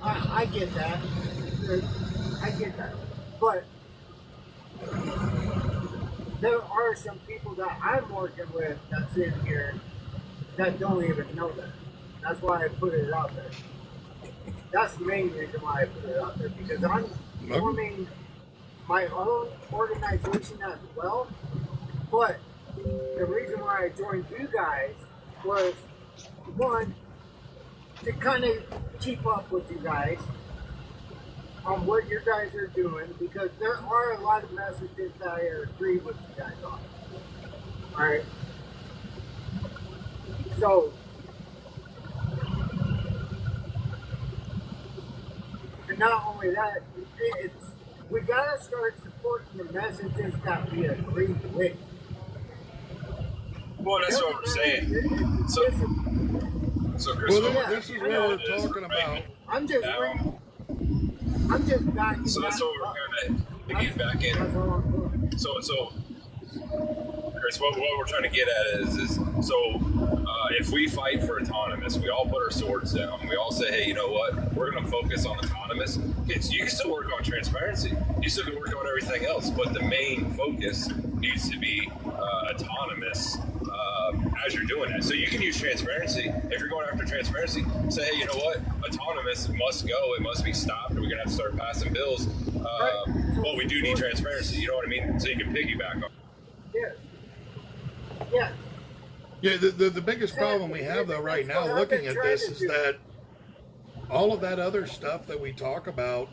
I get that. I get that. But there are some people that I'm working with that's in here that don't even know that. That's why I put it out there. That's the main reason why I put it out there, because I'm forming my own organization as well. But the reason why I joined you guys was, one, to kind of keep up with you guys on what you guys are doing, because there are a lot of messages that I agree with you guys on. Alright? So, and not only that, we gotta start supporting the messages that we agree with. Well, that's what I'm saying. So Chris, this is what we're talking about. I'm just backing. So that's what we're kind of get back in. So Chris, what we're trying to get at is if we fight for autonomous, we all put our swords down. We all say, hey, you know what? We're going to focus on autonomous. You can still work on transparency. You still can work on everything else, but the main focus needs to be autonomous as you're doing it. So you can use transparency. If you're going after transparency, say, hey, you know what? Autonomous must go. It must be stopped. We're going to have to start passing bills. But we do need transparency. You know what I mean? So you can piggyback on. Yeah. Yeah, the biggest problem we have, though, right now, looking at this, is that all of that other stuff that we talk about,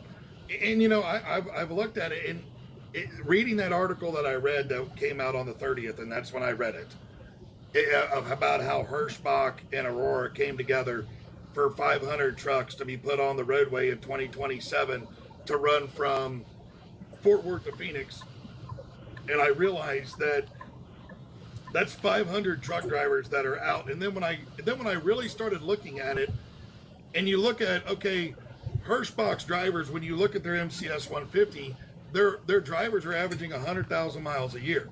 and, I've looked at it, and reading that article that I read that came out on the 30th, and that's when I read it, about how Hirschbach and Aurora came together for 500 trucks to be put on the roadway in 2027 to run from Fort Worth to Phoenix. And I realized that That's 500 truck drivers that are out. And then when I really started looking at it, and you look at, okay, Hirschbach's drivers, when you look at their MCS 150, their drivers are averaging 100,000 miles a year.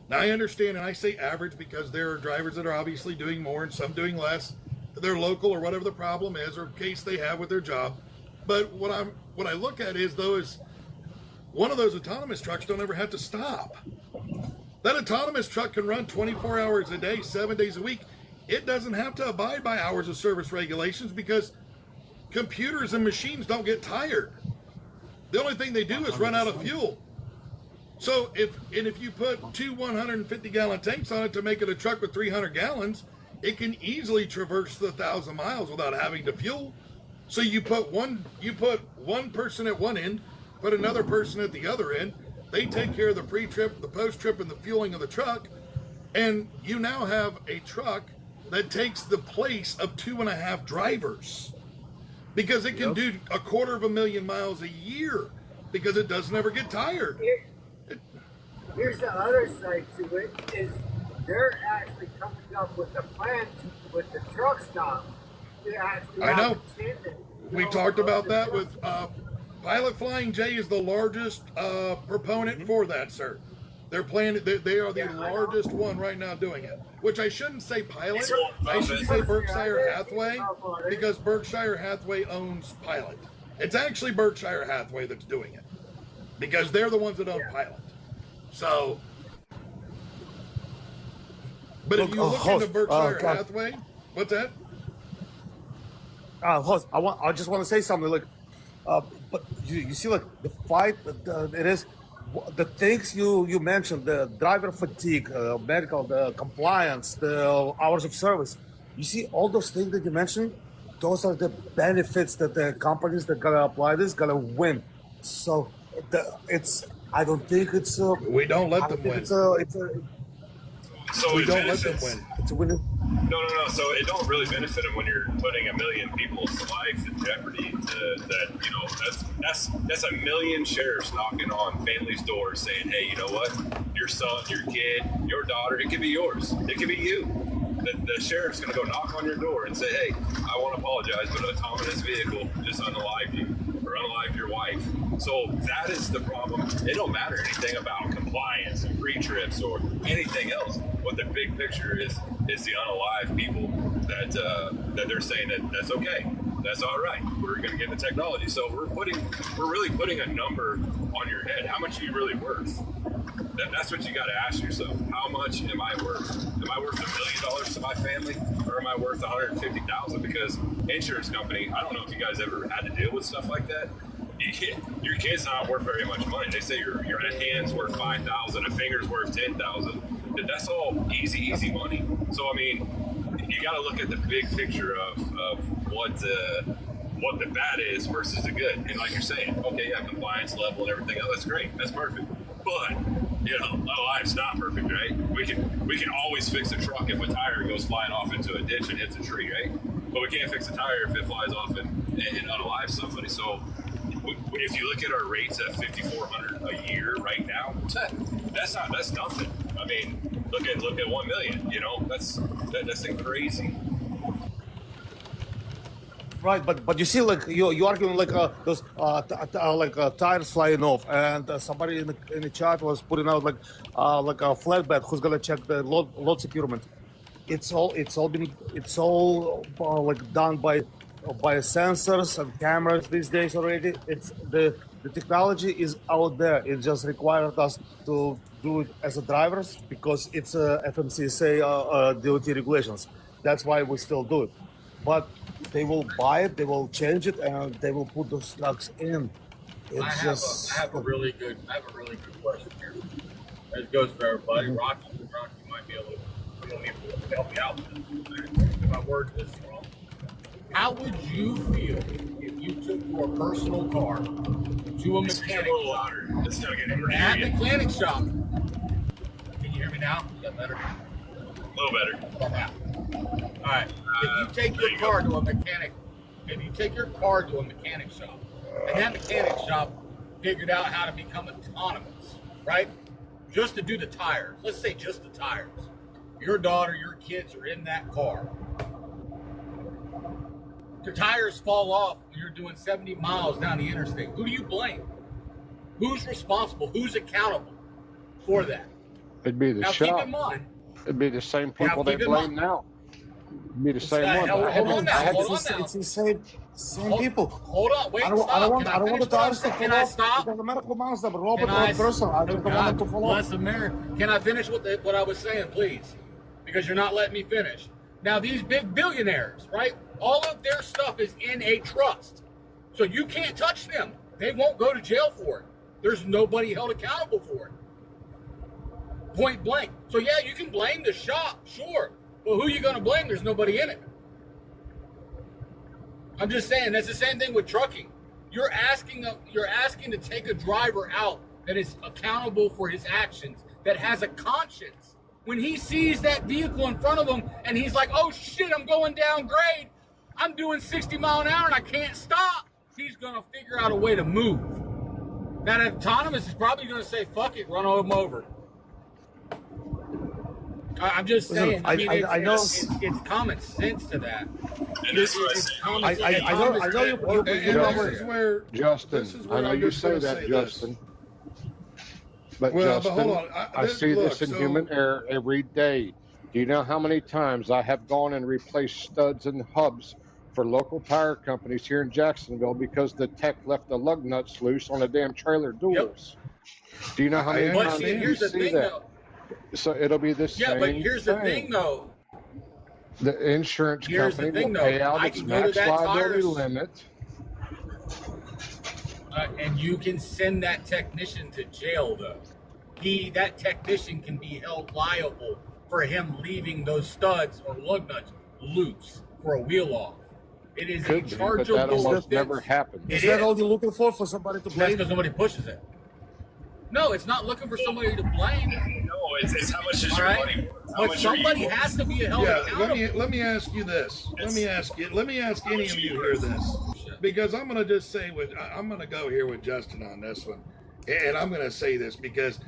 Now I understand, and I say average because there are drivers that are obviously doing more and some doing less. They're local or whatever the problem is or case they have with their job. But what I look at is one of those autonomous trucks don't ever have to stop. That autonomous truck can run 24 hours a day, 7 days a week. It doesn't have to abide by hours of service regulations because computers and machines don't get tired. The only thing they do is run out of fuel. So if you put two 150-gallon tanks on it to make it a truck with 300 gallons, it can easily traverse the 1,000 miles without having to fuel. So you put one person at one end, put another person at the other end. They take care of the pre-trip, the post-trip, and the fueling of the truck, and you now have a truck that takes the place of 2.5 drivers because it can do 250,000 miles a year because it doesn't ever get tired. Here's the other side to it is they're actually coming up with a plan with the truck stop to actually I know. attendant, We talked about that with Pilot Flying J is the largest proponent for that, sir. They're planning. They are the largest one right now doing it. Which I shouldn't say Pilot. I should say Berkshire Hathaway because Berkshire Hathaway owns Pilot. It's actually Berkshire Hathaway that's doing it because they're the ones that own Pilot. So, but if you look into Berkshire Hathaway, what's that? Host, I just want to say something. Like, but you see, like the fight. It is the things you mentioned: the driver fatigue, medical, the compliance, the hours of service. You see, all those things that you mentioned. Those are the benefits that the companies that gotta apply this gotta win. So it's. I don't think it's. We don't let them win. So we don't let benefits. them win. It's a winner. No. So it don't really benefit them when you're putting 1 million people's lives in jeopardy. That's 1 million sheriffs knocking on families' doors saying, "Hey, you know what? Your son, your kid, your daughter, it could be yours. It could be you." The sheriff's going to go knock on your door and say, "Hey, I want to apologize, but an autonomous vehicle just unalived you or unalived your wife." So that is the problem. It don't matter anything about compliance and pre-trips or anything else. What the big picture is the unalived people that they're saying that's okay. That's all right. We're going to get the technology. So we're really putting a number on your head. How much are you really worth? That's what you got to ask yourself. How much am I worth? Am I worth $1 million to my family, or am I worth $150,000? Because insurance company, I don't know if you guys ever had to deal with stuff like that. Your kid's not worth very much money. They say your hand's worth $5,000, a finger's worth $10,000. That's all easy money. So I mean, you got to look at the big picture of what the bad is versus the good. And like you're saying, okay, yeah, compliance level and everything else, that's great, that's perfect. But life's not perfect, right? We can always fix a truck if a tire goes flying off into a ditch and hits a tree, right? But we can't fix a tire if it flies off and unalive somebody. So if you look at our rates at $5,400 a year right now, that's nothing. I mean, look at 1 million. That's crazy. Right, but you see, like you arguing like those tires flying off, and somebody in the chat was putting out like a flatbed who's gonna check the load securement. It's all like done by sensors and cameras these days already. It's the technology is out there. It just required us to do it as a drivers because it's FMCSA DOT regulations. That's why we still do it. But they will buy it, they will change it, and they will put those trucks in. I have a really good question here. It goes for everybody. Rocky might be able to help me out with this. If I word this wrong. How would you feel if you took your personal car to a mechanic shop? At a mechanic shop. Can you hear me now? Is that better? A little better. Yeah. All right. If you take your car to a mechanic, shop, and that mechanic shop figured out how to become autonomous, right? Just to do the tires. Let's say just the tires. your daughter, your kids are in that car. Your tires fall off when you're doing 70 miles down the interstate. Who do you blame? Who's responsible? Who's accountable for that? It'd be the Now, shop. keep in mind, It'd be the same people they keep in blame mind- now. It'd be the It's same not- one. hold I had on to- now, I had hold to- on now. It's the same people. Hold on, wait, I don't stop. want Can I the finish tires to what I'm saying? Can I fall off. stop? Because the medical miles that roll Can the I- wrong person. I just don't want them to fall Bless off. America. Can I finish what I was saying, please? Because you're not letting me finish. Now, these big billionaires, right? All of their stuff is in a trust. So you can't touch them. They won't go to jail for it. There's nobody held accountable for it. Point blank. So yeah, you can blame the shop, sure. But who are you going to blame? There's nobody in it. I'm just saying, that's the same thing with trucking. You're asking to take a driver out that is accountable for his actions, that has a conscience. When he sees that vehicle in front of him and he's like, oh shit, I'm going down grade. I'm doing 60 mile an hour and I can't stop. He's going to figure out a way to move. Now, that autonomous is probably going to say, fuck it, run him over. I'm just saying. Listen, I mean, I know. it's common sense to that. And that's what I say. I know you. This is where Justin, this is where I know I'm you just say gonna that, say this. Justin. But Well, but Justin, hold on. I see Look, this in so- human error every day. Do you know how many times I have gone and replaced studs and hubs for local tire companies here in Jacksonville because the tech left the lug nuts loose on the damn trailer doors? Do you know how many I times But see, you here's the see thing, that? though. So it'll be the same Yeah, but here's the thing, though. The insurance Here's the company thing, will pay though. out I its can go to max that liability tires- limit. And you can send that technician to jail, though. That technician can be held liable for him leaving those studs or lug nuts loose for a wheel off. It is Could a be, but chargeable that almost offense. never happens. It Is that is. all you're looking for somebody to That's blame? because nobody pushes it. No, it's not looking for somebody to blame. No, it's how much is All your right? money worth? How But much are you somebody worth? has to be held Yeah, accountable. let me ask you this. Let me ask any of you here this, because I'm gonna just say I'm gonna go here with Justin on this one, and I'm gonna say this because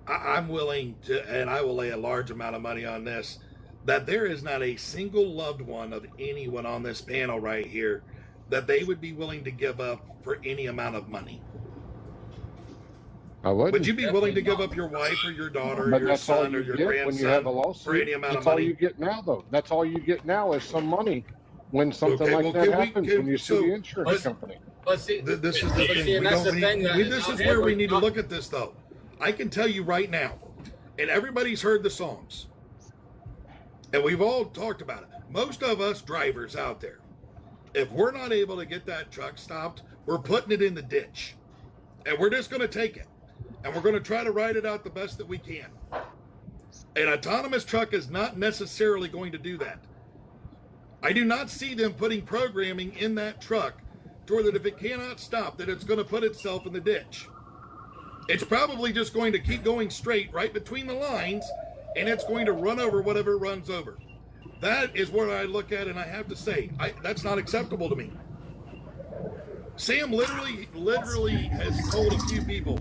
I'm willing to, and I will lay a large amount of money on this, that there is not a single loved one of anyone on this panel right here that they would be willing to give up for any amount of money. I wouldn't. Would you be willing to give up your wife or your daughter or But your that's all son you or your get when you grandson have a for lawsuit. any amount That's of all money? you get now, though. That's all you get now is some money when something Okay, like well, that can we- happens can- when you so sue the insurance let's- company. But see, This is the but thing. see, and We that's don't the need- thing that this is where we need to look at this, though. I can tell you right now, and everybody's heard the songs, and we've all talked about it. Most of us drivers out there, if we're not able to get that truck stopped, we're putting it in the ditch, and we're just going to take it, and we're going to try to ride it out the best that we can. An autonomous truck is not necessarily going to do that. I do not see them putting programming in that truck to that if it cannot stop, that it's going to put itself in the ditch. It's probably just going to keep going straight right between the lines, and it's going to run over whatever it runs over. That is where I look at, and I have to say, that's not acceptable to me. Sam literally has told a few people,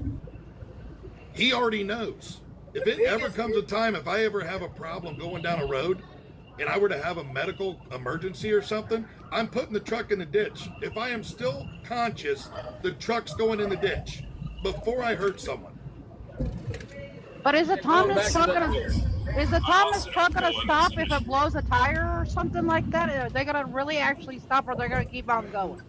he already knows. If it ever comes a time, if I ever have a problem going down a road, and I were to have a medical emergency or something, I'm putting the truck in the ditch. If I am still conscious, the truck's going in the ditch before I hurt someone. But is the Thomas truck gonna Also, stop if it blows a tire or something like that? Are they gonna really actually stop, or they're gonna keep on going?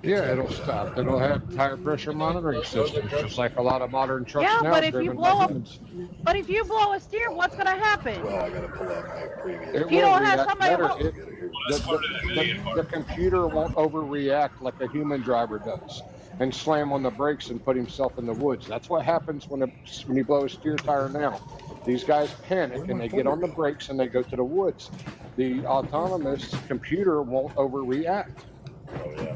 Yeah, it'll stop. It'll have tire pressure monitoring systems, just like a lot of modern trucks Yeah, now. but if you driven blow by up, humans. but if you blow a steer, what's gonna happen? Well, I gotta pull up my previous. It You will don't have react somebody better. hold- The computer won't overreact like a human driver does and slam on the brakes and put himself in the woods. That's what happens when you blow a steer tire now. These guys panic and they get on the brakes and they go to the woods. The autonomous computer won't overreact. Oh, yeah.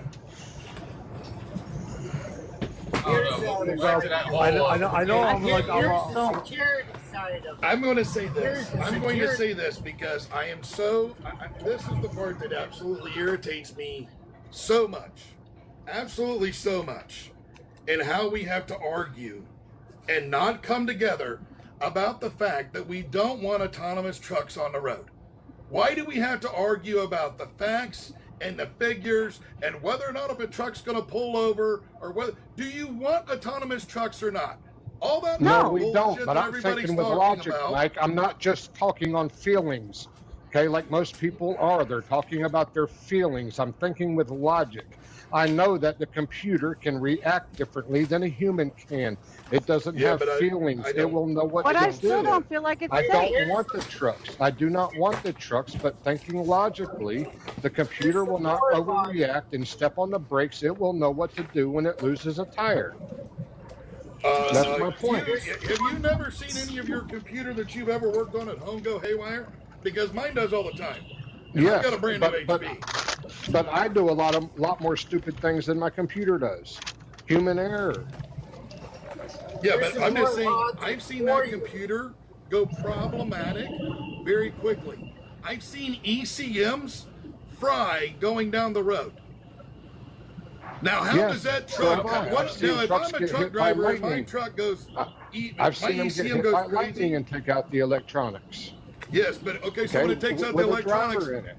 I know. I'm like, Here's I'm the a, security side of it. I'm going to say this. Here's the I'm going to security- say this because I am so. This is the part that absolutely irritates me so much. Absolutely so much. And how we have to argue and not come together about the fact that we don't want autonomous trucks on the road? Why do we have to argue about the facts and the figures and whether or not if a truck's going to pull over or whether? Do you want autonomous trucks or not? All that No, we don't. bullshit But that I'm everybody's thinking with talking logic, about. Mike. I'm not just talking on feelings, okay, like most people are. They're talking about their feelings. I'm thinking with logic. I know that the computer can react differently than a human can. It doesn't Yeah, have but feelings. I It don't. will know what But to I do. still don't feel like it's I safe. don't want the trucks. I do not want the trucks, but thinking logically, the computer will not overreact and step on the brakes. It will know what to do when it loses a tire. That's my point. Have you never seen any of your computer that you've ever worked on at home go haywire? Because mine does all the time. And I've Yes, got a brand new but HP. but I do a lot more stupid things than my computer does. Human error. Yeah, This but is I'm just more saying, logic I've seen for that you. computer go problematic very quickly. I've seen ECMs fry going down the road. Now, how Yes, does that so truck? have I. What, I've seen now, if trucks I'm a get truck hit by driver and my lightning. truck goes, I've my seen them get ECM hit goes by crazy. lightning and take out the electronics. Yes, but okay, so when it takes out the with a electronics, driver in it.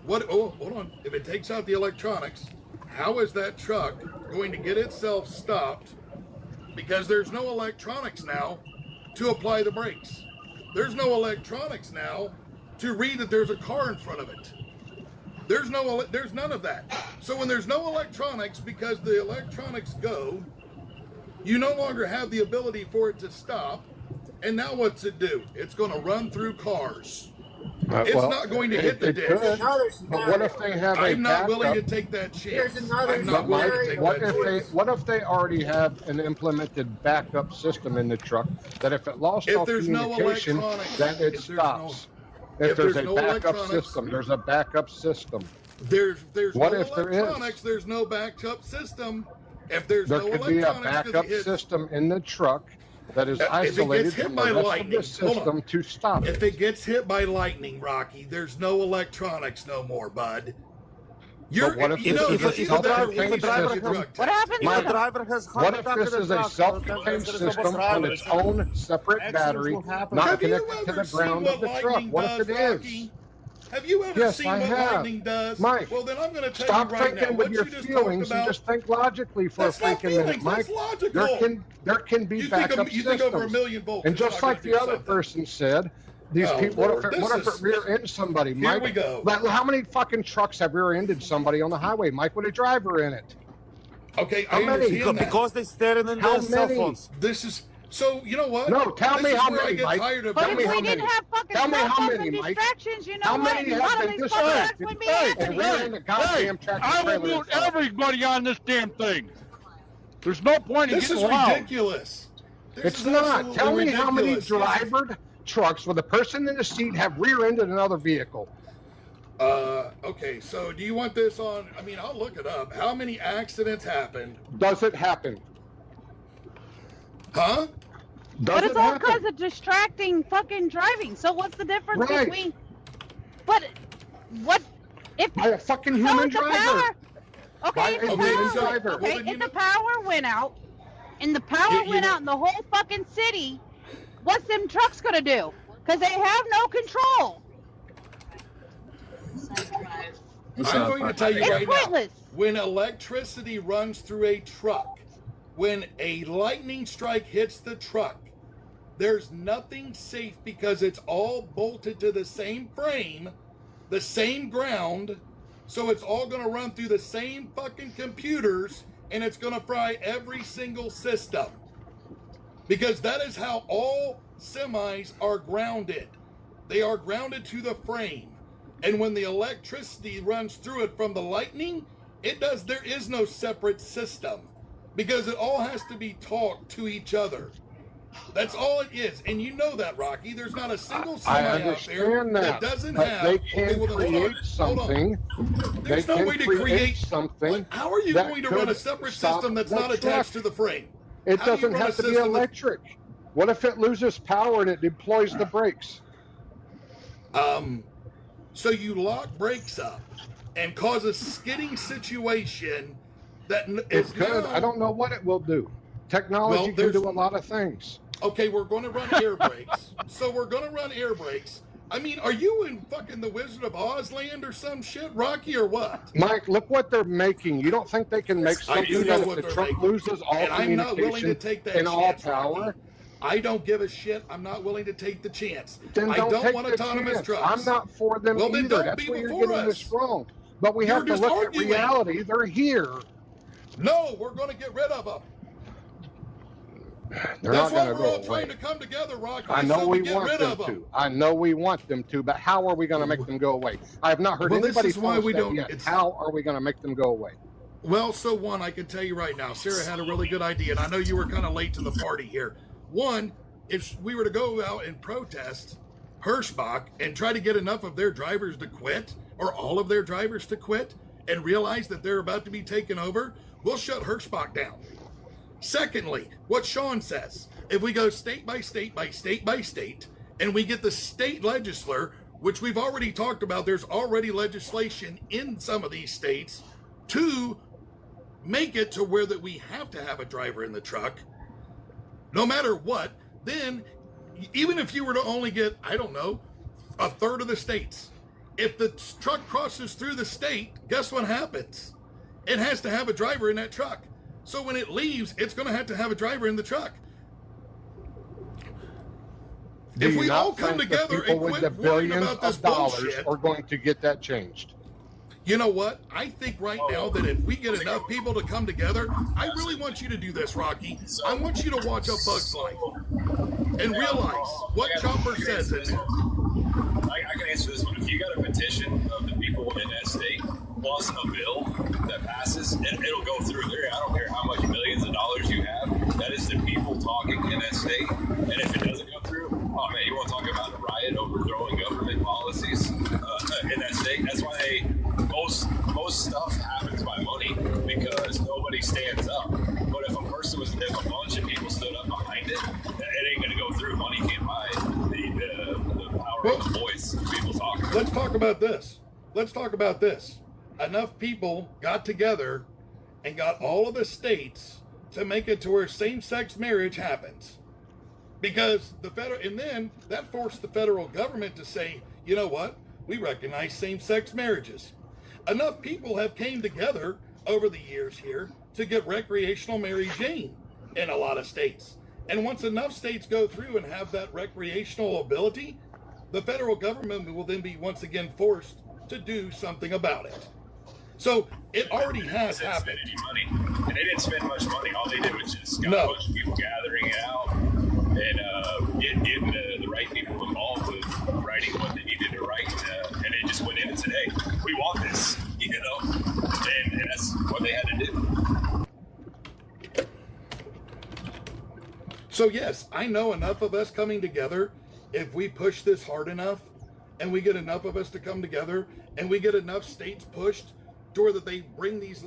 what? Oh, hold on. If it takes out the electronics, how is that truck going to get itself stopped? Because there's no electronics now to apply the brakes. There's no electronics now to read that there's a car in front of it. There's none of that. So when there's no electronics, because the electronics go, you no longer have the ability for it to stop. And now what's it do? It's going to run through cars. It's well, not going to hit the it ditch. could. But what if they have a I'm not willing to backup? take that chance. Here's another I'm not willing to take What that if chance. what if they already have an implemented backup system in the truck that if it lost If all there's no communication, electronics, then it if there's stops. if If there's a there's no backup electronics- system, there's a backup system. There's What no if there is? electronics, there's no backup system. If there's There no could be a electronics, 'cause backup it hits- system in the truck that is If it gets isolated hit from by the rest lightning, of the hold on. system to stop it. If it gets hit by lightning, Rocky, there's no electronics no more, bud. But what if you this know, is a you know that self-contained if driver system? drug What test. happened? My driver has What heart if attack this in the is a truck. self-contained There's system no on driver. its own separate Accidents battery, will happen. not Have you connected to ever the seen ground what of the truck? lightning What if does, it is? Rocky? Have you ever Yes, seen I what have. lightning does? Mike, Well, then I'm going to tell Stop you right thinking now. with What your you just talked feelings and about. just think logically for That's a not freaking minute, feelings, Mike. that's logical. There can be You think backup you think over a systems. million volts. And it's just not like gonna the do other something. person said, these Oh, people. Lord, What if it rear ends somebody, Here Mike? we go. Like, how many fucking trucks have rear-ended somebody on the highway, Mike, with a driver in it? Okay, How I many? understand that. Because they staring in How their cell many? phones. This is so. You know what? No, tell This me is how where I many, get Mike. tired of But Tell if me we how didn't many. have fucking Tell me cell how phones many, and Mike. distractions, you know How what? many A lot have of been these fucking wrecks distracted? wouldn't be And happening. rear-ended goddamn tractor I will trailers. mute everybody on this damn thing. There's no point in This getting is loud. ridiculous. This It's is not. absolutely Tell me how many ridiculous. drivered trucks with a person in the seat have rear-ended another vehicle. Okay, so do you want this on? I mean, I'll look it up. How many accidents happened? Does it happen? Huh? Does But it's it all happen? because of distracting fucking driving. So what's the difference Right. between? But what if By a fucking so human if the driver. power? Okay, if By the a human power, driver. okay, Well, then you if the power went out, and the power You went know- out in the whole fucking city, what's them trucks gonna do? Because they have no control. I'm going to tell you It's right pointless. now. When electricity runs through a truck, when a lightning strike hits the truck, there's nothing safe because it's all bolted to the same frame, the same ground, so it's all going to run through the same fucking computers, and it's going to fry every single system. Because that is how all semis are grounded. They are grounded to the frame. And when the electricity runs through it from the lightning, there is no separate system. Because it all has to be talked to each other. That's all it is. And you know that, Rocky. There's not a single I semi out there understand that, doesn't but have. they Okay, can well, then, create hold on. something. There's They no can way to create create something. How are you that going to run a could separate stop system that's that not attached to truck. the frame? It How do you doesn't run a have to be system with- electric. What if it loses power and it deploys the brakes? So you lock brakes up and cause a skidding situation that It is could. now, I don't know what it will do. Technology Well, can there's- do a lot of things. Okay, we're going to run air brakes. So we're going to run air brakes. I mean, are you in fucking the Wizard of Oz land or some shit, Rocky, or what? Mike, look what they're making. You don't think they can make something that if the truck loses all and I'm not willing to communication take that and all chance, power? Rocky. I don't give a shit. I'm not willing to take the chance. Then I don't don't take want the autonomous chance. trucks. I'm not for them Well, then either. don't That's be where you're before getting us. this wrong. But we You're have to just look arguing. at reality. They're here. No, we're going to get rid of them. They're That's not why going to we're all go trying away. to come together, Rocky. I know so we get want rid them of them. to. I know we want them to, but how are we going to make them go away? I have not heard Well, this anybody is why tell us we that don't- yet. it's- How are we going to make them go away? Well, so one, I can tell you right now, Sarah had a really good idea, and I know you were kind of late to the party here. One, if we were to go out and protest Hirschbach and try to get enough of their drivers to quit, or all of their drivers to quit, and realize that they're about to be taken over, we'll shut Hirschbach down. Secondly, what Sean says, if we go state by state by state by state, and we get the state legislature, which we've already talked about, there's already legislation in some of these states to make it to where that we have to have a driver in the truck, no matter what, then even if you were to only get, I don't know, a third of the states, if the truck crosses through the state, guess what happens? It has to have a driver in that truck. So when it leaves, it's going to have a driver in the truck. Do If you we not all come think the together people and with quit the worrying billions about this of dollars bullshit, are going to get that changed? you know what? I think right now that if we get enough people to come together, I really want you to do this, Rocky. I want you to watch A Bug's Life and realize what Chopper says in there. I can answer this one. If you got a petition of the people in that state, plus a bill that passes, it'll go through there. I don't care how much millions of dollars you have. That is the people talking in that state. And if it doesn't go through, oh man, you want to talk about a riot overthrowing government policies in that state? That's why most stuff happens by money, because nobody stands up. But if a bunch of people stood up behind it, it ain't gonna go through. Money can't buy the power of the voice of people talking. Let's talk about this. Let's talk about this. Enough people got together and got all of the states to make it to where same-sex marriage happens. Because and then that forced the federal government to say, you know what? We recognize same-sex marriages. Enough people have came together over the years here to get recreational Mary Jane in a lot of states. And once enough states go through and have that recreational ability, the federal government will then be once again forced to do something about it. So it already has happened. Any money. And they didn't spend much money. All they did was just got a bunch of people gathering it out and getting the right people involved with writing what they needed to write. And it just went in today. We want this, you know? And that's what they had to do. So yes, I know enough of us coming together, if we push this hard enough and we get enough of us to come together and we get enough states pushed to where that they bring these,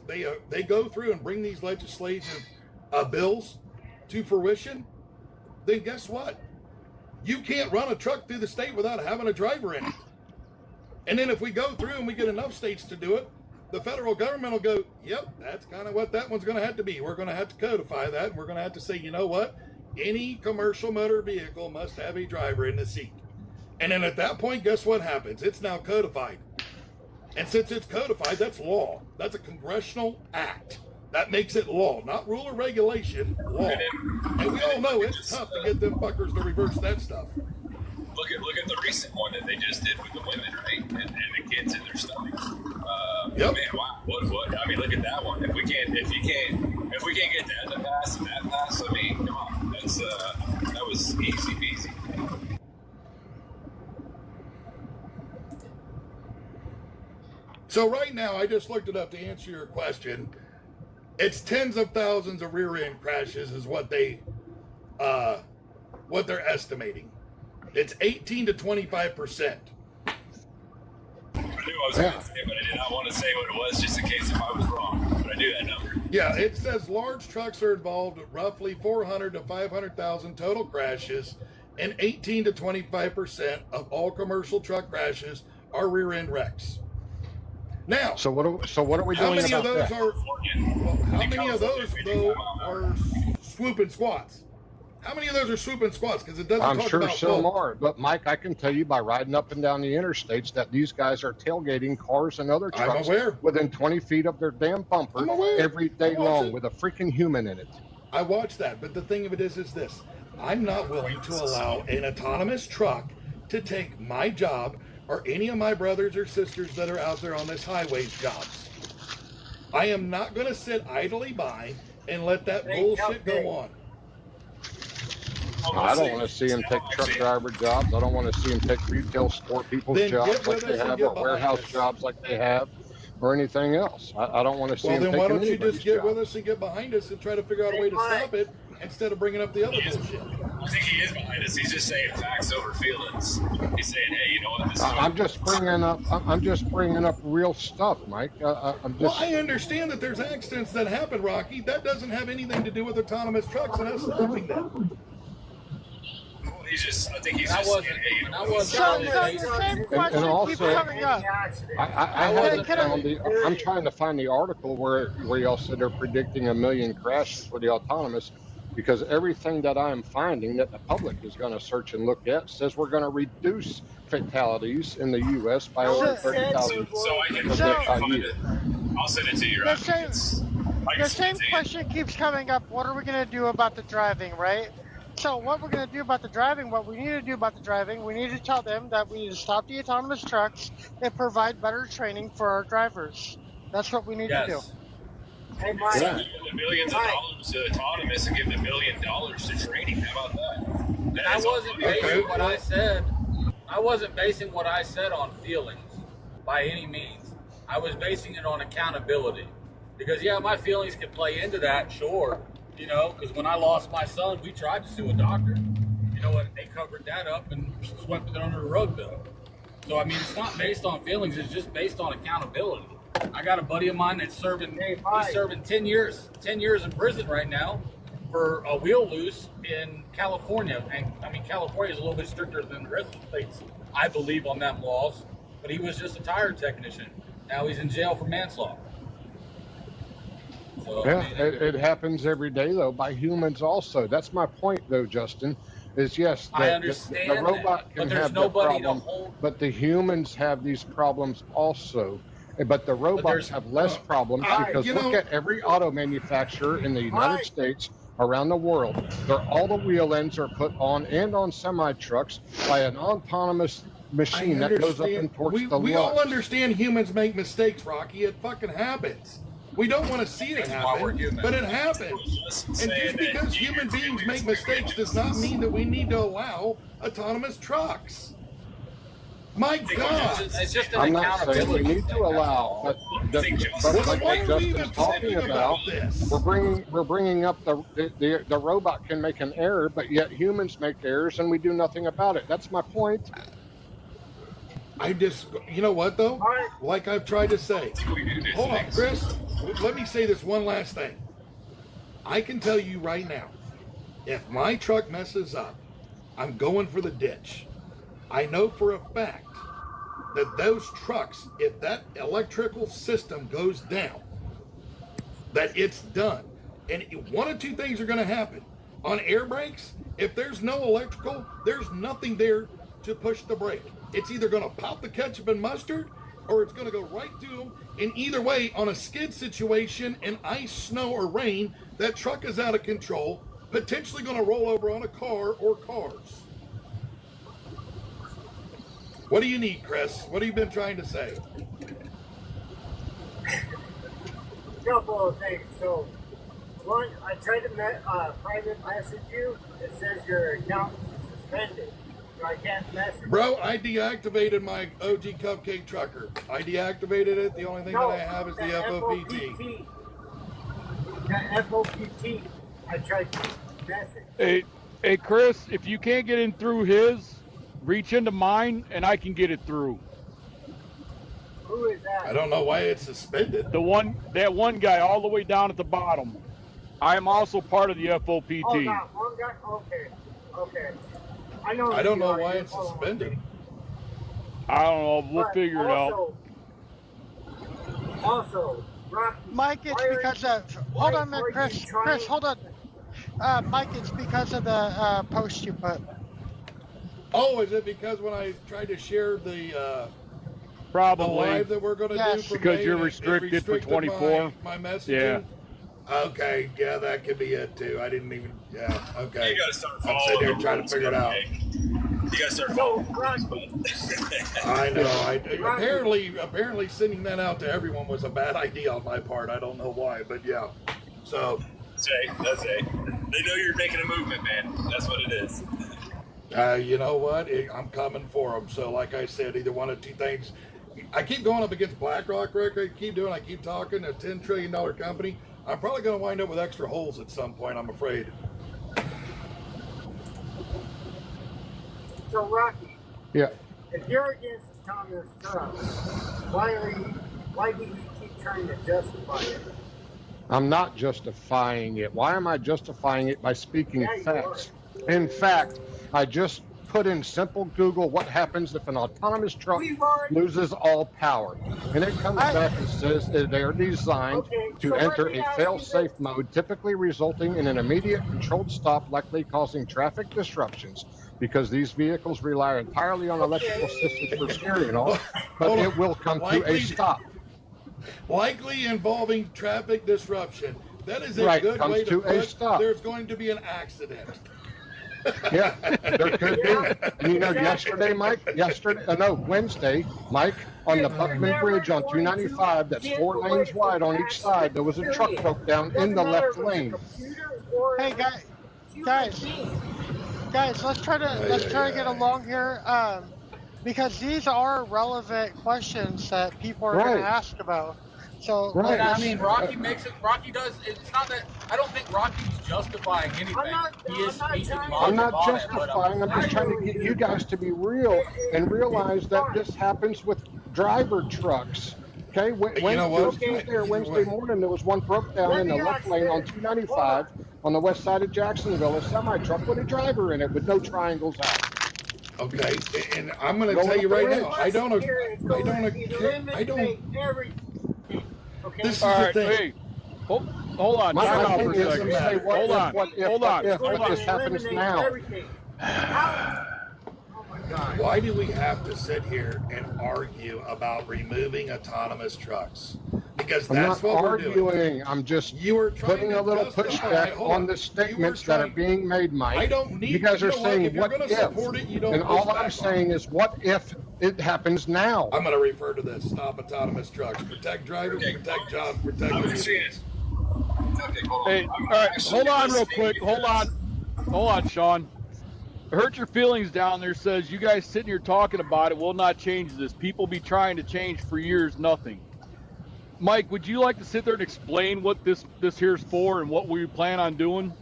they go through and bring these legislative bills to fruition, then guess what? You can't run a truck through the state without having a driver in it. And then if we go through and we get enough states to do it, the federal government will go, yep, that's kind of what that one's going to have to be. We're going to have to codify that, and we're going to have to say, you know what? Any commercial motor vehicle must have a driver in the seat. And then at that point, guess what happens? It's now codified. And since it's codified, that's law. That's a congressional act. That makes it law, not rule or regulation, law. And we all know it's tough to get them fuckers to reverse that stuff. Look at the recent one that they just did with the women, right? And the kids in their stomach. Yep. Man, wow. What? I mean, look at that one. If we can't get that to pass and that pass, I mean, come on. That was easy peasy. So right now, I just looked it up to answer your question. It's tens of thousands of rear-end crashes is what they're estimating. It's 18 to 25%. I knew I was going to say, but I did not want to say what it was, just in case if I was wrong. But I knew that number. Yeah, it says large trucks are involved with roughly 400 to 500,000 total crashes, and 18 to 25% of all commercial truck crashes are rear-end wrecks. Now, So what are we doing how many about of those that? are? Well, how many of those though are swoop and squats? How many of those are swooping squats? Because it doesn't I'm talk sure about some both. are, but Mike, I can tell you by riding up and down the interstates that these guys are tailgating cars and other I'm trucks aware. within 20 feet of their damn bumper I'm aware. every day I watch long it. with a freaking human in it. I watch that, but the thing of it is this. I'm not willing to allow an autonomous truck to take my job or any of my brothers or sisters that are out there on this highway's jobs. I am not going to sit idly by and let that bullshit go on. I don't want to see them take truck driver jobs. I don't want to see them take retail store people's Then jobs get like with they us and have, get or behind warehouse us. jobs like they have, or anything else. I don't want to see Well, them then why taking don't you anybody's just get job. with us and get behind us and try to figure out a way to stop it instead of bringing up the other bullshit? I think he is behind us. He's just saying facts over feelings. He's saying, hey, you know what? This is I'm just bringing up real stuff, Mike. I'm Well, just. I understand that there's accidents that happen, Rocky. That doesn't have anything to do with autonomous trucks and us stopping them. I think he's That just wasn't- saying, hey, you know that what? wasn't So really the based- same question also- keeps coming up. I haven't found the. I'm trying to find the article where y'all said they're predicting 1 million crashes for the autonomous, because everything that I'm finding that the public is going to search and look at says we're going to reduce fatalities in the U.S. by over 30,000. So I can find it. I'll send it to you. The same question keeps coming up. What are we going to do about the driving, right? So what we're going to do about the driving, what we need to do about the driving, we need to tell them that we need to stop the autonomous trucks and provide better training for our drivers. That's what we need to do. Hey, Mike. So give the millions of dollars to autonomous and give the $1 million to training. How about that? And I wasn't basing what I said. I wasn't basing what I said on feelings by any means. I was basing it on accountability. Because yeah, my feelings can play into that, sure. You know, because when I lost my son, we tried to sue a doctor. You know what? They covered that up and swept it under the rug bill. So I mean, it's not based on feelings. It's just based on accountability. I got a buddy of mine that's serving. He's serving 10 years in prison right now for a wheel loose in California. And I mean, California is a little bit stricter than the rest of the states, I believe, on them laws. But he was just a tire technician. Now he's in jail for manslaughter. So, Yeah, it happens every day though by humans also. That's my point though, Justin. Is yes, I the understand robot that, can but there's have the nobody to problem, hold. but the humans have these problems also. But the robots have less problems because look at every auto manufacturer in the United States, around the world. All the wheel ends are put on and on semi trucks by an autonomous machine that goes up and torques the We all lugs. understand humans make mistakes, Rocky. It fucking happens. We don't want to see it happen, but it happens. And just because human beings make mistakes does not mean that we need to allow autonomous trucks. My God! It's just an I'm not saying we accountability. need to allow, but like what Justin's talking about, we're bringing up the robot can make an error, but yet humans make errors and we do nothing about it. That's my point. I just, you know what though? Like I've tried to say. Hold on, Chris. Let me say this one last thing. I can tell you right now, if my truck messes up, I'm going for the ditch. I know for a fact that those trucks, if that electrical system goes down, that it's done. And one of two things are going to happen. On air brakes, if there's no electrical, there's nothing there to push the brake. It's either going to pop the ketchup and mustard, or it's going to go right through them. And either way, on a skid situation in ice, snow, or rain, that truck is out of control, potentially going to roll over on a car or cars. What do you need, Chris? What have you been trying to say? A couple of things. So, one, I tried to private message you. It says your account is suspended. So I can't message. Bro, I deactivated my OG Cupcake Trucker. I deactivated it. The only thing that I have is the FOPT. The FOPT. I tried to message. Hey, Chris, if you can't get in through his, reach into mine and I can get it through. Who is that? I don't know why it's suspended. That one guy all the way down at the bottom. I am also part of the FOPT. Oh, that one guy? Okay. I don't know why it's suspended. I don't know. We'll figure it out. Also, Rocky, Mike, it's because of. Hold on a minute, Chris. Chris, hold on. Mike, it's because of the post you put. Oh, is it because when I tried to share the Probably. live that we're going to Yes. do for Because May, you're and it restricted for restricted 24. my messaging? Yeah. Okay, yeah, that could be it too. I didn't even. Yeah, okay. You gotta start I'm following sitting there the trying to rules, figure it out. You gotta start following the rules, bud. I know. Apparently, sending that out to everyone was a bad idea on my part. I don't know why, but yeah. So. That's it. They know you're making a movement, man. That's what it is. You know what? I'm coming for them. So, like I said, either one of two things. I keep going up against BlackRock, Rick. I keep talking. A $10 trillion company. I'm probably going to wind up with extra holes at some point, I'm afraid. So, Rocky, Yeah. if you're against autonomous trucks, why do you keep trying to justify it? I'm not justifying it. Why am I justifying it? By speaking facts. In fact, I just put in simple Google what happens if an autonomous truck loses all power. And it comes back and says that they are designed to enter a fail-safe mode, typically resulting in an immediate controlled stop, likely causing traffic disruptions, because these vehicles rely entirely on electrical systems for steering all, but it will come to a stop. Likely involving traffic disruption. That is a Right, good comes way to a put stop. There's going to be an accident. Yeah, there could be. And you know, Wednesday, Mike, on the Buckman Bridge on 295, that's 4 lanes wide on each side, there was a truck broke down in the left lane. Hey, guys, let's try to get along here, because these are relevant questions that people are going to ask about. So, But I mean, Rocky does. It's not that. I don't think Rocky's justifying anything. He is speaking I'm not about it, justifying, I'm just trying to get you guys to be real and realize that this happens with driver trucks. Okay, You know what? Wednesday morning, there was one broke down in the left lane on 295 on the west side of Jacksonville, a semi-truck with a driver in it with no triangles out. Okay, and I'm going to tell you right now, I don't. This is All the right, thing. hey, hold on. My Time out thing for a is, second. you say, what Hold if, on. what if, Hold what on. if, Hold what on. this happens now? Why do we have to sit here and argue about removing autonomous trucks? Because I'm that's not what we're arguing. doing. I'm just trying putting to a little justify- pushback hold on the statements that are being made, Mike. I don't need. You guys are know what? saying, If you're what gonna if? support it, you don't And push all back I'm on saying is, what if it happens now? I'm going to refer to this. Stop autonomous trucks. Protect drivers, protect jobs, protect communities. Hey, all right, hold on real quick. Hold on, Sean. Hurt Your Feelings down there says, you guys sitting here talking about it will not change this. People be trying to change for years, nothing. Mike, would you like to sit there and explain what this here's for and what we plan on doing?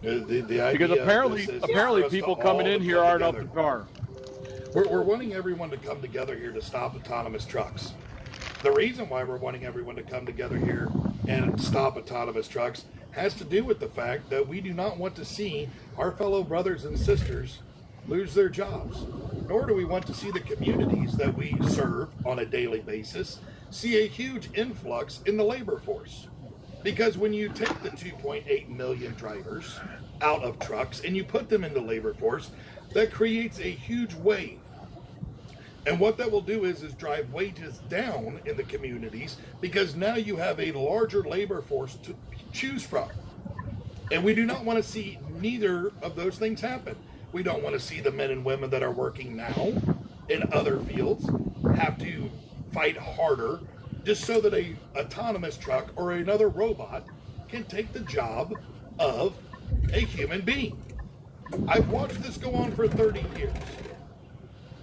Because apparently people coming in here aren't up to par. We're wanting everyone to come together here to stop autonomous trucks. The reason why we're wanting everyone to come together here and stop autonomous trucks has to do with the fact that we do not want to see our fellow brothers and sisters lose their jobs, nor do we want to see the communities that we serve on a daily basis see a huge influx in the labor force. Because when you take the 2.8 million drivers out of trucks and you put them in the labor force, that creates a huge wave. And what that will do is drive wages down in the communities, because now you have a larger labor force to choose from. And we do not want to see neither of those things happen. We don't want to see the men and women that are working now in other fields have to fight harder just so that a autonomous truck or another robot can take the job of a human being. I've watched this go on for 30 years.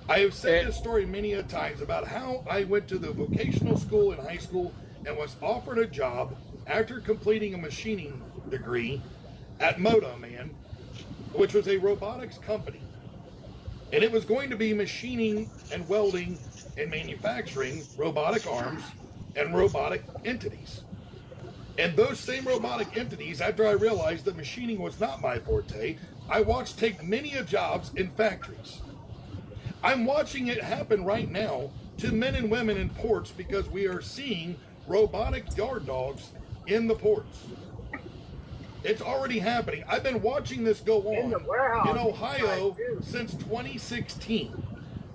I have said this story many a times about how I went to the vocational school in high school and was offered a job after completing a machining degree at Moto Man, which was a robotics company. And it was going to be machining and welding and manufacturing robotic arms and robotic entities. And those same robotic entities, after I realized that machining was not my forte, I watched take many of jobs in factories. I'm watching it happen right now to men and women in ports, because we are seeing robotic yard dogs in the ports. It's already happening. I've been watching this go on in Ohio since 2016.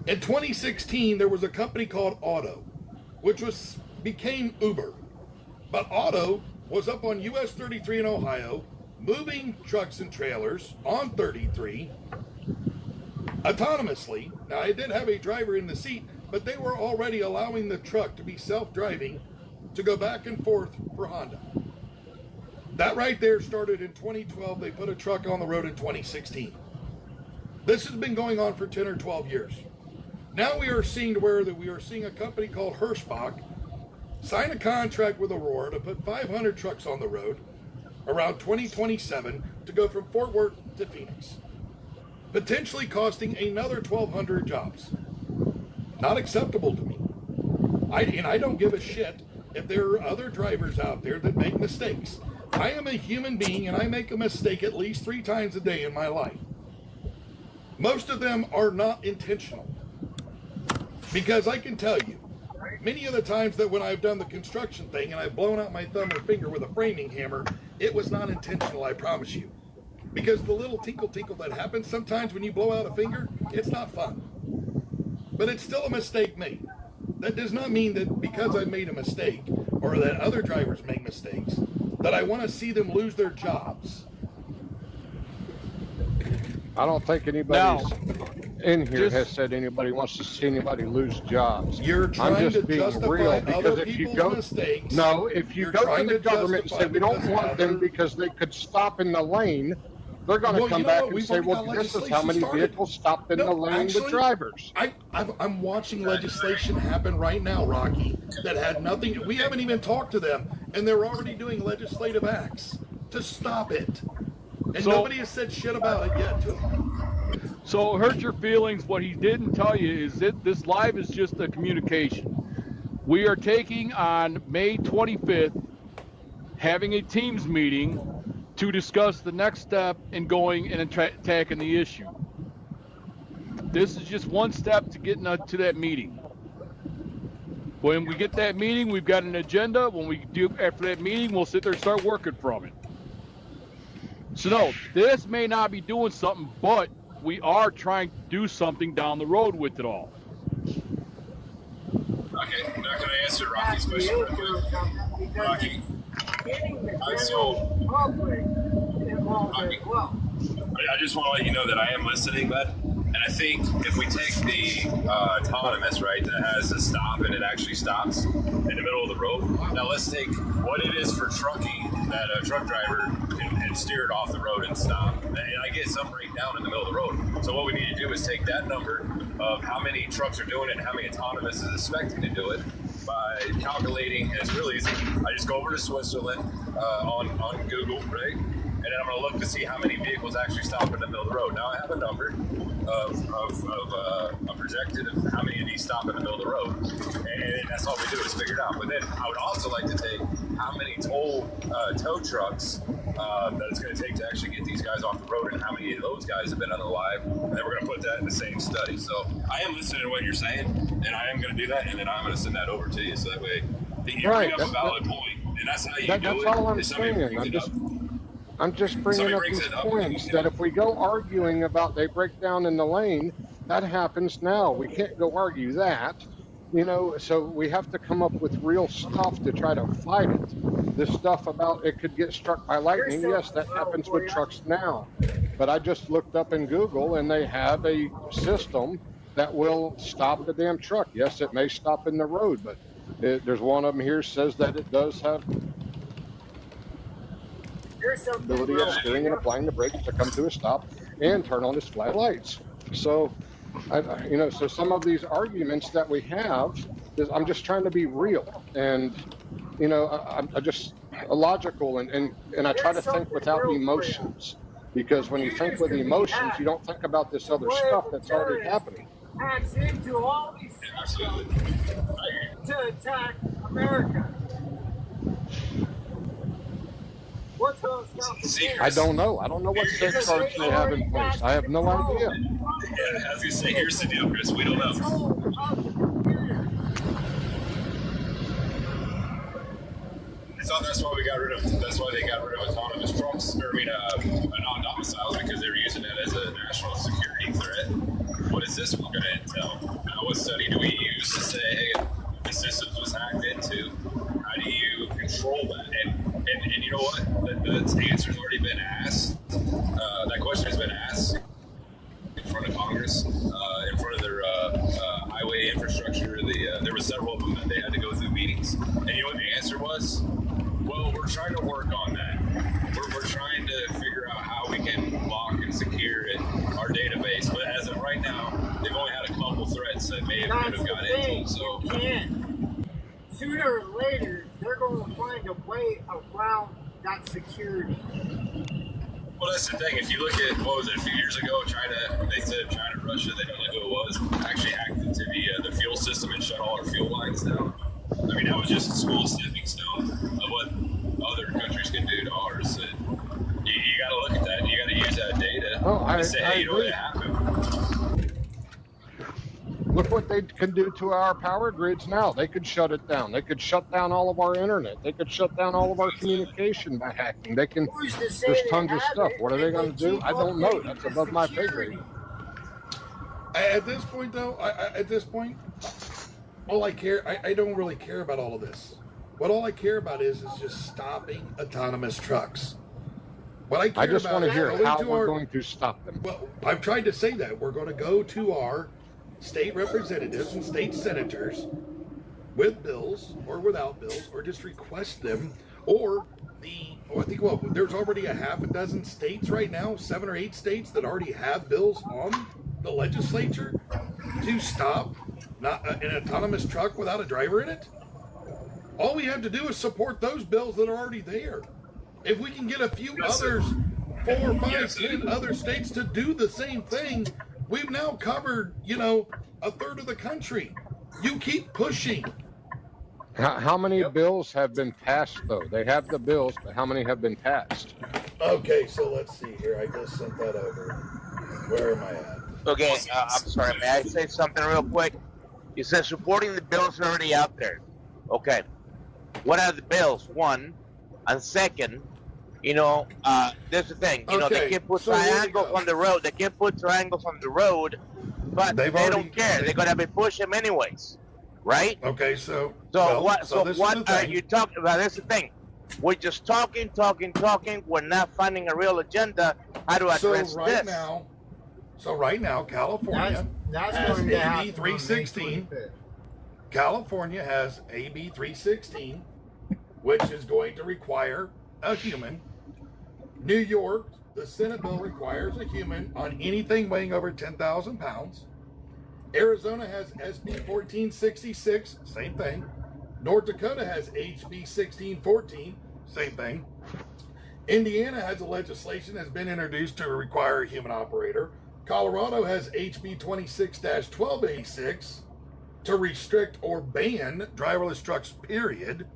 In 2016, there was a company called Auto, which became Uber. But Auto was up on US 33 in Ohio, moving trucks and trailers on 33 autonomously. Now, I did have a driver in the seat, but they were already allowing the truck to be self-driving to go back and forth for Honda. That right there started in 2012. They put a truck on the road in 2016. This has been going on for 10 or 12 years. Now we are seeing a company called Hirschbach sign a contract with Aurora to put 500 trucks on the road around 2027 to go from Fort Worth to Phoenix, potentially costing another 1,200 jobs. Not acceptable to me. I don't give a shit if there are other drivers out there that make mistakes. I am a human being and I make a mistake at least 3 times a day in my life. Most of them are not intentional. Because I can tell you, many of the times that when I've done the construction thing and I've blown out my thumb or finger with a framing hammer, it was not intentional, I promise you. Because the little tinkle that happens sometimes when you blow out a finger, it's not fun. But it's still a mistake made. That does not mean that because I made a mistake or that other drivers make mistakes, that I want to see them lose their jobs. I don't think anybody's in here has said anybody wants to see anybody lose jobs. You're trying I'm just to being justify real because other if you people's go, mistakes. no, if you You're go to trying the to government and justify say we don't because want them because they could stop in the lane, they're going to Well, come you know back what? and We've say, already well, got this is how legislation many started. vehicles stopped in the lane with actually, drivers. I'm watching legislation happen right now, Rocky, that had nothing. We haven't even talked to them, and they're already doing legislative acts to stop it. And So- nobody has said shit about it yet, too. So it hurt your feelings. What he didn't tell you is that this live is just a communication. We are taking on May 25th, having a Teams meeting to discuss the next step in going and attacking the issue. This is just one step to getting to that meeting. When we get that meeting, we've got an agenda. When we do after that meeting, we'll sit there and start working from it. So no, this may not be doing something, but we are trying to do something down the road with it all. Okay, now can I answer Rocky's question real quick? Rocky, I just want to let you know that I am listening, bud. And I think if we take the autonomous, right, that has a stop and it actually stops in the middle of the road. Now let's take what it is for trucking that a truck driver can steer it off the road and stop. And I get some breakdown in the middle of the road. So what we need to do is take that number of how many trucks are doing it and how many autonomous is expecting to do it by calculating, and it's really easy. I just go over to Switzerland on Google, right? And then I'm going to look to see how many vehicles actually stop in the middle of the road. Now I have a number of a projected of how many of these stop in the middle of the road, and that's all we do is figure it out. But then I would also like to take how many tow trucks that it's going to take to actually get these guys off the road, and how many of those guys have been unalive, and then we're going to put that in the same study. So I am listening to what you're saying, and I am going to do that, and then I'm going to send that over to you, so that way you bring up a valid point, and that's how you do it. That's all I'm saying. I'm just bringing up these points that if we go arguing about they break down in the lane, that happens now. We can't go argue that, you know, so we have to come up with real stuff to try to fight it. This stuff about it could get struck by lightning, yes, that happens with trucks now. But I just looked up in Google and they have a system that will stop the damn truck. Yes, it may stop in the road, but there's one of them here says that it does have ability of steering and applying the brakes to come to a stop and turn on its flat lights. So, you know, so some of these arguments that we have, I'm just trying to be real, and you know, I just logical, and I try to think without emotions, because when you think with emotions, you don't think about this other stuff that's already happening. Hacks into all these systems to attack America. What's going to stop the I don't know. I don't know what safeguards they have in place. I have no idea. Yeah, as you say, here's the deal, Chris. We don't know. I thought that's why they got rid of autonomous trucks, or non-domiciles, because they were using it as a national security threat. What is this one going to entail? What study do we use to say, hey, if the systems was hacked into, how do you control that? And you know what? The answer's already been asked. That question has been asked in front of Congress, in front of their highway infrastructure. There were several of them that they had to go through meetings. And you know what the answer was? Well, we're trying to work on that. We're trying to figure out how we can lock and secure our database. But as of right now, they've only had a couple threats that may have got into. So you can't. Sooner or later, they're going to find a way around that security. Well, that's the thing. If you look at, what was it, a few years ago, they said China, Russia, they don't know who it was, actually hacked into the fuel system and shut all our fuel lines down. I mean, that was just a small stepping stone of what other countries can do to ours. And you got to look at that. You got to use that data and say, hey, you know what happened. Look what they can do to our power grids now. They could shut it down. They could shut down all of our internet. They could shut down all of our communication by hacking. They can. There's tons of stuff. What are they going to do? I don't know. That's above my pay grade. At this point, though, all I care, I don't really care about all of this. What all I care about is just stopping autonomous trucks. What I care I just about want to hear how we're our, going to stop them. Well, I've tried to say that. We're going to go to our state representatives and state senators with bills or without bills, or just request them, or there's already a half a dozen states right now, 7 or 8 states that already have bills on the legislature to stop an autonomous truck without a driver in it. All we have to do is support those bills that are already there. If we can get a few others, 4, 5, 10 other states to do the same thing, we've now covered, a third of the country. You keep pushing. How many bills have been passed, though? They have the bills, but how many have been passed? Okay, so let's see here. I just sent that over. Where am I at? Okay, I'm sorry. May I say something real quick? You said supporting the bills are already out there. Okay. What are the bills? One. And second, there's the thing. They can put triangles on the road. They can put triangles on the road, but they don't care. They're gonna be pushing them anyways, right? Okay, so what are you talking about? That's the thing. We're just talking. We're not finding a real agenda how to address this. So right now, California has AB 316. California has AB 316, which is going to require a human. New York, the Senate bill requires a human on anything weighing over 10,000 pounds. Arizona has SB 1466, same thing. North Dakota has HB 1614, same thing. Indiana has a legislation that's been introduced to require a human operator. Colorado has HB 26-1286 to restrict or ban driverless trucks, period.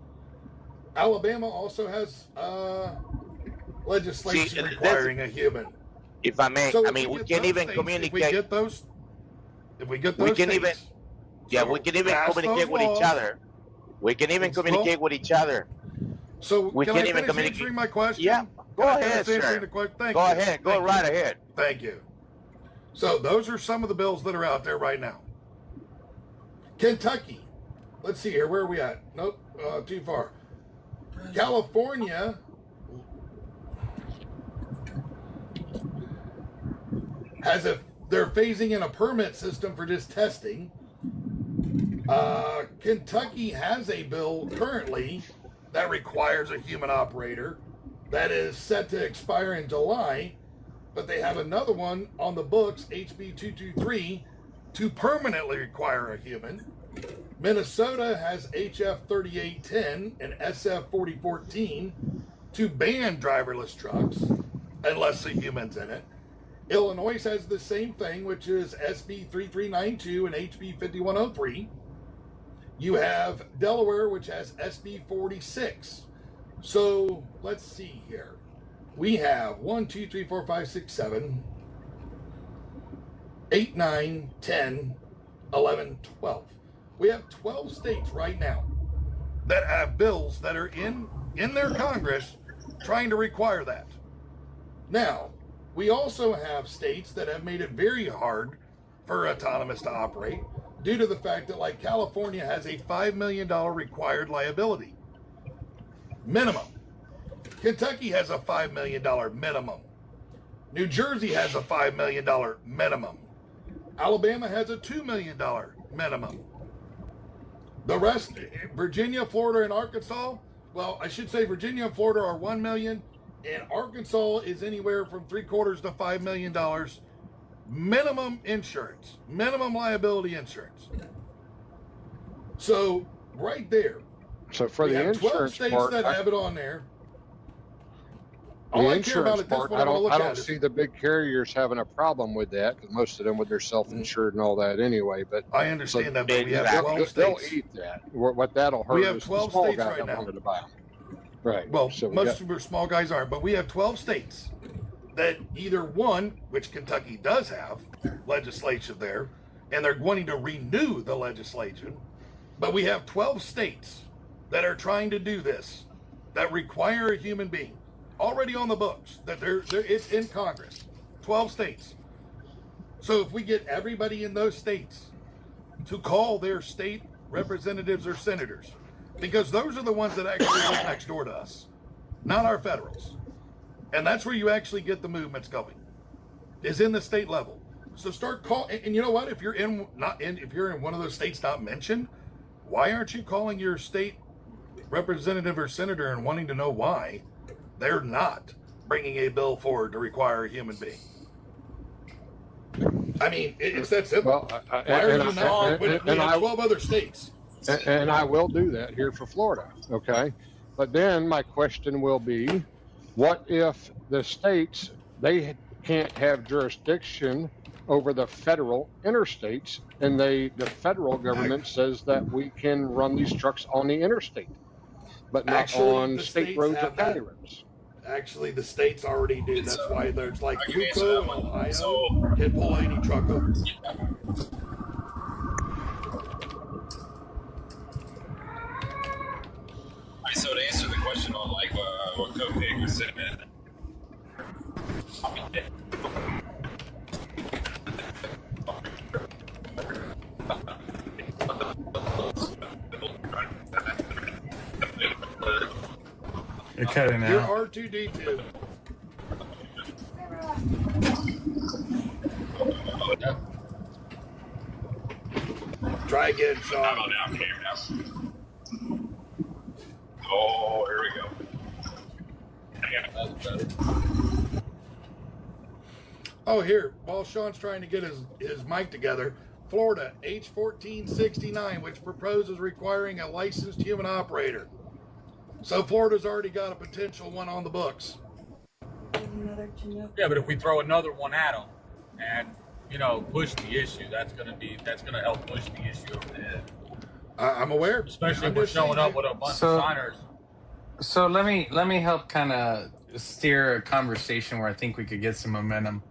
Alabama also has legislation requiring a human. If I may, we can't even communicate. If we get those we can even communicate with each other. We can even communicate with each other. So we can can't I even finish communicate. answering my question? Yeah, go ahead, sir. Thank go you. ahead, go right ahead. Thank you. So those are some of the bills that are out there right now. Kentucky. Let's see here. Where are we at? Nope, too far. California they're phasing in a permit system for just testing. Kentucky has a bill currently that requires a human operator that is set to expire in July, but they have another one on the books, HB 223, to permanently require a human. Minnesota has HF 3810 and SF 4014 to ban driverless trucks unless the human's in it. Illinois has the same thing, which is SB 3392 and HB 5103. You have Delaware, which has SB 46. So let's see here. We have 1, 2, 3, 4, 5, 6, 7, 8, 9, 10, 11, 12. We have 12 states right now that have bills that are in their Congress trying to require that. Now, we also have states that have made it very hard for autonomous to operate due to the fact that, like, California has a $5 million required liability minimum. Kentucky has a $5 million minimum. New Jersey has a $5 million minimum. Alabama has a $2 million minimum. The rest, Virginia, Florida, and Arkansas, well, I should say Virginia and Florida are $1 million, and Arkansas is anywhere from $750,000 to $5 million minimum insurance, minimum liability insurance. So right there, So for we the have 12 insurance states part, that have it on there. the All I care about insurance at this part, point, I I'm going to don't, look I at don't is see the big carriers having a problem with that because most of them with their self-insured and all that anyway. But I so understand that, but we have Exactly. 12 they'll states. eat that. What that'll hurt We have is the 12 small states guy right that now. wanted to buy them. Right. Well, So we most got, of our small guys aren't, but we have 12 states that either one, which Kentucky does have legislation there, and they're wanting to renew the legislation, but we have 12 states that are trying to do this, that require a human being, already on the books, that it's in Congress. 12 states. So if we get everybody in those states to call their state representatives or senators, because those are the ones that actually live next door to us, not our federals. And that's where you actually get the movements going, is in the state level. So start calling, and you know what? If you're in one of those states not mentioned, why aren't you calling your state representative or senator and wanting to know why they're not bringing a bill forward to require a human being? I mean, it's that simple. well, Why are you not? We have 12 other states. and I will do that here for Florida. Okay. But then my question will be, what if the states, they can't have jurisdiction over the federal interstates, and the federal government says that we can run these trucks on the interstate, but not Actually, on the state states roads or have that. county roads? Actually, the states already do. That's why there's like I can answer Puco that and one. Ohio So- can pull any truck over. So to answer the question on like what Copig was saying, You're cutting You're out. R2D2. Try again, how Sean. about now? Can you hear me now? Oh, here we go. That's better. Oh, here, while Sean's trying to get his mic together, Florida, H1469, which proposes requiring a licensed human operator. So Florida's already got a potential one on the books. Yeah, but if we throw another one at them and, push the issue, that's gonna help push the issue over the head. I'm aware. Especially I'm if we're just saying showing up that- with a bunch So- of signers. So let me help kind of steer a conversation where I think we could get some momentum.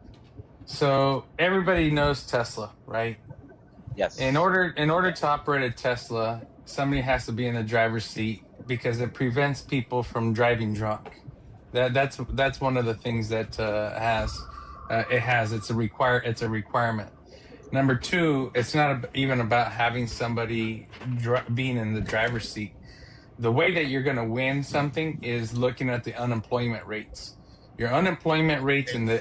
So everybody knows Tesla, right? Yes. In order to operate a Tesla, somebody has to be in the driver's seat because it prevents people from driving drunk. That's one of the things that it's a requirement. Number two, it's not even about having somebody being in the driver's seat. The way that you're going to win something is looking at the unemployment rates. Your unemployment rates and the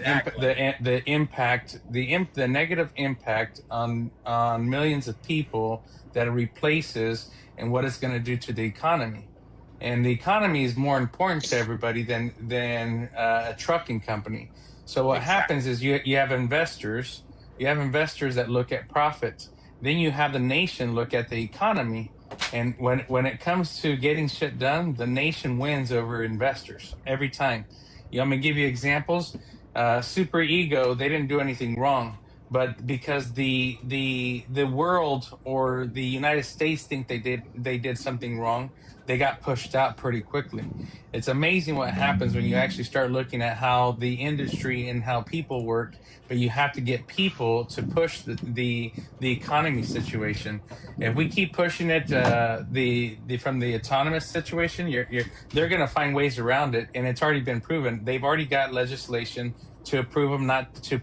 negative impact on millions of people that it replaces and what it's going to do to the economy. And the economy is more important to everybody than a trucking company. So what happens is you have investors. You have investors that look at profits. Then you have the nation look at the economy. And when it comes to getting shit done, the nation wins over investors every time. I'm gonna give you examples. Super Ego, they didn't do anything wrong, but because the world or the United States think they did something wrong, they got pushed out pretty quickly. It's amazing what happens when you actually start looking at how the industry and how people work, but you have to get people to push the economy situation. If we keep pushing it from the autonomous situation, they're going to find ways around it, and it's already been proven. They've already got legislation to approve them not to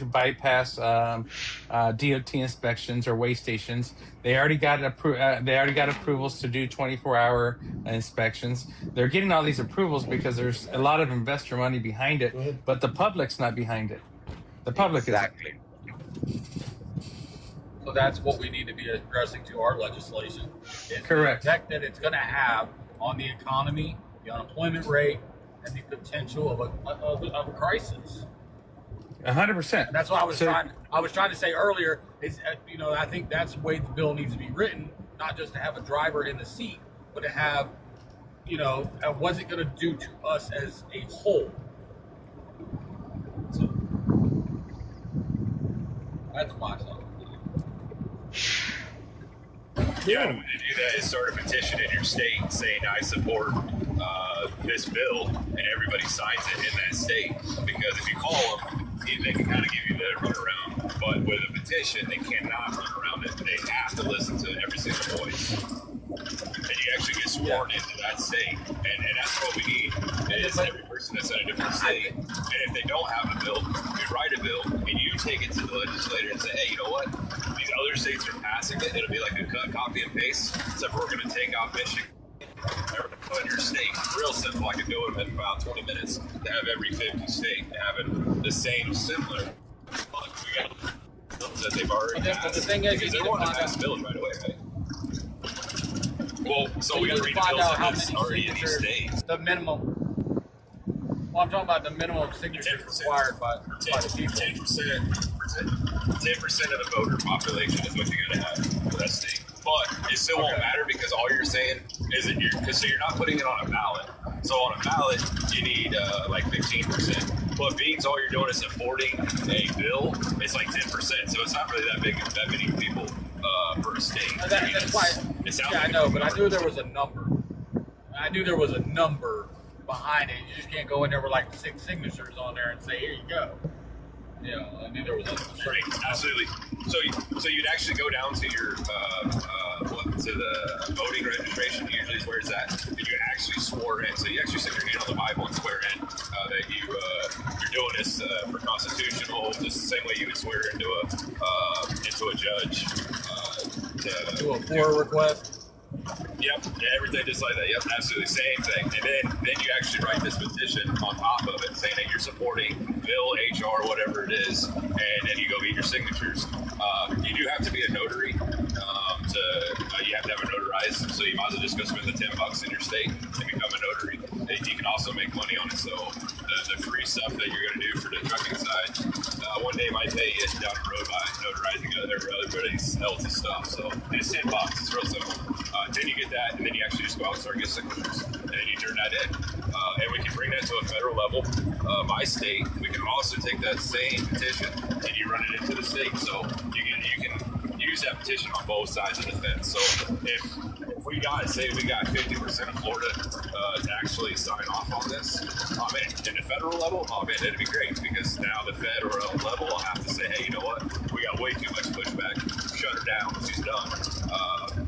bypass DOT inspections or weigh stations. They already got approvals to do 24-hour inspections. They're getting all these approvals because there's a lot of investor money behind it, but the public's not behind it. The public exactly. So that's what we need to be addressing to our legislation. Is correct. The effect that it's going to have on the economy, the unemployment rate, and the potential of a crisis. 100%. That's what I was trying to say earlier. Is I think that's the way the bill needs to be written, not just to have a driver in the seat, but to have, what's it going to do to us as a whole? So that's my thought. Yeah, the way to do that is start a petition in your state saying I support this bill, and everybody signs it in that state. Because if you call them, they can kind of give you the runaround. But with a petition, they cannot run around it. They have to listen to every single voice. And you actually get sworn into that state. And that's what we need, is every person that's in a different state. And if they don't have a bill, you write a bill, and you take it to the legislator and say, hey, you know what? These other states are passing it. It'll be like a cut, copy, and paste. Except we're going to take out Michigan. Put in your state. Real simple. I can do it in about 20 minutes to have every 50 state to have it the same, similar. But we got bills that they've already passed. The thing is, because they want to pass bills right away, right? Well, so we got to read the bills that's already in these states. The minimum. Well, I'm talking about the minimum signatures required by the people. 10% of the voter population is what you got to have for that state. But it still won't matter because all you're saying is that you're not putting it on a ballot. So on a ballot, you need like 15%. But being all you're doing is supporting a bill, it's like 10%. So it's not really that many people per state. That's why. I know, but I knew there was a number. I knew there was a number behind it. You just can't go in there with like 6 signatures on there and say, here you go. I knew there was a right, absolutely. So you'd actually go down to your to the voting registration. Usually is where it's at. And you actually swore in. So you actually stick your hand on the Bible and swear in that you're doing this for constitutional, just the same way you would swear into a judge. To a FOIA request. Yep, everything just like that. Yep, absolutely, same thing. And then you actually write this petition on top of it saying that you're supporting bill, HR, whatever it is, and then you go get your signatures. You do have to be a notary. You have to have it notarized, so you might as well just go spend the $10 in your state and become a notary. And you can also make money on it. So the free stuff that you're going to do for the trucking side, one day might pay you down the road by notarizing everybody else's stuff. So it's $10. It's real simple. Then you get that, and then you actually just go out and start getting signatures, and then you turn that in. And we can bring that to a federal level. My state, we can also take that same petition and you run it into the state. So you can use that petition on both sides of the fence. So if we got 50% of Florida to actually sign off on this, in the federal level, it'd be great because now the federal level will have to say, hey, you know what? We got way too much pushback. Shut her down. She's done.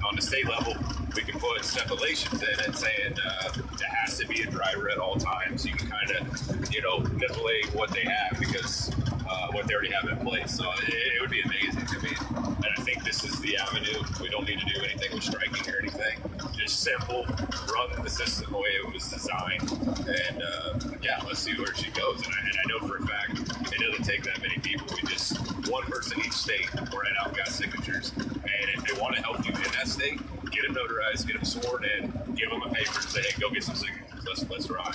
On the state level, we can put stipulations in it saying there has to be a driver at all times. You can kind of, manipulate what they have because what they already have in place. So it would be amazing to me. And I think this is the avenue. We don't need to do anything with striking or anything. Just simple, run the system the way it was designed. And let's see where she goes. And I know for a fact it doesn't take that many people. We just one person each state. We're right now, we got signatures. And if they want to help you in that state, get them notarized, get them sworn in, give them a paper and say, hey, go get some signatures. Let's ride.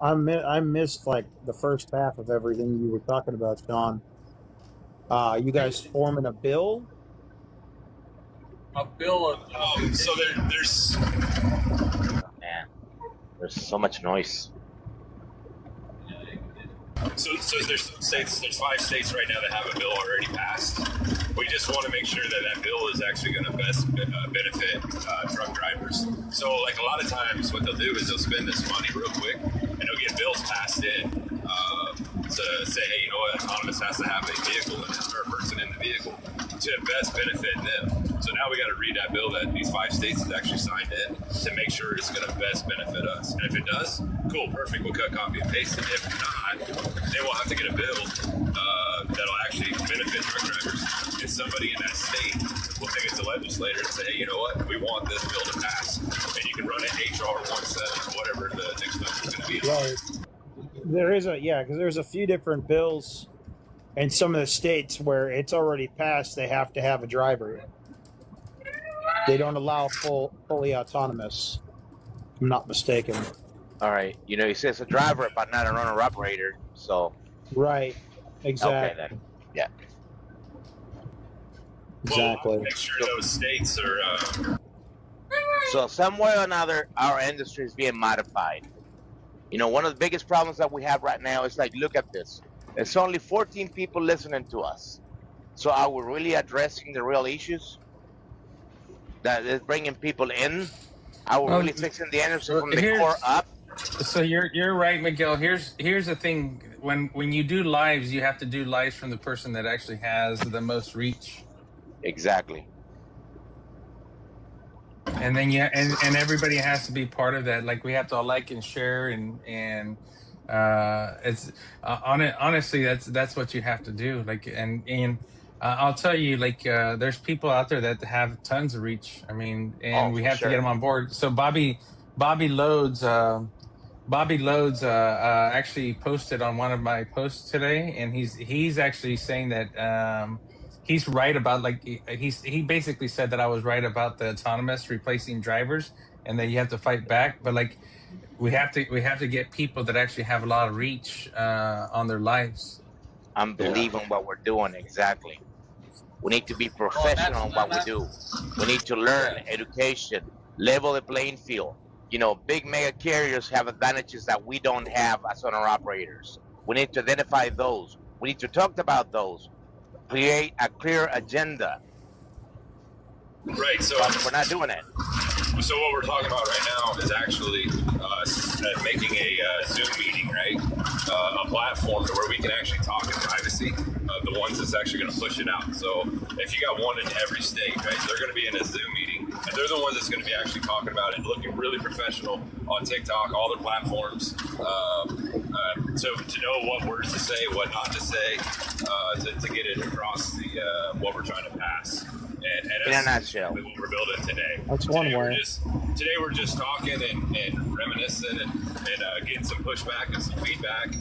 I missed like the first half of everything you were talking about, Sean. You guys forming a bill? A bill of so there's man, there's so much noise. So there's 5 states right now that have a bill already passed. We just want to make sure that that bill is actually going to best benefit truck drivers. So like a lot of times what they'll do is they'll spend this money real quick and they'll get bills passed in to say, hey, you know what, autonomous has to have a vehicle in it, or a person in the vehicle to best benefit them. So now we got to read that bill that these 5 states has actually signed in to make sure it's going to best benefit us. And if it does, cool, perfect. We'll cut, copy, and paste it. If not, then we'll have to get a bill that'll actually benefit truck drivers. And somebody in that state will take it to legislator and say, hey, you know what? We want this bill to pass. And you can run it HR 17, whatever the next number is going to be. Right. Because there's a few different bills in some of the states where it's already passed. They have to have a driver. They don't allow fully autonomous. If I'm not mistaken. All right. You know, he says a driver, but not an owner operator. So. Right. Exactly. Okay, then. Yeah. Exactly. Well, make sure those states are. So some way or another, our industry is being modified. You know, one of the biggest problems that we have right now is like, look at this. There's only 14 people listening to us. So are we really addressing the real issues? That is bringing people in? Are we really fixing the industry from the core up? So you're right, Miguel. Here's the thing. When you do lives, you have to do lives from the person that actually has the most reach. Exactly. And then and everybody has to be part of that. Like we have to all like and share and it's honestly that's what you have to do. Like and I'll tell you, like there's people out there that have tons of reach. I mean, and we have to get them on board. So Bobby Loads actually posted on one of my posts today, and he's actually saying that he's right about, like, he basically said that I was right about the autonomous replacing drivers and that you have to fight back. But like we have to get people that actually have a lot of reach on their lives. I'm believing what we're doing. Exactly. We need to be professional in what we do. We need to learn education, level the playing field. You know, big mega carriers have advantages that we don't have as owner operators. We need to identify those. We need to talk about those. Create a clear agenda. Right, so we're not doing it. So what we're talking about right now is actually making a Zoom meeting, right? A platform to where we can actually talk in privacy. The ones that's actually going to push it out. So if you got one in every state, right, they're going to be in a Zoom meeting, and they're the ones that's going to be actually talking about it, looking really professional on TikTok, all their platforms. So to know what words to say, what not to say, to get it across the what we're trying to pass. And in a nutshell, what we're building today. That's one way. Today we're just talking and reminiscing and getting some pushback and some feedback.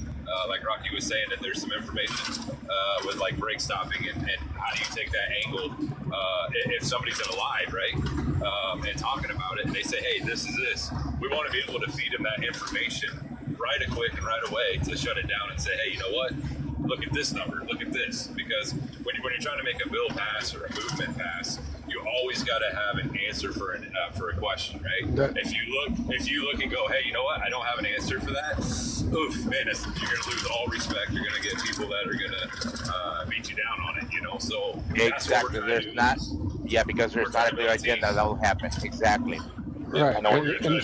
Like Rocky was saying, that there's some information with like brake stopping and how do you take that angle if somebody's in a live, right? And talking about it, and they say, hey, this is this. We want to be able to feed them that information right quick and right away to shut it down and say, hey, you know what? Look at this number, look at this. Because when you're trying to make a bill pass or a movement pass, you always got to have an answer for a question, right? If you look and go, hey, you know what? I don't have an answer for that. Oof, man, you're going to lose all respect. You're going to get people that are going to beat you down on it, you know? So exactly, there's not. Yeah, because there's not a clear agenda that will happen. Exactly. Right. And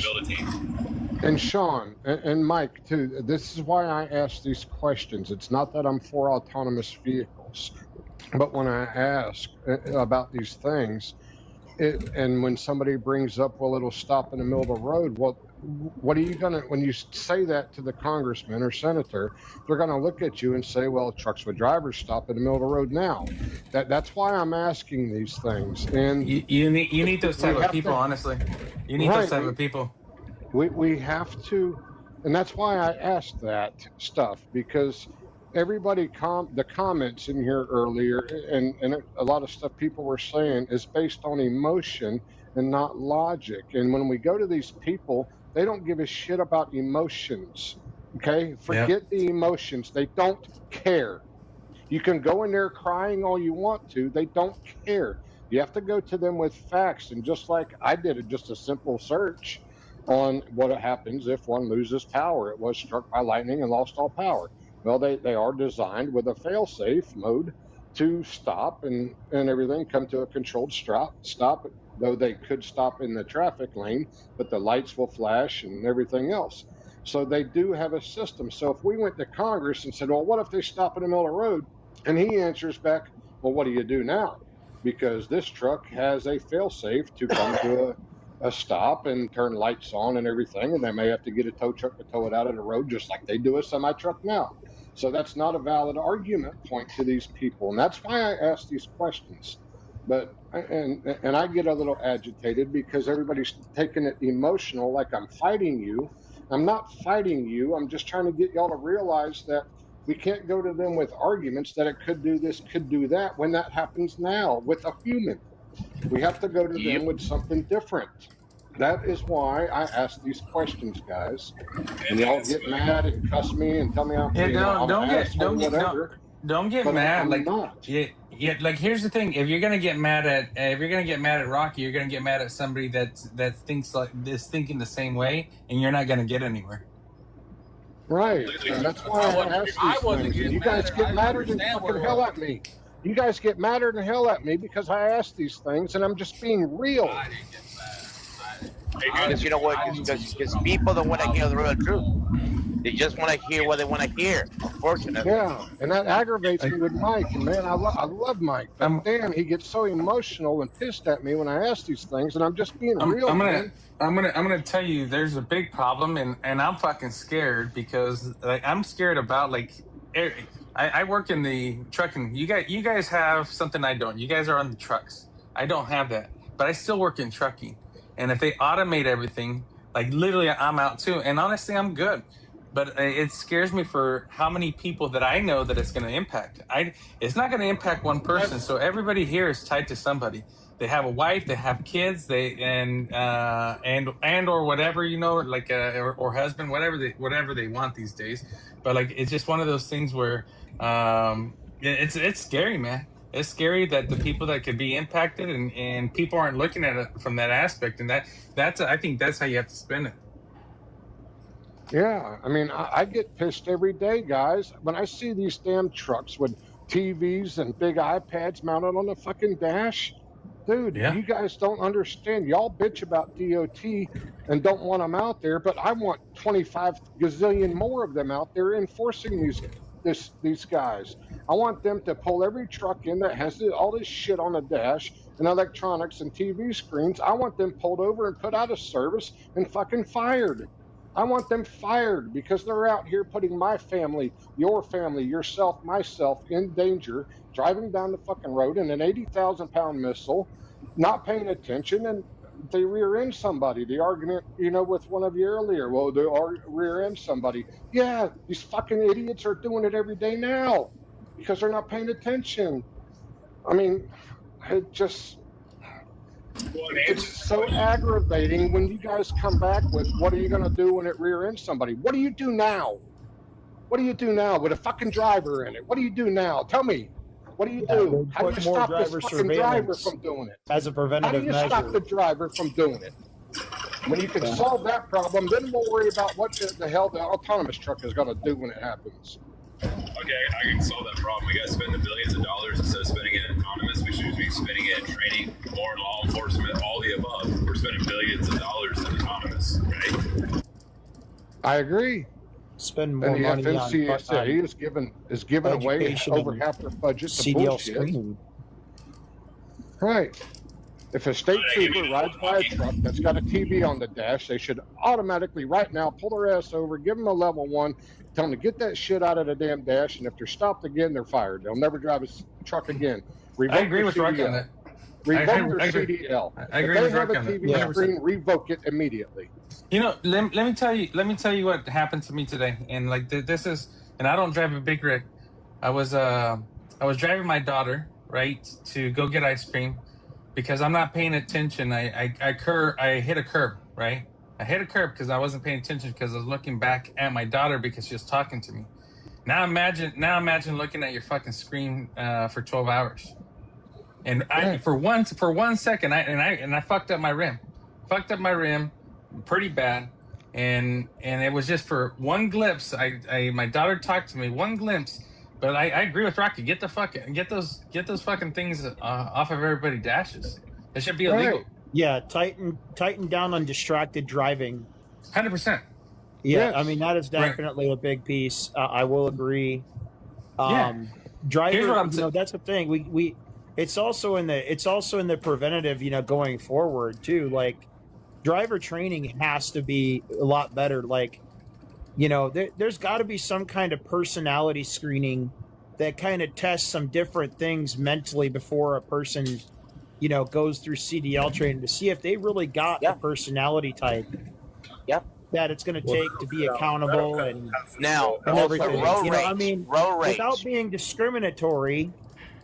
And Sean and Mike too, this is why I ask these questions. It's not that I'm for autonomous vehicles, but when I ask about these things, and when somebody brings up, well, it'll stop in the middle of the road. Well, what are you gonna, when you say that to the congressman or senator, they're gonna look at you and say, well, trucks with drivers stop in the middle of the road now. That's why I'm asking these things. And you need those type of people, honestly. You need those type of people. We have to, and that's why I asked that stuff, because everybody, the comments in here earlier, and a lot of stuff people were saying is based on emotion and not logic. And when we go to these people, they don't give a shit about emotions, okay? Forget the emotions. They don't care. You can go in there crying all you want to. They don't care. You have to go to them with facts. And just like I did just a simple search on what happens if one loses power. It was struck by lightning and lost all power. Well, they are designed with a fail-safe mode to stop and everything, come to a controlled stop, though they could stop in the traffic lane, but the lights will flash and everything else. So they do have a system. So if we went to Congress and said, well, what if they stop in the middle of the road? And he answers back, well, what do you do now? Because this truck has a fail-safe to come to a stop and turn lights on and everything, and they may have to get a tow truck to tow it out of the road just like they do a semi-truck now. So that's not a valid argument point to these people, and that's why I ask these questions. But and I get a little agitated because everybody's taking it emotional, like I'm fighting you. I'm not fighting you. I'm just trying to get y'all to realize that we can't go to them with arguments that it could do this, could do that, when that happens now with a human. We have to go to them with something different. That is why I ask these questions, guys. And y'all get mad and cuss me and tell me I'm don't get mad. Like like here's the thing: if you're gonna get mad at Rocky, you're gonna get mad at somebody that thinks like this, thinking the same way, and you're not gonna get anywhere. Right. And that's why I ask these things. You guys get madder than fucking hell at me. You guys get madder than hell at me because I ask these things, and I'm just being real. Because you know what? Because people don't want to hear the real truth. They just want to hear what they want to hear, unfortunately. Yeah, and that aggravates me with Mike. And man, I love Mike. But damn, he gets so emotional and pissed at me when I ask these things, and I'm just being real. I'm gonna tell you, there's a big problem, and I'm fucking scared because like I'm scared about like. I work in the trucking. You guys have something I don't. You guys are on the trucks. I don't have that, but I still work in trucking. And if they automate everything, like literally, I'm out too. And honestly, I'm good. But it scares me for how many people that I know that it's going to impact. It's not going to impact one person. So everybody here is tied to somebody. They have a wife, they have kids, and or whatever, you know, like or husband, whatever they want these days. But like it's just one of those things where it's scary, man. It's scary that the people that could be impacted and people aren't looking at it from that aspect, and that's I think that's how you have to spin it. Yeah, I mean, I get pissed every day, guys, when I see these damn trucks with TVs and big iPads mounted on the fucking dash. Dude, You guys don't understand. Y'all bitch about DOT and don't want them out there, but I want 25 gazillion more of them out there enforcing these guys. I want them to pull every truck in that has all this shit on the dash and electronics and TV screens. I want them pulled over and put out of service and fucking fired. I want them fired because they're out here putting my family, your family, yourself, myself in danger, driving down the fucking road in an 80,000-pound missile, not paying attention, and they rear end somebody. The argument, you know, with one of you earlier, well, they rear end somebody. Yeah, these fucking idiots are doing it every day now because they're not paying attention. I mean, it's so aggravating when you guys come back with, what are you going to do when it rear ends somebody? What do you do now? What do you do now with a fucking driver in it? What do you do now? Tell me. What do you do? How do you stop this fucking driver from doing it? As a preventative measure. How do you stop the driver from doing it? When you can solve that problem, then we'll worry about what the hell the autonomous truck is going to do when it happens. Okay, I can solve that problem. We got to spend the billions of dollars instead of spending it in autonomous. We should be spending it in training, more in law enforcement, all the above. We're spending billions of dollars in autonomous, right? I agree. Spend more and the money FMCSA is giving away over half their budget to CDL bullshit. screening. Right. If a state trooper rides by a truck that's got a TV on the dash, they should automatically, right now, pull their ass over, give them a level 1, tell them to get that shit out of the damn dash, and if they're stopped again, they're fired. They'll never drive a truck again. I agree with Rocky on that. Revoke their CDL. I agree with Rocky on that. If they have a TV screen, revoke it immediately. You know, let me tell you what happened to me today. And like this is, and I don't drive a big rig. I was driving my daughter, right, to go get ice cream because I'm not paying attention. I hit a curb, right? I hit a curb because I wasn't paying attention because I was looking back at my daughter because she was talking to me. Now imagine looking at your fucking screen for 12 hours. And for one second I fucked up my rim. Pretty bad. and it was just for one glimpse. My daughter talked to me, one glimpse. But I agree with Rocky. Get those fucking things off of everybody's dashes. It should be illegal. Right. Yeah, tighten down on distracted driving. 100%. Yeah, Yes. I mean that is definitely a big piece. I will agree. Driver, Here's what I'm saying. that's the thing. We it's also in the preventative, going forward too. Like driver training has to be a lot better. Like, there's got to be some kind of personality screening that kind of tests some different things mentally before a person, goes through CDL training to see if they really got the personality type. Yep. That it's going to take to be accountable and Now, and also everything. road rage. I mean, road rage. without being discriminatory,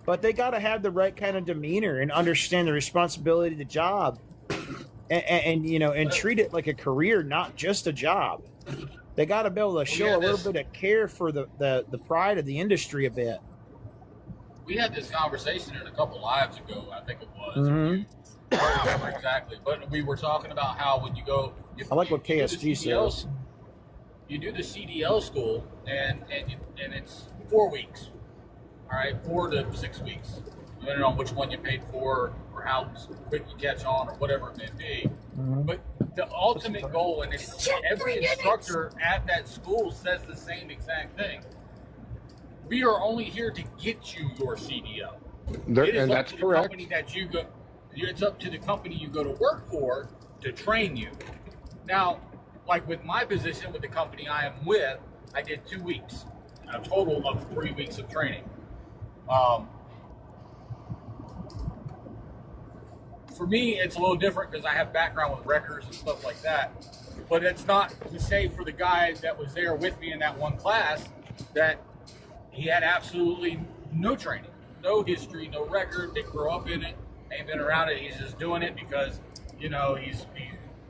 but they got to have the right kind of demeanor and understand the responsibility of the job, and treat it like a career, not just a job. They got to be able to show a little bit of care for the pride of the industry a bit. We had this conversation in a couple lives ago, I think it was. Mhm. I don't remember exactly, but we were talking about how when you go, I like what you do the KSG CDL says. You do the CDL school, and it's 4 weeks, all right, 4 to 6 weeks, depending on which one you paid for or how quick you catch on or whatever it may be. Mhm. But the ultimate goal, and every instructor at that school says the same exact thing. We are only here to get you your CDL. It is And up that's to the correct. company that you go. It's up to the company you go to work for to train you. Now, like with my position with the company I am with, I did 2 weeks, a total of 3 weeks of training. For me, it's a little different because I have background with wreckers and stuff like that. But it's not to say for the guy that was there with me in that one class that he had absolutely no training, no history, no record, didn't grow up in it, ain't been around it. He's just doing it because, he's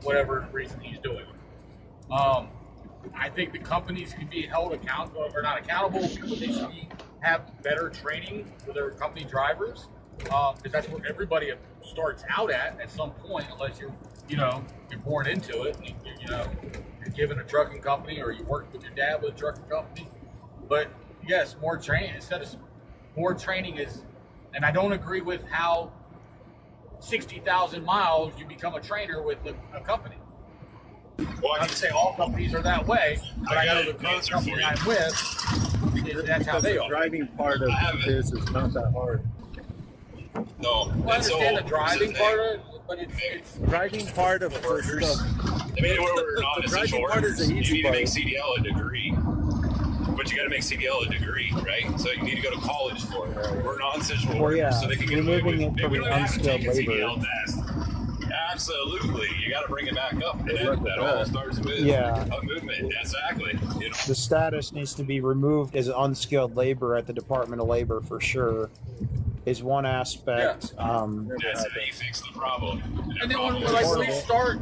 whatever reason he's doing it. I think the companies can be held accountable, or not accountable, but they should have better training for their company drivers, because that's where everybody starts out at some point, unless you're born into it. You're given a trucking company, or you work with your dad with a trucking company. But yes, more training more training is, and I don't agree with how 60,000 miles you become a trainer with a company. Well, I can say all companies are that way, but I know the current company I'm with, that's how they The are. driving part of this is not that hard. No, I understand the driving part of it, but it's Driving part of workers. I mean, we're the non-essential driving part is workers. the You easy need to make part. CDL a degree, but you got to make CDL a degree, right? So you need to go to college for it. We're non-essential Well, workers, yeah, so they can get away with removing it it. from We the don't have to take a unskilled labor. CDL test. Absolutely, you got to bring it back up, and that all starts with Yeah. a movement. Exactly. The status needs to be removed as unskilled labor at the Department of Labor for sure. Is one aspect. That's how you fix the problem. And then when we start,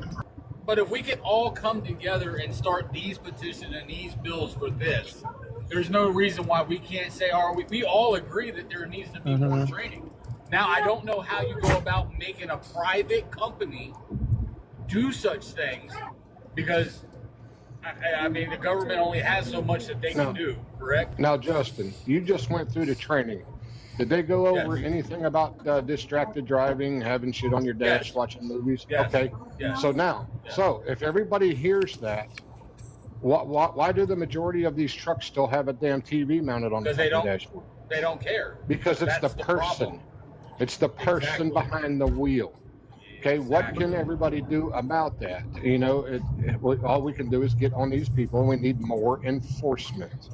but if we can all come together and start these petitions and these bills for this, there's no reason why we can't say, we all agree that there needs to be more training. Now, I don't know how you go about making a private company do such things, because I mean, the government only has so much that they can do, correct? Now, Justin, you just went through the training. Did they go over anything about distracted driving, having shit on your dash, watching movies? Yes. Okay. Yes. So now, so if everybody hears that, why do the majority of these trucks still have a damn TV mounted on the Because they fucking don't, dashboard? they don't care. Because it's That's the person. problem. It's the person behind the wheel. Okay, what can everybody do about that? All we can do is get on these people, and we need more enforcement.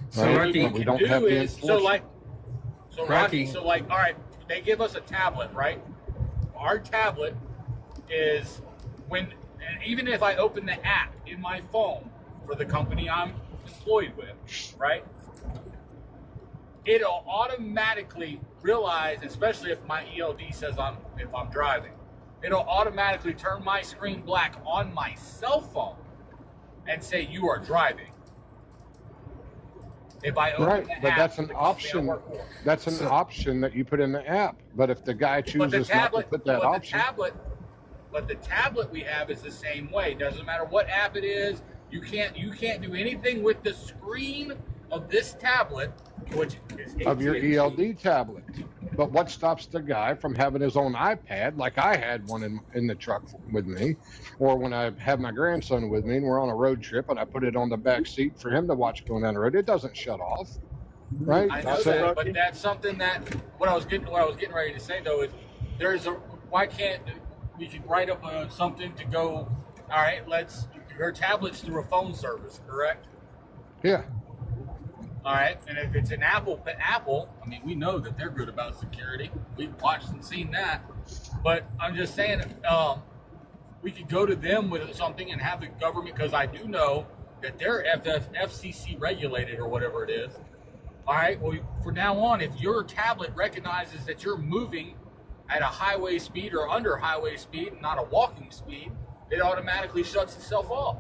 So Right? what we And we can don't do have the is, enforcement. Rocky, all right, they give us a tablet, right? Our tablet is and even if I open the app in my phone for the company I'm employed with, right? It'll automatically realize, especially if my ELD says if I'm driving, it'll automatically turn my screen black on my cell phone and say you are driving. If I open Right, the but app that's for an the company I option. work for. That's an option that you put in the app. But if the guy But the chooses not to tablet, put that but option, But the tablet we have is the same way. Doesn't matter what app it is. You can't do anything with the screen of this tablet, which is Of your ELD tablet. But what stops the guy from having his own iPad, like I had one in the truck with me, or when I have my grandson with me and we're on a road trip and I put it on the back seat for him to watch going down the road, it doesn't shut off, right? I know that, but that's something that what I was getting ready to say though is why can't we could write up something to go? All right, her tablet's through a phone service, correct? Yeah. All right, and if it's an Apple, I mean, we know that they're good about security. We've watched and seen that. But I'm just saying, we could go to them with something and have the government, because I do know that they're FCC regulated or whatever it is. All right, well, from now on, if your tablet recognizes that you're moving at a highway speed or under highway speed, not a walking speed, it automatically shuts itself off.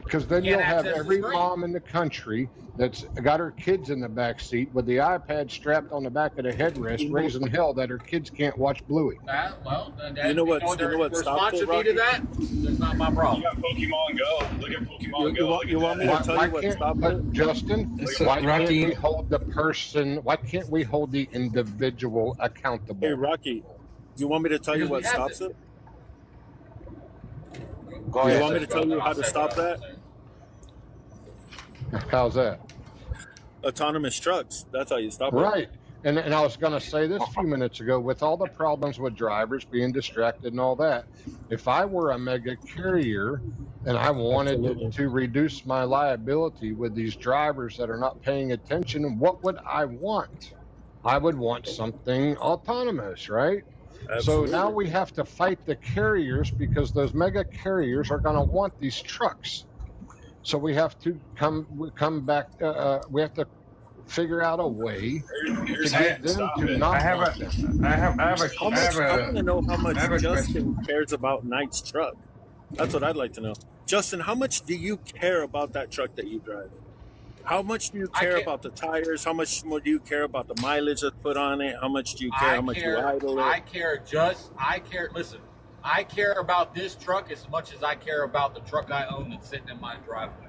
Because then you'll have every mom in the country that's got her kids in the back seat with the iPad strapped on the back of the headrest, raising hell that her kids can't watch Bluey. You know what stopped it, Rocky? To that? That's not my problem. You got Pokemon Go. Look at Pokemon Go. You want me to tell you what stopped it? Justin, why can't we hold the person? Why can't we hold the individual accountable? Hey, Rocky, do you want me to tell you what stops it? Go ahead. You want me to tell you how to stop that? How's that? Autonomous trucks. That's how you stop it. Right. And I was going to say this a few minutes ago, with all the problems with drivers being distracted and all that, if I were a mega carrier and I wanted to reduce my liability with these drivers that are not paying attention, what would I want? I would want something autonomous, right? Absolutely. So now we have to fight the carriers because those mega carriers are going to want these trucks. So we have to come back. We have to figure out a way to get them to not. I want to know how much Justin cares about Knight's truck. That's what I'd like to know. Justin, how much do you care about that truck that you drive? How much do you care about the tires? How much more do you care about the mileage that's put on it? How much do you care? How much you idle it? Listen, I care about this truck as much as I care about the truck I own that's sitting in my driveway.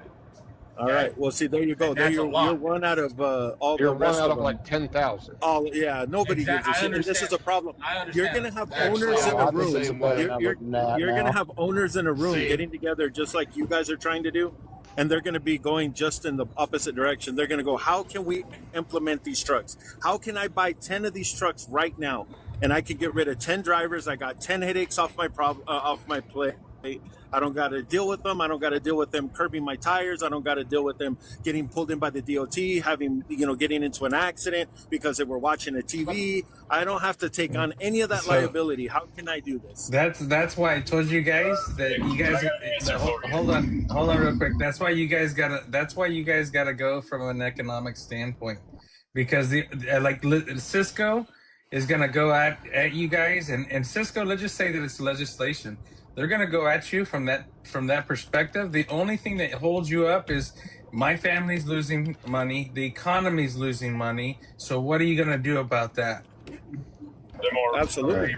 All right. Well, see, there you go. There you're one out of all You're the rest one out of them. like 10,000. Oh yeah, nobody gives a shit. And this is a problem. You're gonna have owners in a room. You're gonna have owners in a room getting together, just like you guys are trying to do, and they're gonna be going just in the opposite direction. They're gonna go, how can we implement these trucks? How can I buy 10 of these trucks right now, and I can get rid of 10 drivers? I got 10 headaches off my plate. I don't got to deal with them. I don't got to deal with them curbing my tires. I don't got to deal with them getting pulled in by the DOT, getting into an accident because they were watching a TV. I don't have to take on any of that liability. How can I do this? That's why I told you guys that you guys hold on real quick. That's why you guys gotta go from an economic standpoint, because Cisco is gonna go at you guys, and Cisco, let's just say that it's legislation. They're going to go at you from that perspective. The only thing that holds you up is my family's losing money, the economy's losing money. So what are you going to do about that? Absolutely.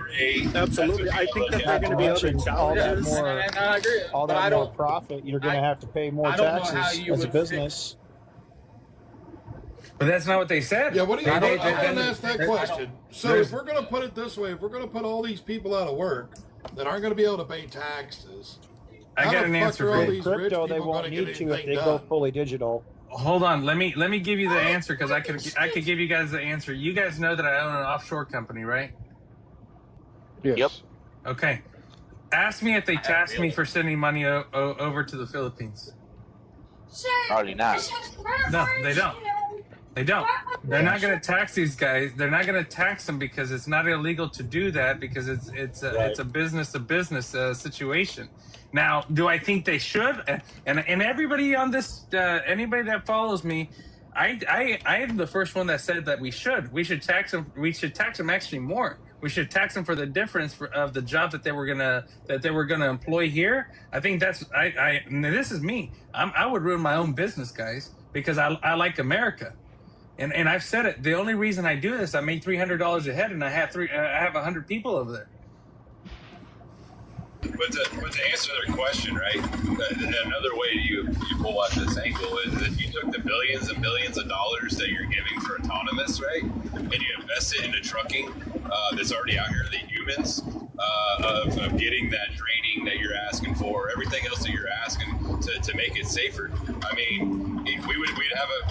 Absolutely. I think that they're going to be other challenges. And I agree. All that more profit, you're going to have to pay more taxes as a business. But that's not what they said. Yeah, what do you? I didn't ask that question. So if we're going to put it this way, if we're going to put all these people out of work that aren't going to be able to pay taxes, I got an answer for you. Crypto, they won't need to if they go fully digital. Hold on, let me give you the answer, because I could give you guys the answer. You guys know that I own an offshore company, right? Yes. Yep. Okay. Ask me if they tax me for sending money over to the Philippines. Probably not. No, they don't. They don't. They're not going to tax these guys. They're not going to tax them because it's not illegal to do that, because it's a business to business situation. Now, do I think they should? And everybody on this, anybody that follows me, I am the first one that said that we should tax them. We should tax them actually more. We should tax them for the difference of the job that they were gonna employ here. I think that's this is me. I would ruin my own business, guys, because I like America. And I've said it. The only reason I do this, I made $300 a head, and I have 100 people over there. But to answer their question, right? Another way you pull out this angle is that you took the billions and billions of dollars that you're giving for autonomous, right? And you invest it into trucking that's already out here, the humans, of getting that training that you're asking for, everything else that you're asking to make it safer. I mean, we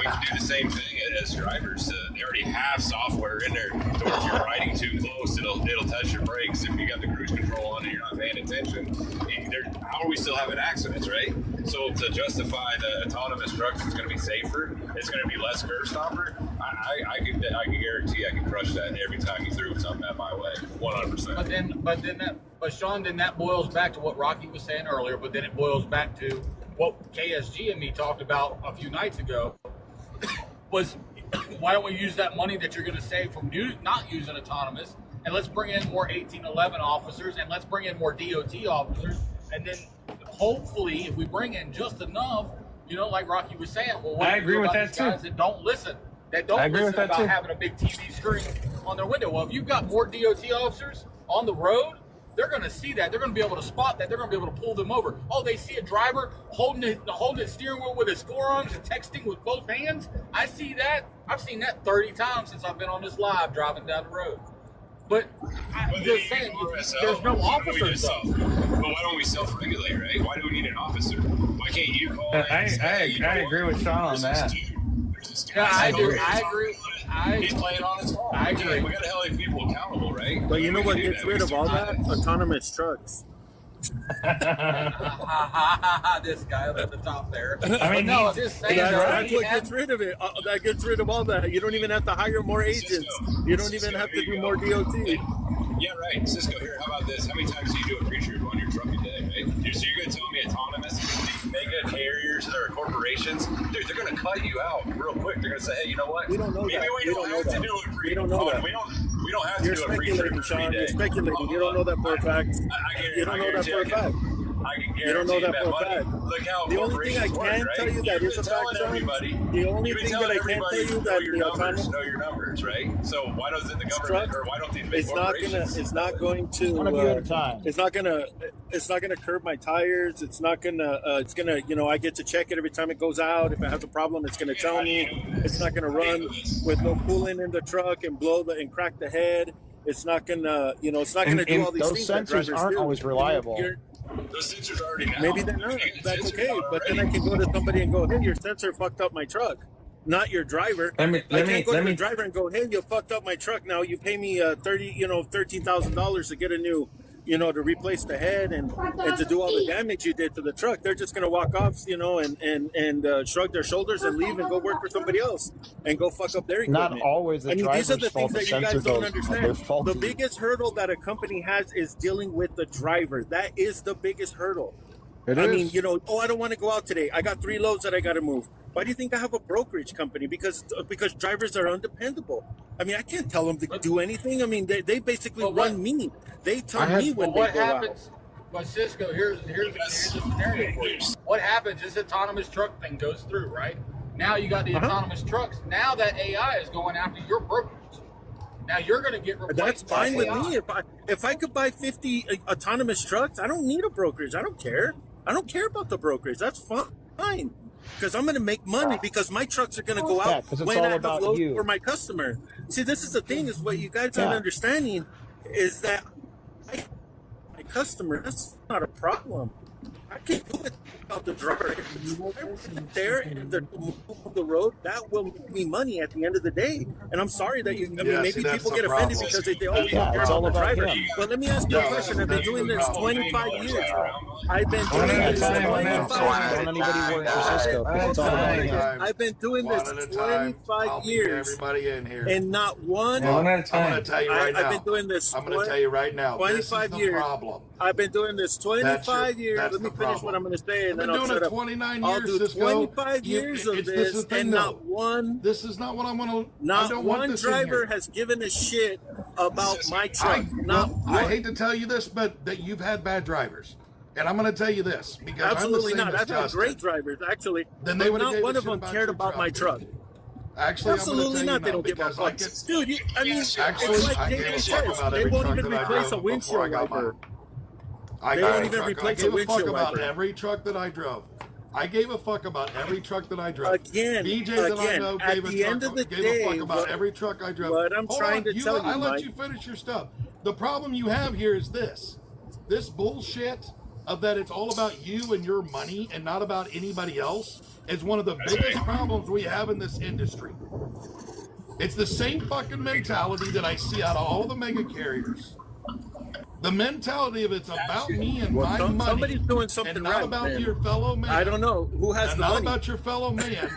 could do the same thing as drivers. They already have software in there to where if you're riding too close, it'll touch your brakes. If you got the cruise control on and you're not paying attention, how are we still having accidents, right? So to justify the autonomous trucks is going to be safer, it's going to be less curb stopper. I can guarantee I can crush that every time you threw something at my way, 100%. But Sean, then that boils back to what Rocky was saying earlier. But then it boils back to what KSG and me talked about a few nights ago. Was why don't we use that money that you're going to save from not using autonomous, and let's bring in more 1811 officers, and let's bring in more DOT officers, and then hopefully, if we bring in just enough, like Rocky was saying, well, what I do you agree do with about that these too. guys that don't listen? That don't listen about having a big TV screen on their window. Well, if you've got more DOT officers on the road, they're going to see that. They're going to be able to spot that. They're going to be able to pull them over. Oh, they see a driver holding the steering wheel with his forearms and texting with both hands. I see that. I've seen that 30 times since I've been on this live driving down the road. But I'm just saying, there's no officers though. But why don't we self-regulate, right? Why do we need an officer? Why can't you call in and say, I agree with Sean on that. Yeah, I agree. He's playing on his phone. I agree. We got to hold people accountable, right? But you know what gets rid of all that? Autonomous trucks. This guy up at the top there. I mean, no, just saying that's what gets rid of it. That gets rid of all that. You don't even have to hire more agents. You don't even have to do more DOT. Yeah, right. Cisco, here, how about this? How many times do you do a pre-trip on your truck a day, right? So you're going to tell me autonomous, these mega carriers that are corporations, dude, they're going to cut you out real quick. They're going to say, hey, you know what? We don't know Maybe that. we don't have to do a pre-trip. We don't know that. We don't have to do a pre-trip Sean. You're speculating. You don't know that for a fact. You don't know that for a fact. I can You don't know guarantee that for a money. fact. Look how The only thing I corporations work, can right? tell you that is a fact, Sean. The only thing that I can tell you that the autonomous know your numbers, right? So why doesn't the government or why don't these big corporations? It's not going to. One of you at a time. It's not gonna curb my tires. It's not gonna. It's gonna. I get to check it every time it goes out. If it has a problem, it's gonna tell me. It's not gonna run with no coolant in the truck and and crack the head. It's not gonna. It's not gonna do all these those things. sensors aren't always reliable. Those sensors are already now. Maybe they're not. That's okay. But then I can go to somebody and go, "Hey, your sensor fucked up my truck." Not your driver. I can't go to the driver and go, "Hey, you fucked up my truck. Now you pay me $13,000 to get a new, to replace the head and to do all the damage you did to the truck." They're just gonna walk off, and shrug their shoulders and leave and go work for somebody else and go fuck up their equipment. Not always the these are the driver's fault. things The that you guys sensors don't are understand. faulty. The biggest hurdle that a company has is dealing with the driver. That is the biggest hurdle. I mean, I don't want to go out today. I got 3 loads that I got to move. Why do you think I have a brokerage company? Because drivers are undependable. I mean, I can't tell them to do anything. I mean, they basically run me. They tell me when they go out. But Cisco, here's the scenario for you. What happens is autonomous truck thing goes through, right? Now you got the autonomous trucks. Now that AI is going after your brokerage. Now you're going to get replaced. That's fine by with AI. me. If I could buy 50 autonomous trucks, I don't need a brokerage. I don't care. I don't care about the brokerage. That's fine. Because I'm going to make money because my trucks are going to go out 'cause it's when all I have about loads you. for my customer. See, this is the thing is what you guys aren't understanding is that my customer, that's not a problem. I can do it about the driver. There and the road, that will make me money at the end of the day. And I'm sorry that maybe people get offended because they always care about the driver. But let me ask you a question. I've been doing this 25 years. I've been doing this 25 years. Everybody in here. And not one. I'm going to tell you right now. I've been doing this. I'm going to tell you right now. 25 years. I've been doing this 25 years. Let me finish what I'm going to say, and then I'll shut up. 29 I'll years, do Cisco. 25 years of this, and not one. This is not what I'm going to. Not one driver has given a shit about my truck. I hate to tell you this, but that you've had bad drivers. And I'm going to tell you this because Absolutely I'm the same not. as I've had Justin. great drivers, actually. Then they but would've not gave one a of shit them about cared your about my truck. Actually, Absolutely not. They don't give a fuck. Dude, it's like David says, they won't even replace a windshield wiper. I They got don't a even truck. I replace a gave a fuck windshield about wiper. every truck that I drove. I gave a fuck about every truck that I drove. Again, BJ that I know at gave the end of the gave day, a fuck about every truck I drove. what I'm Hold trying on, to tell you, I let Mike. you finish your stuff. The problem you have here is this bullshit of that it's all about you and your money and not about anybody else is one of the biggest problems we have in this industry. It's the same fucking mentality that I see out of all the mega carriers. The mentality of it's about me and my money. Somebody's doing something and not right, about man. your fellow man. I don't know who has and the not money. about your fellow man.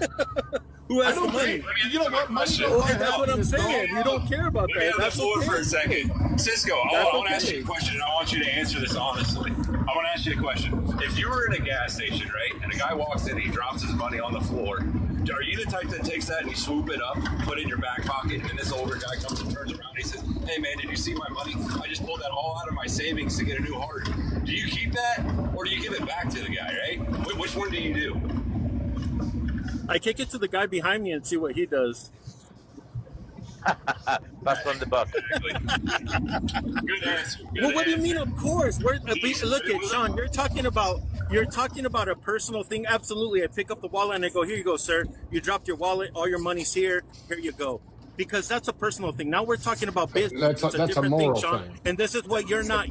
Who has I don't the money? care. You know what? Money don't buy That's what I'm happiness, saying. dog. You don't care about Let me that. have the That's floor okay. for a second. Cisco, I want to ask okay. you a question, and I want you to answer this honestly. I want to ask you a question. If you were in a gas station, right, and a guy walks in, he drops his money on the floor, are you the type that takes that and you swoop it up, put it in your back pocket, and this older guy comes and turns around and he says, hey man, did you see my money? I just pulled that all out of my savings to get a new heart. Do you keep that, or do you give it back to the guy, right? Which one do you do? I kick it to the guy behind me and see what he does. Pass from the buck. Good answer. Well, what do you mean? Of course. Look at Sean. You're talking about a personal thing. Absolutely. I pick up the wallet and I go, here you go, sir. You dropped your wallet. All your money's here. Here you go. Because that's a personal thing. Now we're talking about business. It's a different thing, Sean. And this is what you're not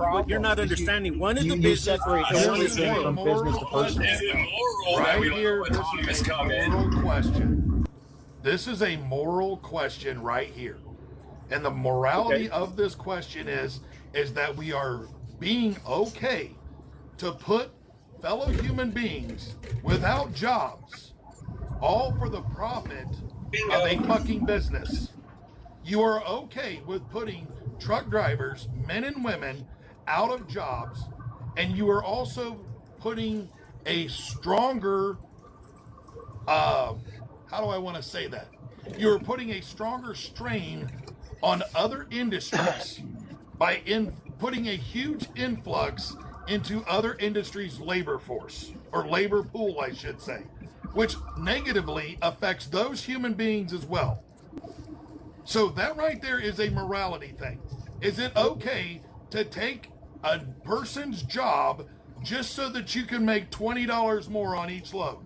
understanding. One is the business. This is a moral question. Is it moral that Right we let here, autonomous this is a come in? moral question. This is a moral question right here. And the morality of this question is that we are being okay to put fellow human beings without jobs, all for the profit of a fucking business. You are okay with putting truck drivers, men and women, out of jobs, and you are also putting a stronger, how do I want to say that? You're putting a stronger strain on other industries by putting a huge influx into other industries' labor force, or labor pool, I should say, which negatively affects those human beings as well. So that right there is a morality thing. Is it okay to take a person's job just so that you can make $20 more on each load?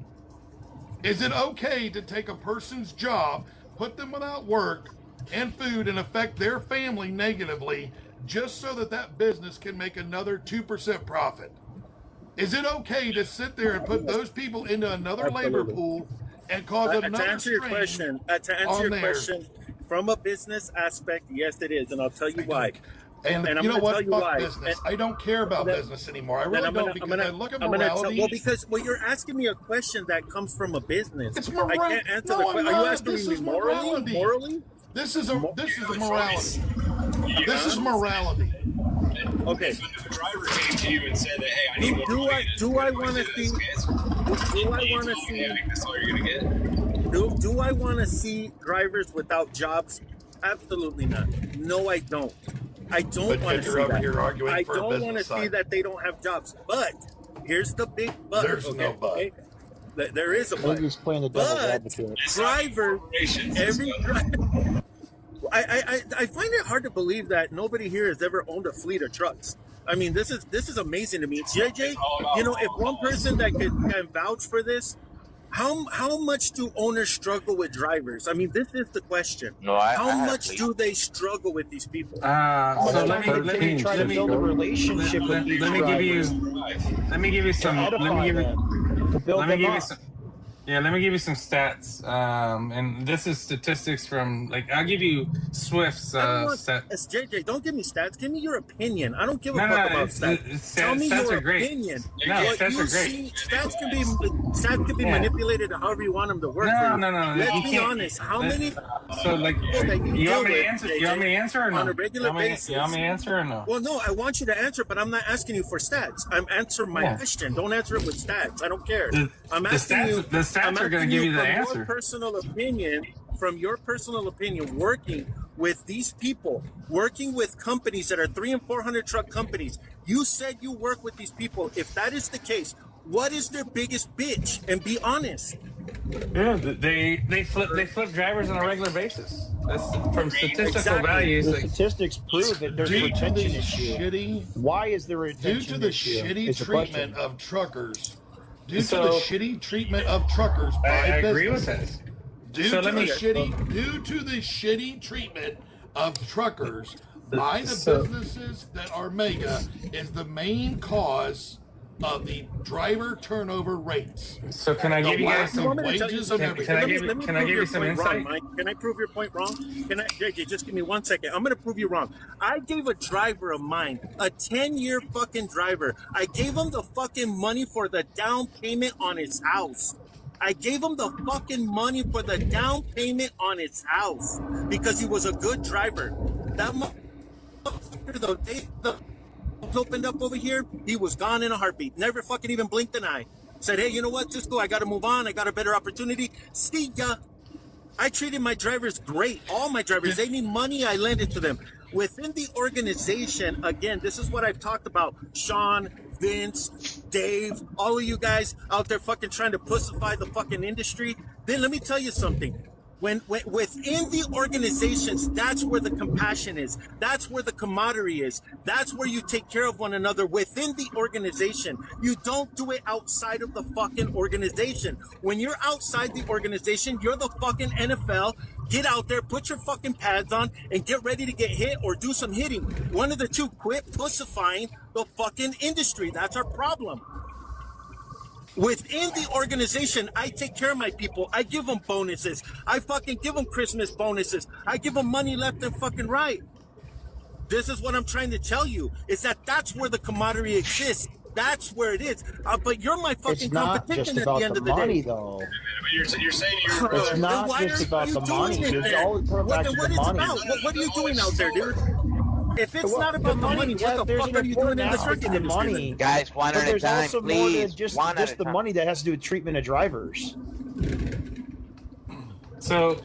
Is it okay to take a person's job, put them without work and food, and affect their family negatively just so that that business can make another 2% profit? Is it okay to sit there and put those people into another labor pool and cause another to answer your strain question, on theirs? from a business aspect, yes, it is, and I'll tell you why. And I'm you know gonna what? tell you Fuck why. business. I don't care about business anymore. I really don't, because I look at morality. Because you're asking me a question that comes from a business. It's I can't answer the question. Are you asking me morally? Morally? This is a morality. This is morality. Okay. If a driver came to you and said that, hey, I need Do I want to see? Do I want to see? That's all you're gonna get. Do I want to see drivers without jobs? Absolutely not. No, I don't. I don't want to see that. I don't want to see that they don't have jobs. But here's the big but. There's no but. Okay? There is a but. He's playing the devil's advocate. Driver, every driver. I find it hard to believe that nobody here has ever owned a fleet of trucks. I mean, this is amazing to me. JJ, you know, if one person that can vouch for this, how much do owners struggle with drivers? I mean, this is the question. How much do they struggle with these people? So let me build a relationship with these let me give you some stats. And this is statistics from, like, I'll give you Swift's stats. JJ, don't give me stats. Give me your opinion. I don't give a fuck about stats. Tell me stats your are great. opinion. No, What stats you are great. see, stats can be manipulated however you want them to work. for you. No. Let's You be can't- honest. How many? So, like, you want me to answer? You want me to answer or no? On a regular basis. You want me to answer or no? Well, no, I want you to answer, but I'm not asking you for stats. I'm answering my question. Don't answer it with stats. I don't care. I'm asking you. The stats are going to give you the answer. From your personal opinion, working with these people, working with companies that are 300 and 400 truck companies, you said you work with these people. If that is the case, what is their biggest bitch? And be honest. Yeah, they flip drivers on a regular basis. That's from statistical Exactly. values. The Like, statistics prove that there's a Due to retention the issue. shitty, Why is there a due retention to the issue? shitty Is the question. treatment of truckers, due to So- the shitty treatment of truckers by I agree with businesses, that. due So to let the me- shitty treatment of truckers by the So- businesses that are mega is the main cause of the driver turnover rates. So can I The give you lack guys of some? Want me to tell you wages and something? everything. Can I Let me- give you- let me can I prove give your you some point insight? wrong, Mike. Can I prove your point wrong? Can I, JJ, just give me 1 second. I'm going to prove you wrong. I gave a driver of mine, a 10-year fucking driver. I gave him the fucking money for the down payment on his house. I gave him the fucking money for the down payment on his house because he was a good driver. That motherfucker, the day the opened up over here, he was gone in a heartbeat. Never fucking even blinked an eye. Said, hey, you know what, Cisco, I got to move on. I got a better opportunity. See ya. I treated my drivers great. All my drivers, they need money, I lend it to them. Within the organization, again, this is what I've talked about. Sean, Vince, Dave, all of you guys out there fucking trying to pussify the fucking industry. Then let me tell you something. When within the organizations, that's where the compassion is. That's where the camaraderie is. That's where you take care of one another within the organization. You don't do it outside of the fucking organization. When you're outside the organization, you're the fucking NFL. Get out there, put your fucking pads on, and get ready to get hit or do some hitting. One of the two, quit pussifying the fucking industry. That's our problem. Within the organization, I take care of my people. I give them bonuses. I fucking give them Christmas bonuses. I give them money left and fucking right. This is what I'm trying to tell you, is that that's where the camaraderie exists. That's where it is. But you're my fucking It's not competition just at about the end the of the money, day. though. But you're saying you're. It's Then not why just are about you the money. doing it It's then? always going back to What the it's money. about? What are you doing out there, dude? If it's not about the money, yeah, what the there's fuck an are you doing in important the aspect trucking to the industry? money. Guys, one But at a there's time, also more please. than One at just a the time. money that has to do with treatment of drivers. So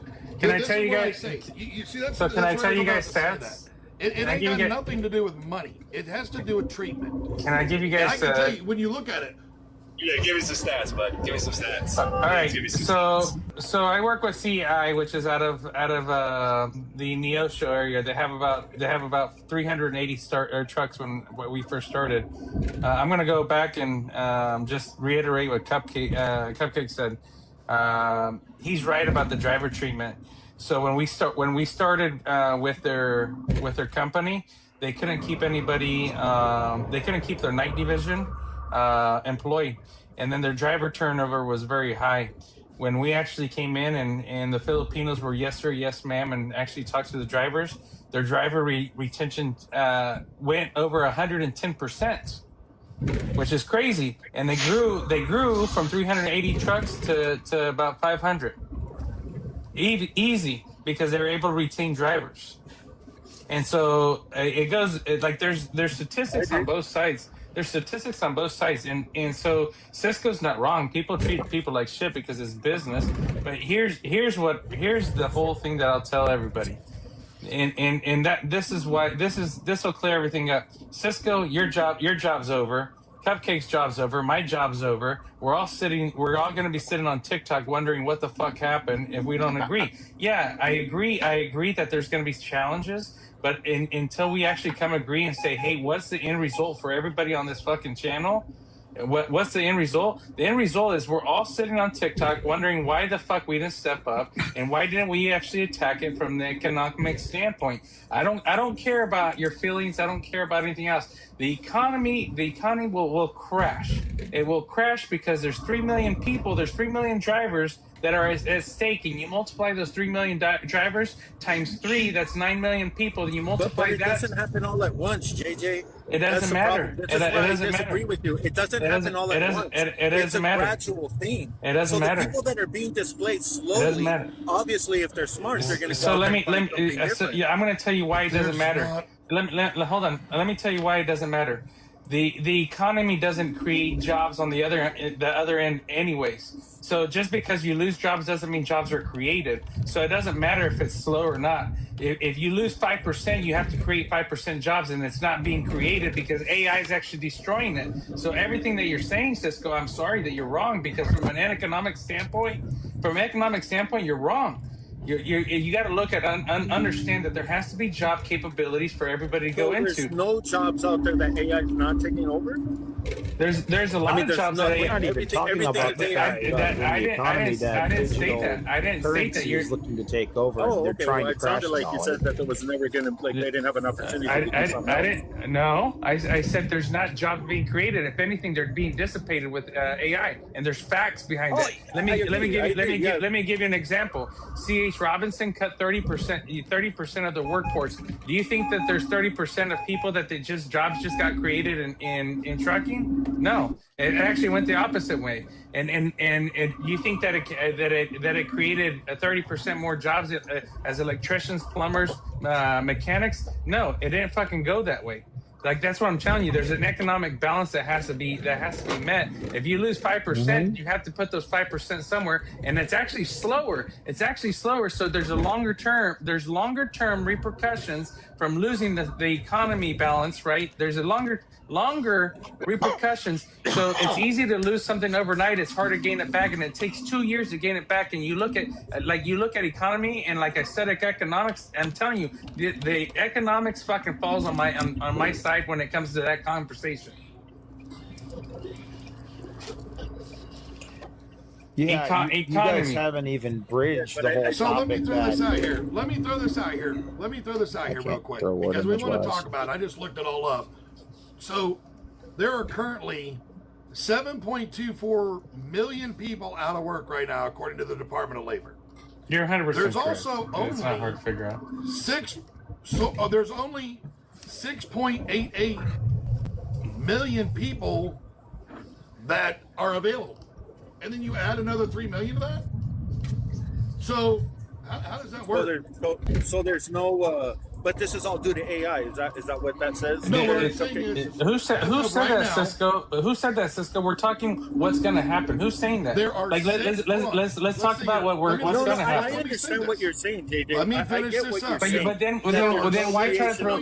can I This tell is you what I guys? say. You see, that's, So can I that's tell what you I'm guys about to say stats? that. It Can I ain't give got you guys- nothing to do with money. It has to do with treatment. Can I give you And I guys? can tell you, when you look at it, Yeah, give me some stats, bud. Give me some stats. All right. Give me some So I work with CI, which is out of the Neosho area. They have about 380 trucks when we first started. I'm gonna go back and just reiterate what Cupcake said. He's right about the driver treatment. So when we started with their company, they couldn't keep anybody. They couldn't keep their night division employed, and then their driver turnover was very high. When we actually came in and the Filipinos were yes sir, yes ma'am, and actually talked to the drivers, their driver retention went over 110%, which is crazy. And they grew from 380 trucks to about 500. Easy, because they were able to retain drivers. And so it goes like there's statistics on both sides. There's statistics on both sides, and so Cisco's not wrong. People treat people like shit because it's business. But here's the whole thing that I'll tell everybody, and that this will clear everything up. Cisco, your job's over. Cupcake's job's over. My job's over. We're all going to be sitting on TikTok wondering what the fuck happened if we don't agree. Yeah, I agree that there's going to be challenges. But until we actually come agree and say, hey, what's the end result for everybody on this fucking channel? What's the end result? The end result is we're all sitting on TikTok wondering why the fuck we didn't step up and why didn't we actually attack it from the economic standpoint. I don't care about your feelings. I don't care about anything else. The economy will crash. It will crash because there's 3 million people, there's 3 million drivers that are at stake, and you multiply those 3 million drivers times 3, that's 9 million people. And you multiply but it that. doesn't happen all at once, JJ. It doesn't matter. This is why I disagree with you. It doesn't happen all at once. It's a gradual thing. It doesn't matter. So the people that are being displayed slowly, obviously, if they're smart, they're going to. So let me. I'm going to tell you why it doesn't matter. Hold on. Let me tell you why it doesn't matter. The economy doesn't create jobs on the other end anyways. So just because you lose jobs doesn't mean jobs are created. So it doesn't matter if it's slow or not. If you lose 5%, you have to create 5% jobs, and it's not being created because AI is actually destroying it. So everything that you're saying, Cisco, I'm sorry that you're wrong, because from an economic standpoint, you're wrong. You got to look at understand that there has to be job capabilities for everybody to go There's into. no jobs out there that AI is not taking over. There's a lot of jobs that we're not even talking about the fact that the economy that digital currency is looking to take over. Oh, They're okay. trying Well, to it crash sounded like you it said that there was never going to, like, they didn't have an opportunity to do something I else. didn't. No, I said there's not jobs being created. If anything, they're being dissipated with AI, and there's facts behind that. Let me give you an example. C.H. Robinson cut 30% of the workforce. Do you think that there's 30% of people that jobs just got created in trucking? No, it actually went the opposite way. And you think that it created 30% more jobs as electricians, plumbers, mechanics? No, it didn't fucking go that way. Like, that's what I'm telling you. There's an economic balance that has to be met. If you lose 5%, you have to put those 5% somewhere, and it's actually slower. So there's longer term repercussions from losing the economy balance, right? There's a longer repercussions. So it's easy to lose something overnight. It's hard to gain it back, and it takes 2 years to gain it back. And you look at economy, and like I said, economics. I'm telling you, the economics fucking falls on my side when it comes to that conversation. Yeah, you guys haven't even bridged the whole So topic. let me throw this out here real quick, because we want to talk about it. I just looked it all up. So there are currently 7.24 million people out of work right now, according to the Department of Labor. You're 100%. There's correct. also It's not hard to figure out. there's only 6.88 million people that are available, and then you add another 3 million to that. So how does that work? So there's no. But this is all due to AI. Is that what that says? No, what I'm saying is, Who said right that, now, Cisco? Who said that, Cisco? We're talking what's going to happen. Who's saying that? There are let's talk about what's going to happen. I understand what you're saying, JJ. Let me I finish get this what up. you're saying. But then why try to throw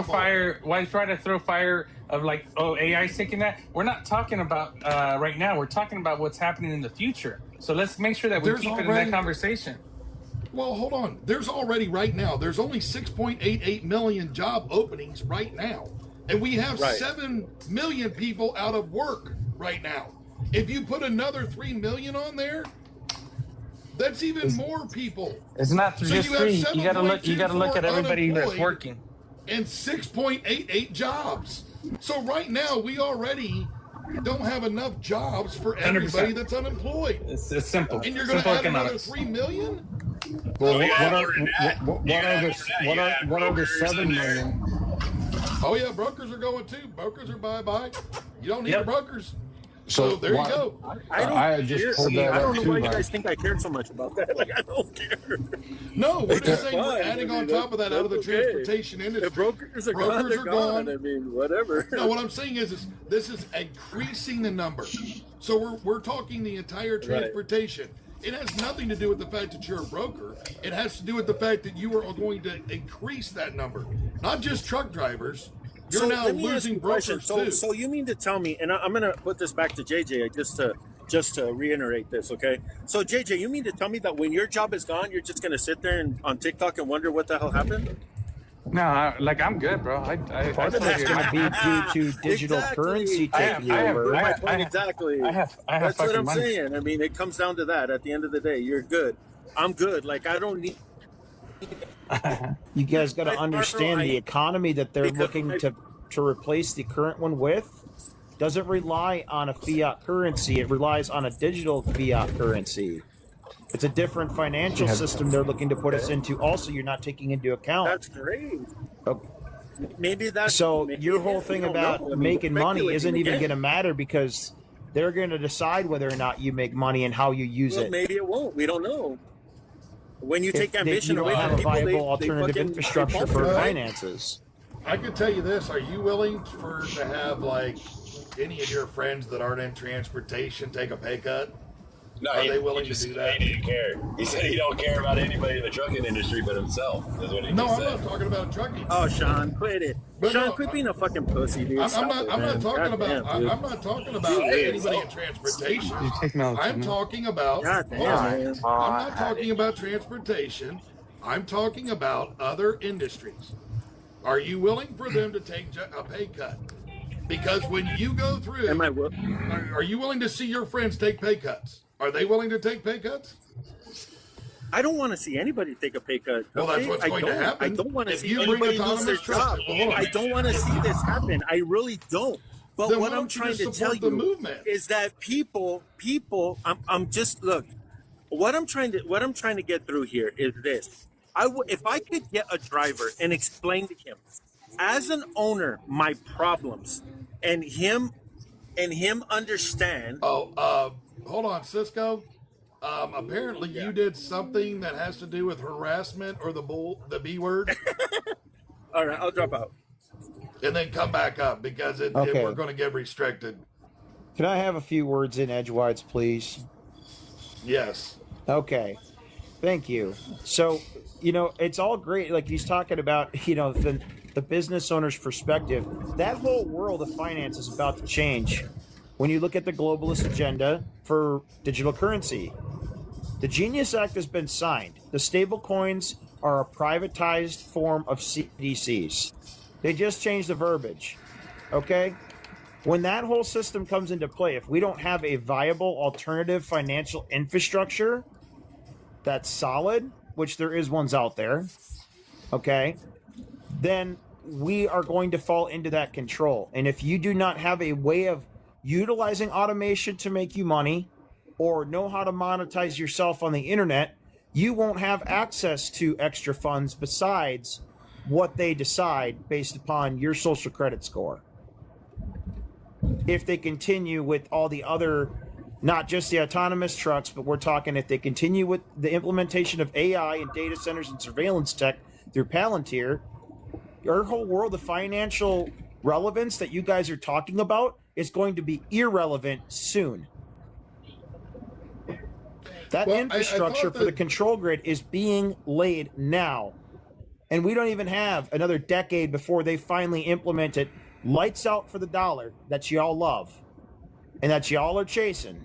fire? Why try to throw fire of like, oh, AI's taking that? We're not talking about right now. We're talking about what's happening in the future. So let's make sure that we keep it in that conversation. Well, hold on. There's only 6.88 million job openings right now. And we have 7 million people out of work right now. If you put another 3 million on there, that's even more people. It's not just three. You gotta look at everybody that's working. And 6.88 jobs. So right now we already don't have enough jobs for everybody 100%. that's unemployed. It's simple. And you're going to Simple add another economics. 3 million? Well, what are the 7 million? Oh yeah, brokers are going too. Brokers are bye-bye. You don't need the brokers. So there you go. I just pulled that I don't up know too, why you man. guys think I cared so much about that. Like, I don't care. No, we're just saying we're fine. adding I on mean, top of that out of the that's okay. transportation industry. The brokers are gone. They're gone. I mean, whatever. No, what I'm saying is this is increasing the number. So we're talking the entire transportation. It has nothing to do with the fact that you're a broker. It has to do with the fact that you are going to increase that number. Not just truck drivers. You're now let me ask losing you a question. brokers too. So you mean to tell me, and I'm going to put this back to JJ just to reiterate this, okay? So JJ, you mean to tell me that when your job is gone, you're just going to sit there on TikTok and wonder what the hell happened? No, I'm good, bro. Part of that's going to be due to digital currency taking over. Exactly. I have That's what I'm money. saying. I mean, it comes down to that. At the end of the day, you're good. I'm good. Like, I don't need. You guys got to understand the economy that they're looking to replace the current one with doesn't rely on a fiat currency. It relies on a digital fiat currency. It's a different financial system they're looking to put us into. Also, you're not taking into account. That's great. Okay. Maybe that's So maybe your it whole is. thing We don't about know. I mean, making money speculating isn't even again. going to matter because they're going to decide whether or not you make money and how you use Well, it. maybe it won't. We don't know. When you If take ambition you don't away have from a people, viable they alternative fucking infrastructure for finances. I can tell you this: are you willing to have like any of your friends that aren't in transportation take a pay cut? No, Are they willing to do that? He didn't care. He said he don't care about anybody in the trucking industry but himself. Is what he No, just I'm said. not talking about trucking. Oh, Sean, quit it. But Sean, no, quit being a fucking pussy, dude. I'm Stop not. it, I'm man. not talking God about. damn, dude. I'm not talking about anybody in transportation. You take me out, I'm Tony. talking about. God hold damn, on. man. I'm not talking about transportation. I'm talking about other industries. Are you willing for them to take a pay cut? Because when you go through, are you willing to see your friends take pay cuts? Are they willing to take pay cuts? I don't want to see anybody take a pay cut. Well, that's what's going to happen. I don't want to If see you bring anybody lose autonomous their trucks- job. well, hold on. I don't want to see this happen. I really don't. But Then what why I'm don't you trying to just tell support the you movement? is that people, I'm just look. What I'm trying to get through here is this. If I could get a driver and explain to him, as an owner, my problems, and him understand. Oh, hold on, Cisco. Apparently you did something that has to do with harassment or the B word. All right, I'll drop out. And then come back up because Okay. we're going to get restricted. Can I have a few words in edgewise, please? Yes. Okay. Thank you. So, it's all great. Like he's talking about, the business owner's perspective. That whole world of finance is about to change when you look at the globalist agenda for digital currency. The Genius Act has been signed. The stable coins are a privatized form of CDCs. They just changed the verbiage. Okay? When that whole system comes into play, if we don't have a viable alternative financial infrastructure that's solid, which there is ones out there, okay, then we are going to fall into that control. And if you do not have a way of utilizing automation to make you money or know how to monetize yourself on the internet, you won't have access to extra funds besides what they decide based upon your social credit score. If they continue with all the other, not just the autonomous trucks, but we're talking if they continue with the implementation of AI and data centers and surveillance tech through Palantir, your whole world of financial relevance that you guys are talking about is going to be irrelevant soon. That infrastructure for the control grid is being laid now. And we don't even have another decade before they finally implement it. Lights out for the dollar that y'all love and that y'all are chasing.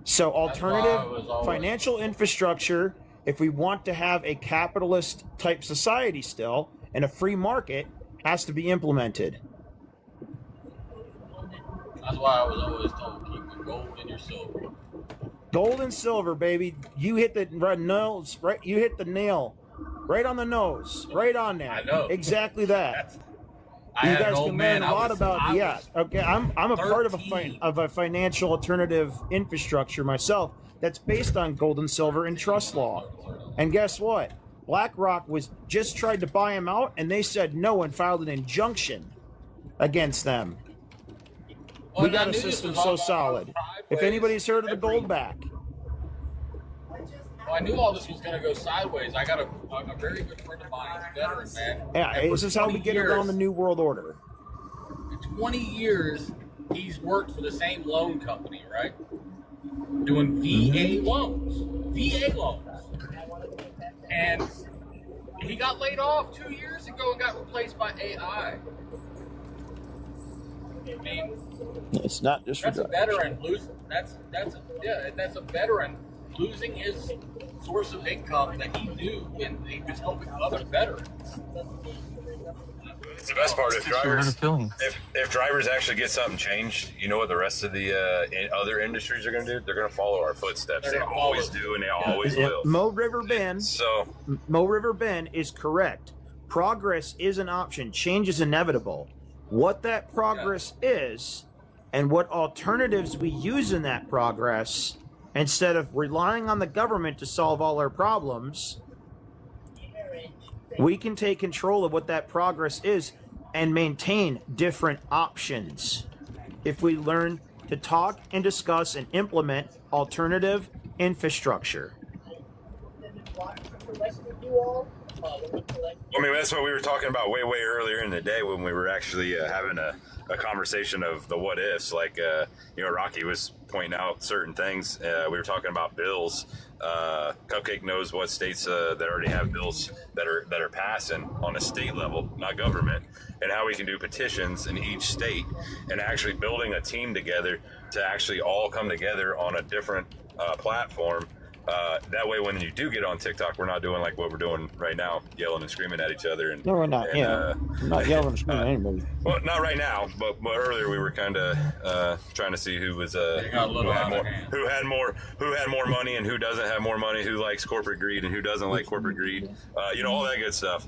So alternative financial infrastructure, if we want to have a capitalist type society still and a free market, has to be implemented. That's why I was always told, keep your gold in your silver. Gold and silver, baby. You hit the nose, right? You hit the nail right on the nose, right on there. I know. Exactly that. You guys can learn a lot about. Okay. I'm a part of a financial alternative infrastructure myself that's based on gold and silver and trust law. And guess what? BlackRock was just tried to buy them out, and they said no and filed an injunction against them. We got a system so solid. If anybody's heard of the gold back. Well, I knew all this was going to go sideways. I got a very good friend of mine, he's a veteran, man. Yeah, this is how we get around the New World Order. For 20 years, he's worked for the same loan company, right? Doing VA loans. VA loans. And he got laid off 2 years ago and got replaced by AI. I mean, it's not just that's a veteran losing. That's a veteran losing his source of income that he knew when he was helping other veterans. The best part, if drivers actually get something changed, you know what the rest of the other industries are going to do? They're going to follow our footsteps. They always do, and they always will. Mo River Bend is correct. Progress is an option. Change is inevitable. What that progress is and what alternatives we use in that progress, instead of relying on the government to solve all our problems, we can take control of what that progress is and maintain different options if we learn to talk and discuss and implement alternative infrastructure. I mean, that's what we were talking about way earlier in the day when we were actually having a conversation of the what ifs. Like, Rocky was pointing out certain things. We were talking about bills. Cupcake knows what states that already have bills that are passing on a state level, not government, and how we can do petitions in each state and actually building a team together to actually all come together on a different platform. That way, when you do get on TikTok, we're not doing like what we're doing right now, yelling and screaming at each other. And No, we're not. I'm not yelling and screaming at anybody. Well, not right now, but earlier we were kind of trying to see who was who had more money and who doesn't have more money, who likes corporate greed and who doesn't like corporate greed. All that good stuff.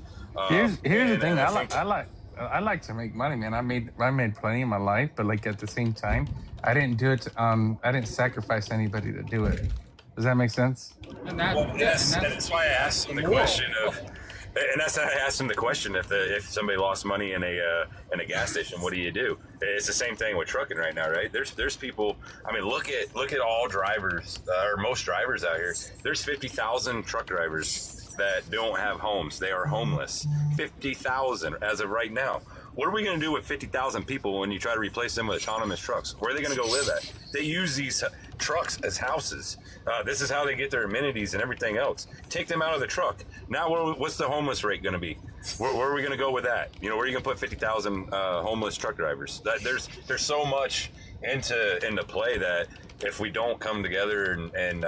Here's the thing. I like to make money, man. I made plenty in my life, but like at the same time, I didn't do it. I didn't sacrifice anybody to do it. Does that make sense? And that's why I asked him the question of, and that's why I asked him the question: if somebody lost money in a gas station, what do you do? It's the same thing with trucking right now, right? There's people. I mean, look at all drivers or most drivers out here. There's 50,000 truck drivers that don't have homes. They are homeless. 50,000 as of right now. What are we going to do with 50,000 people when you try to replace them with autonomous trucks? Where are they going to go live at? They use these trucks as houses. This is how they get their amenities and everything else. Take them out of the truck. Now, what's the homeless rate going to be? Where are we going to go with that? Where are you going to put 50,000 homeless truck drivers? There's so much into play that if we don't come together and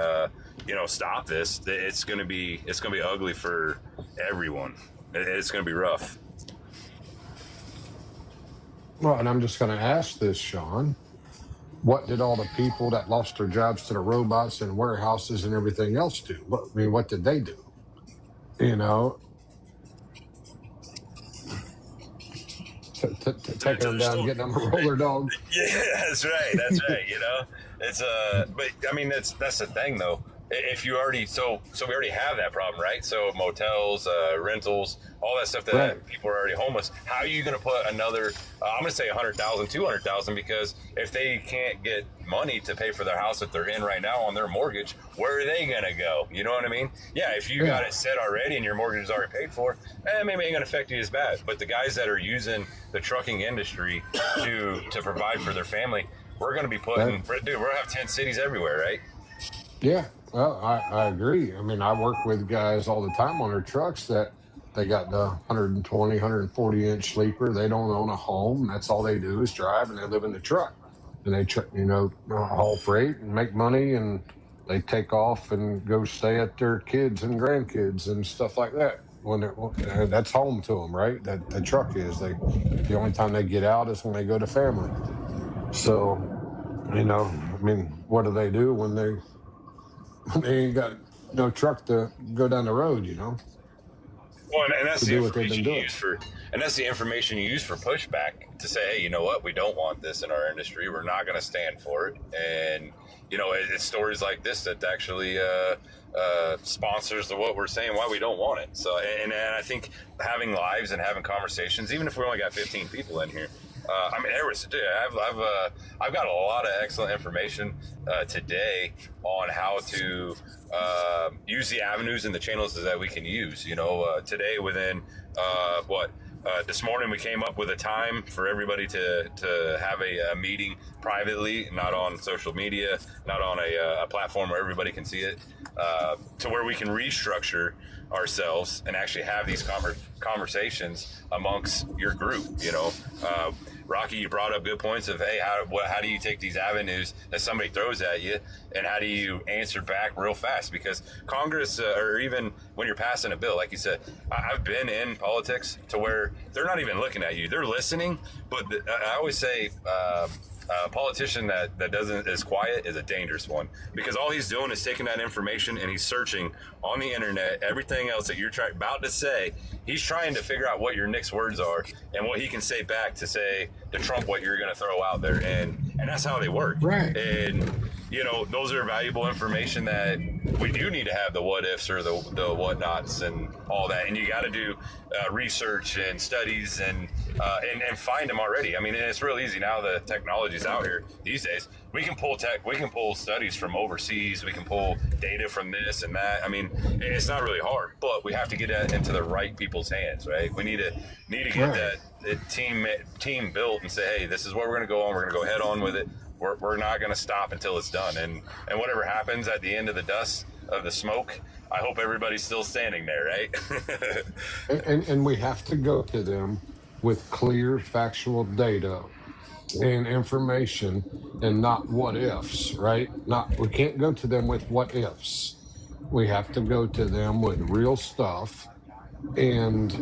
stop this, it's going to be ugly for everyone. It's going to be rough. Well, and I'm just going to ask this, Sean. What did all the people that lost their jobs to the robots and warehouses and everything else do? What did they do? Taking them down, getting them a roller dog. Yeah, that's right. It's but I mean that's the thing though. If you already so we already have that problem, right? So motels, rentals, all that stuff that Right. people are already homeless. How are you going to put another? I'm going to say 100,000, 200,000 because if they can't get money to pay for their house that they're in right now on their mortgage, where are they going to go? You know what I mean? Yeah, if you got it set already and your mortgage is already paid for, maybe it ain't going to affect you as bad. But the guys that are using the trucking industry to provide for their family, we're going to be putting, we're going to have tent cities everywhere, right? Yeah, well, I agree. I mean, I work with guys all the time on their trucks that they got the 120, 140-inch sleeper. They don't own a home. That's all they do is drive, and they live in the truck. And they, haul freight and make money, and they take off and go stay at their kids and grandkids and stuff like that. That's home to them, right? That the truck is. The only time they get out is when they go to family. So, what do they do when they ain't got no truck to go down the road, Well, and that's To the do what they've information been you doing. use for pushback to say, hey, you know what, we don't want this in our industry. We're not going to stand for it. And it's stories like this that actually sponsors what we're saying why we don't want it. So, and I think having lives and having conversations, even if we only got 15 people in here. I've got a lot of excellent information today on how to use the avenues and the channels that we can use. Today within this morning we came up with a time for everybody to have a meeting privately, not on social media, not on a platform where everybody can see it, to where we can restructure ourselves and actually have these conversations amongst your group. Rocky, you brought up good points of, hey, how do you take these avenues that somebody throws at you, and how do you answer back real fast? Because Congress, or even when you're passing a bill, like you said, I've been in politics to where they're not even looking at you; they're listening. But I always say, a politician that is quiet is a dangerous one, because all he's doing is taking that information and he's searching on the internet everything else that you're about to say. He's trying to figure out what your next words are and what he can say back to say to Trump what you're going to throw out there, and that's how they work. Right. And you know, those are valuable information that we do need to have the what ifs or the whatnots and all that. And you got to do research and studies and find them already. I mean, and it's real easy now. The technology's out here these days. We can pull studies from overseas. We can pull data from this and that. I mean, it's not really hard, but we have to get that into the right people's hands, right? We need to get that team built and say, hey, this is where we're going to go on. We're going to go head on with it. We're not going to stop until it's done. And whatever happens at the end of the dust of the smoke, I hope everybody's still standing there, right? and we have to go to them with clear factual data and information and not what ifs, right? We can't go to them with what ifs. We have to go to them with real stuff. And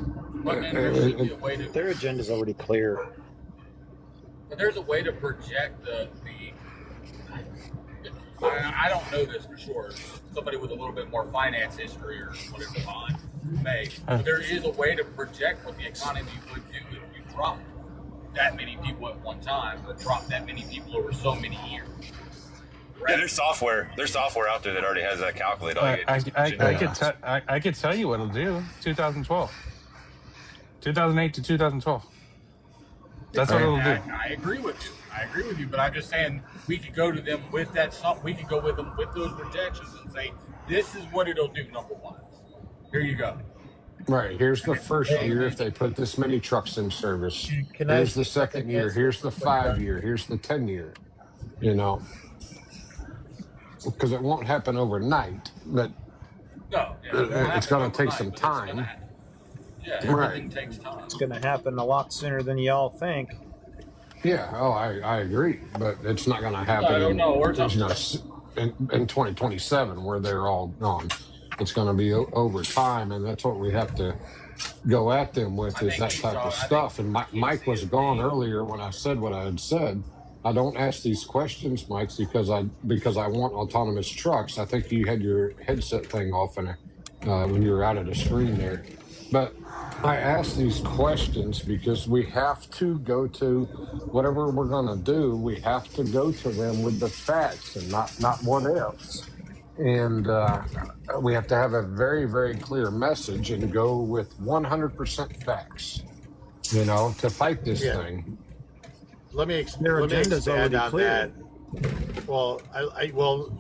their agenda's already clear. But there's a way to project I don't know this for sure. Somebody with a little bit more finance history or whatever behind may. But there is a way to project what the economy would do if you dropped that many people at one time or drop that many people over so many years. Right? Yeah, there's software out there that already has that calculator. I could tell you what it'll do. 2012, 2008 to 2012. That's what it'll do. I agree with you. But I'm just saying we could go to them with that. We could go with them with those projections and say, this is what it'll do. Number one, here you go. Right. Here's the first year if they put this many trucks in service. Here's the second year. Here's the 5 year. Here's the 10 year. You know, because it won't happen overnight, but it's going to take some time. Everything takes time. It's going to happen a lot sooner than y'all think. Yeah. Oh, I agree, but it's not going to happen. I don't know. We're talking in 2027 where they're all gone. It's going to be over time, and that's what we have to go at them with is that type of stuff. And Mike was gone earlier when I said what I had said. I don't ask these questions, Mike, because I want autonomous trucks. I think you had your headset thing off when you were out of the screen there. But I ask these questions because we have to go to whatever we're going to do. We have to go to them with the facts and not what ifs. And we have to have a very, very clear message and go with 100% facts, you know, to fight this thing. Let me expand on that. Well,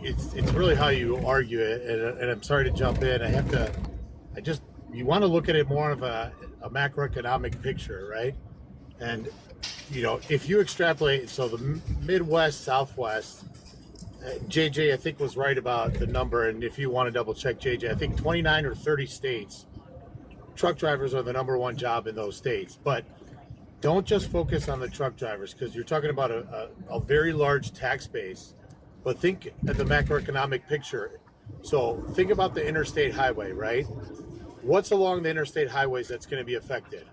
it's really how you argue it, and I'm sorry to jump in. You want to look at it more of a macroeconomic picture, right? And, you know, if you extrapolate, so the Midwest, Southwest, JJ, I think, was right about the number. And if you want to double check, JJ, I think 29 or 30 states, truck drivers are the number one job in those states. But don't just focus on the truck drivers because you're talking about a very large tax base. But think at the macroeconomic picture. So think about the interstate highway, right? What's along the interstate highways that's going to be affected?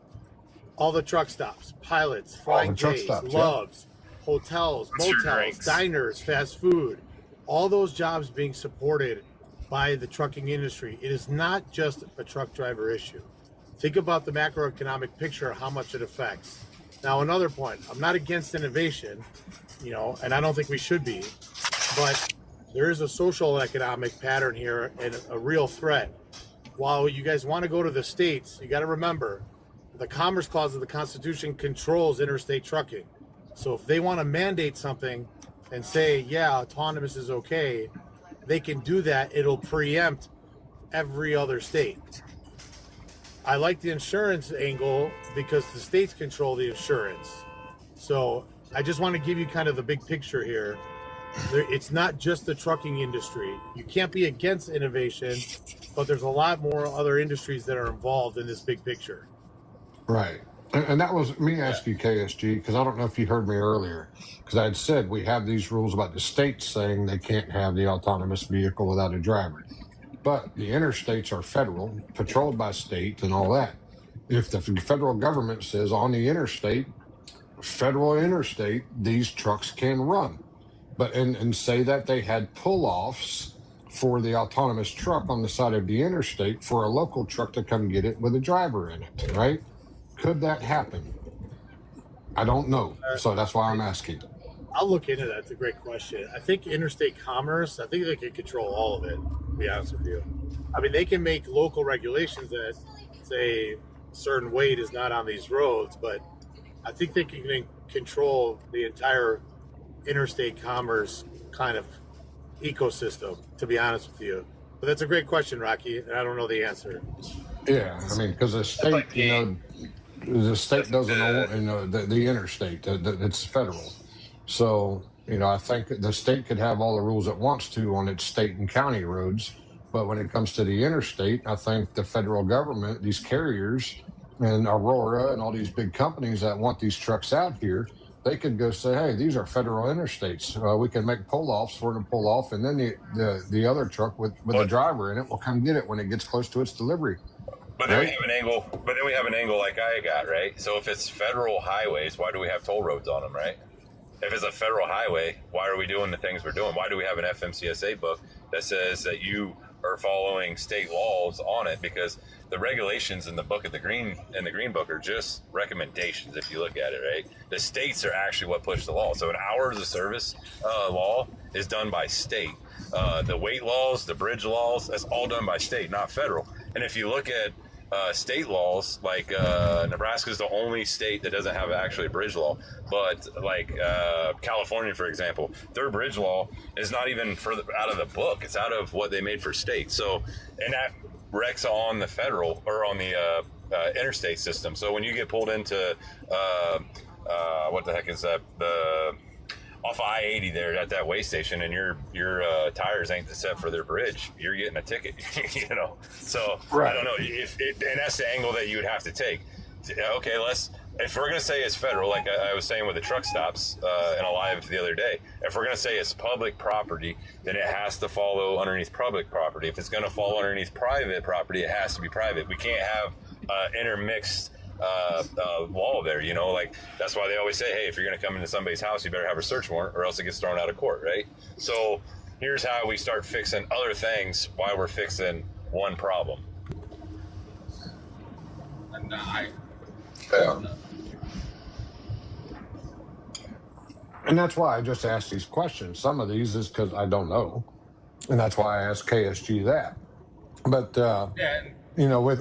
All the truck stops, pilots, flying J's, Loves, hotels, motels, diners, fast food, all those jobs being supported by the trucking industry. It is not just a truck driver issue. Think about the macroeconomic picture, how much it affects. Now, another point, I'm not against innovation, you know, and I don't think we should be, but there is a social economic pattern here and a real threat. While you guys want to go to the states, you got to remember the Commerce Clause of the Constitution controls interstate trucking. So if they want to mandate something and say, yeah, autonomous is okay, they can do that. It'll preempt every other state. I like the insurance angle because the states control the insurance. So I just want to give you kind of the big picture here. It's not just the trucking industry. You can't be against innovation, but there's a lot more other industries that are involved in this big picture. Right. And that was me asking you, KSG, because I don't know if you heard me earlier, because I had said we have these rules about the states saying they can't have the autonomous vehicle without a driver. But the interstates are federal, patrolled by state and all that. If the federal government says on the interstate, federal interstate, these trucks can run. But and say that they had pull-offs for the autonomous truck on the side of the interstate for a local truck to come get it with a driver in it, right? Could that happen? I don't know. So that's why I'm asking. I'll look into that. It's a great question. I think interstate commerce, I think they can control all of it, to be honest with you. I mean, they can make local regulations that say a certain weight is not on these roads, but I think they can control the entire interstate commerce kind of ecosystem, to be honest with you. But that's a great question, Rocky, and I don't know the answer. Yeah, I mean, because the state, the state doesn't own, the interstate. It's federal. So, I think the state could have all the rules it wants to on its state and county roads. But when it comes to the interstate, I think the federal government, these carriers and Aurora and all these big companies that want these trucks out here, they could go say, hey, these are federal interstates. We can make pull-offs for them to pull off, and then the other truck with the driver in it will come get it when it gets close to its delivery. But then we have an angle. But then we have an angle like I got, right? So if it's federal highways, why do we have toll roads on them, right? If it's a federal highway, why are we doing the things we're doing? Why do we have an FMCSA book that says that you are following state laws on it? Because the regulations in the book of the green book are just recommendations. If you look at it, right, the states are actually what push the law. So an hours of service law is done by state. The weight laws, the bridge laws, that's all done by state, not federal. And if you look at state laws, like Nebraska is the only state that doesn't have actually a bridge law, but like California, for example, their bridge law is not even out of the book. It's out of what they made for state. So, and that wrecks on the federal or on the interstate system. So when you get pulled into what the heck is that, off I-80 there at that way station, and your tires ain't set for their bridge, you're getting a ticket. So right. I don't know and that's the angle that you would have to take. Okay, if we're gonna say it's federal, like I was saying with the truck stops in a live the other day, if we're gonna say it's public property, then it has to follow underneath public property. If it's gonna fall underneath private property, it has to be private. We can't have intermixed law there, like that's why they always say, hey, if you're going to come into somebody's house, you better have a search warrant or else it gets thrown out of court, right? So here's how we start fixing other things while we're fixing one problem. And that's why I just asked these questions. Some of these is because I don't know, and that's why I asked KSG that. But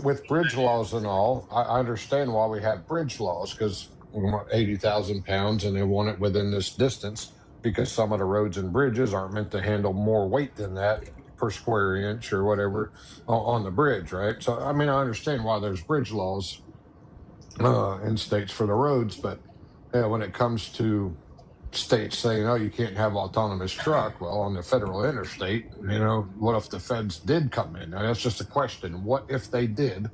with bridge laws and all, I understand why we have bridge laws, because we want 80,000 pounds and they want it within this distance, because some of the roads and bridges aren't meant to handle more weight than that per square inch or whatever on the bridge, right? So, I mean, I understand why there's bridge laws in states for the roads, but when it comes to states saying, oh, you can't have autonomous truck, well, on the federal interstate, what if the feds did come in? Now, that's just a question. What if they did?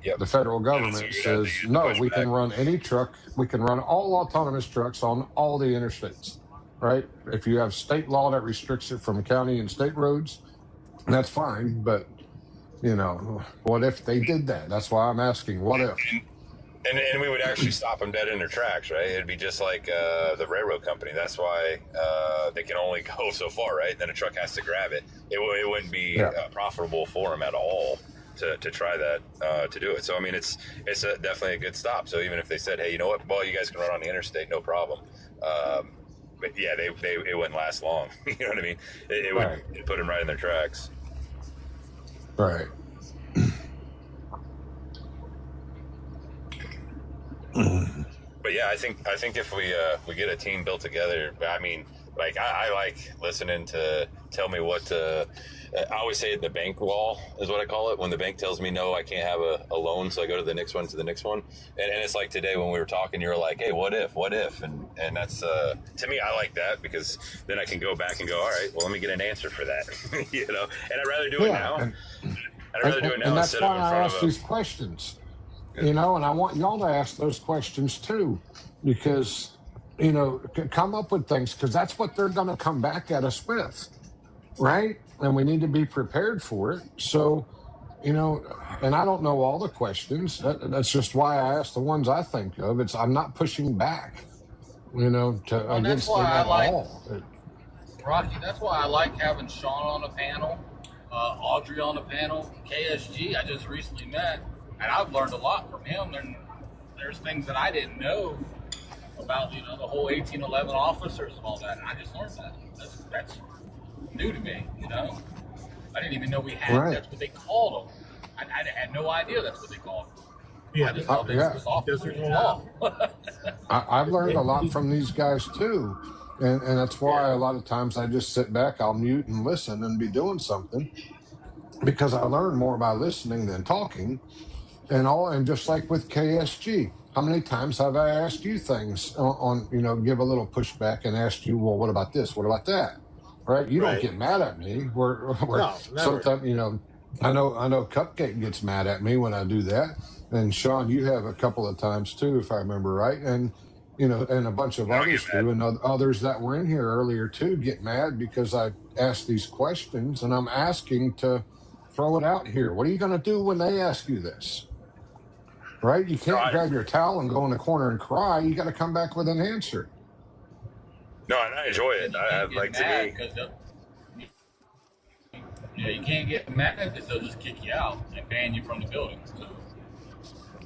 Yep. The federal government says, no, we can run any truck. We can run all autonomous trucks on all the interstates, right? If you have state law that restricts it from county and state roads, that's fine. But, what if they did that? That's why I'm asking, what if? And we would actually stop them dead in their tracks, right? It'd be just like the railroad company. That's why they can only go so far, right? Then a truck has to grab it. It wouldn't be profitable for them at all to try that, to do it. So, I mean, it's definitely a good stop. So even if they said, hey, you know what, well, you guys can run on the interstate, no problem. But yeah, it wouldn't last long. You know what I mean? It would put them right in their tracks. Right. But yeah, I think if we get a team built together, I mean, like I like listening to tell me what to. I always say the bank wall is what I call it. When the bank tells me no, I can't have a loan, so I go to the next one, and it's like today when we were talking, you were like, hey, what if, and that's to me, I like that, because then I can go back and go, all right, well, let me get an answer for that, and I'd rather do it now. I'd rather do it now and that's instead why of in I front ask of these questions. And I want y'all to ask those questions too, because, come up with things, because that's what they're going to come back at us with, right? And we need to be prepared for it. So, and I don't know all the questions. That's just why I ask the ones I think of. I'm not pushing back, against them at all. Rocky, that's why I like having Sean on the panel, Audrey on the panel, KSG I just recently met. And I've learned a lot from him. And there's things that I didn't know about the whole 1811 officers and all that. And I just learned that. That's new to me. I didn't even know we had. Right. That's what they called them. I had no idea that's what they called them. Yeah, I just thought they was officers of law. I've learned a lot from these guys too. And that's why a lot of times I just sit back, I'll mute and listen and be doing something, because I learn more by listening than talking. And just like with KSG, how many times have I asked you things on give a little pushback and asked you, well, what about this? What about that? Right? You don't get mad at me. Where No, never. sometimes, I know Cupcake gets mad at me when I do that. And Sean, you have a couple of times too, if I remember right. And and a bunch of others too, and others that were in here earlier too get mad because I asked these questions and I'm asking to throw it out here. What are you going to do when they ask you this? Right? You can't grab your towel and go in the corner and cry. You got to come back with an answer. No, and I enjoy it. I like to be. You can't get mad because they'll just kick you out and ban you from the building. So,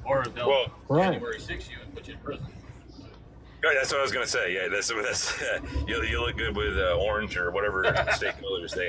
or they'll January 6 you and put you in prison. Right, that's what I was gonna say. Yeah, that's you look good with orange or whatever state colors they